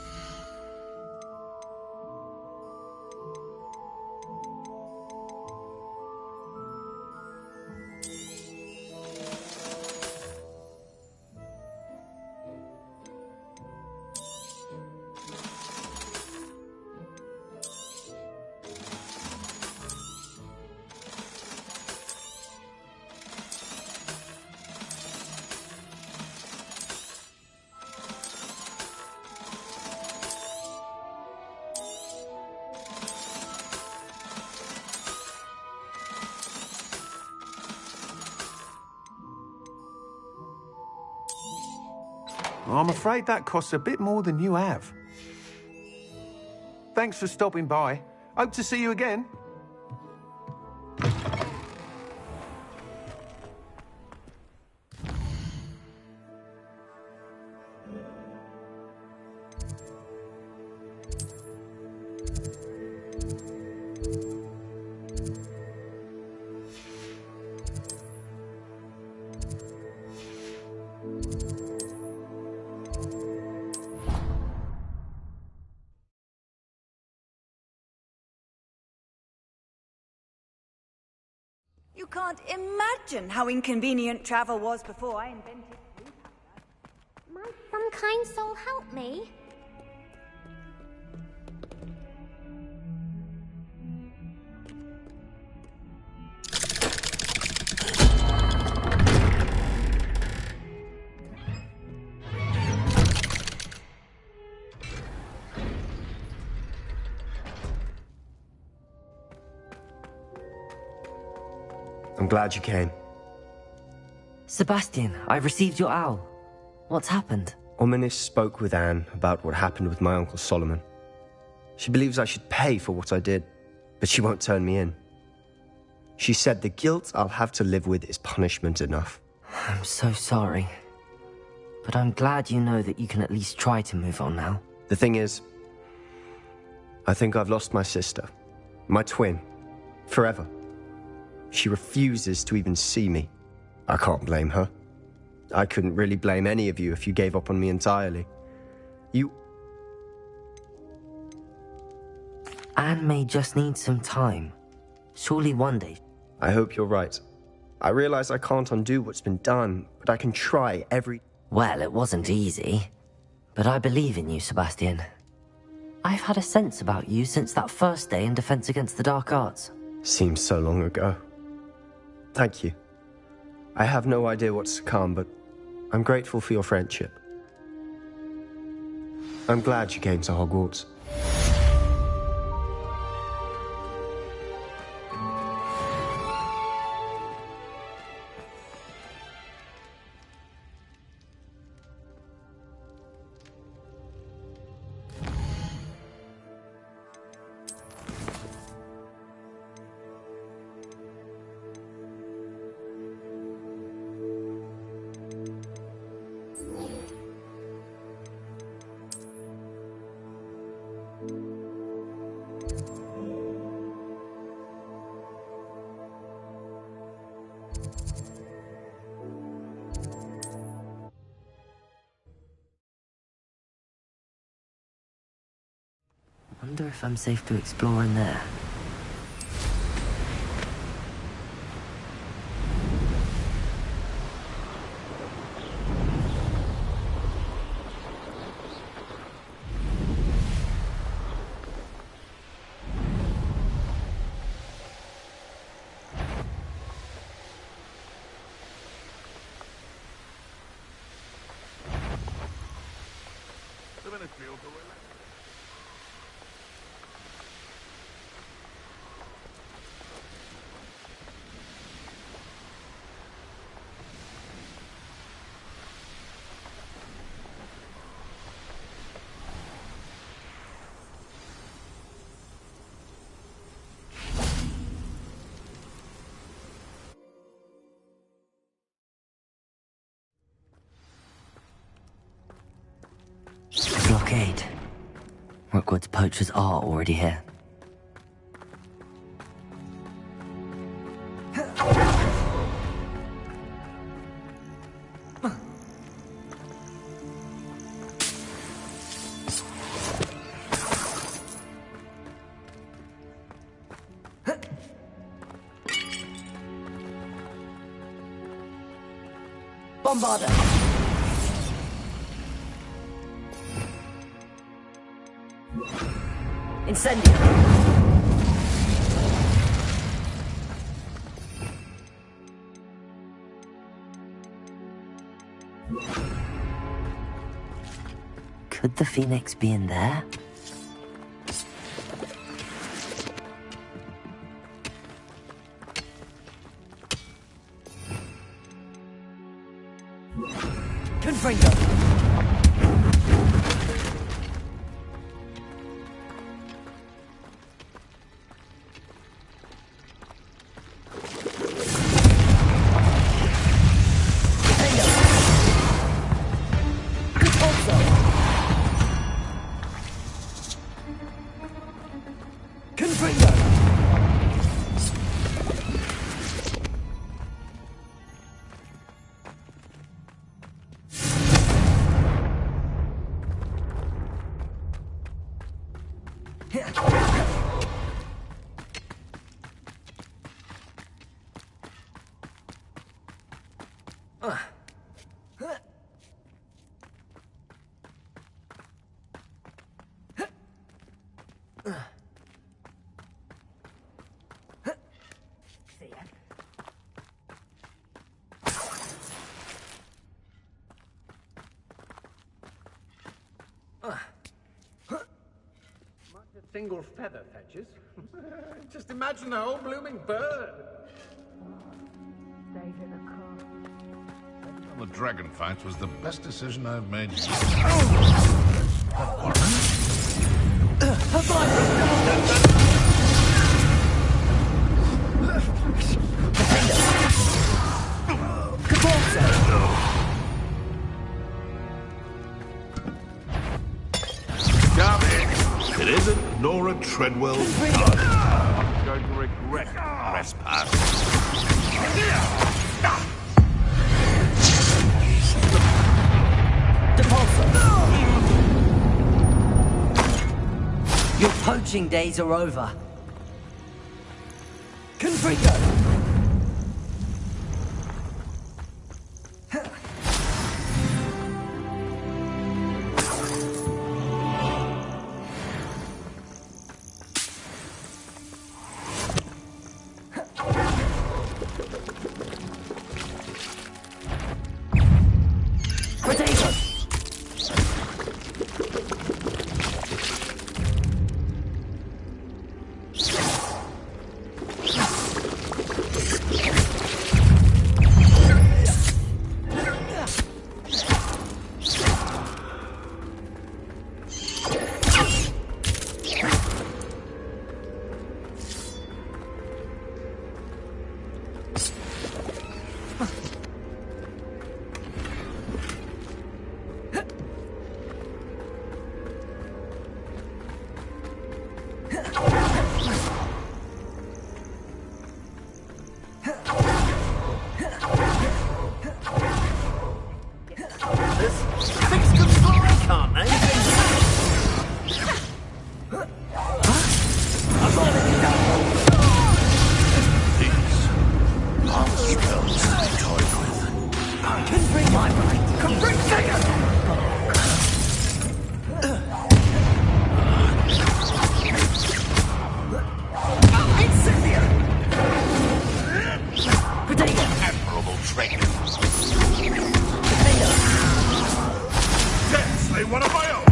I'm afraid that costs a bit more than you have. Thanks for stopping by. Hope to see you again. You can't imagine how inconvenient travel was before I invented blue. Might some kind soul help me? I'm glad you came. Sebastian, I received your owl. What's happened? Ominis spoke with Anne about what happened with my Uncle Solomon. She believes I should pay for what I did, but she won't turn me in. She said the guilt I'll have to live with is punishment enough. I'm so sorry. But I'm glad you know that you can at least try to move on now. The thing is, I think I've lost my sister, my twin, forever. She refuses to even see me. I can't blame her. I couldn't really blame any of you if you gave up on me entirely. Anne may just need some time. Surely one day. I hope you're right. I realize I can't undo what's been done, but I can try every... Well, it wasn't easy. But I believe in you, Sebastian. I've had a sense about you since that first day in Defense Against the Dark Arts. Seems so long ago. Thank you. I have no idea what's to come, but I'm grateful for your friendship. I'm glad you came to Hogwarts. Wonder if I'm safe to explore in there. feel to relax. Blockade. Rookwood's poachers are already here. Bombarder! Incendio! Could the Phoenix be in there? Confringo! Single feather fetches. Just imagine the whole blooming bird. The dragon fight was the best decision I've made. It isn't Nora Treadwell's garden. I'm going to regret trespass. Your poaching days are over. Confringo! Densely, one of my own!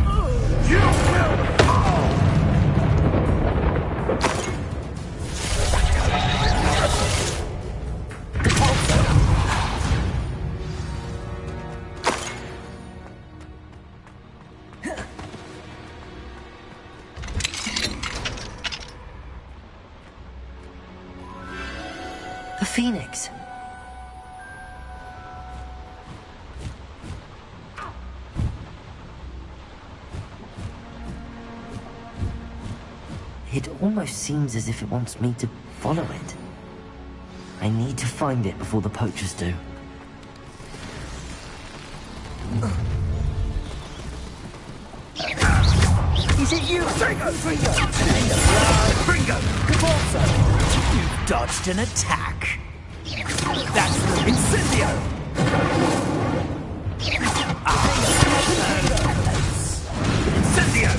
phoenix. It almost seems as if it wants me to follow it. I need to find it before the poachers do. Is it you? Fringo! Fringo! Caborzo! You've dodged an attack. That's the Incendio! Incendio!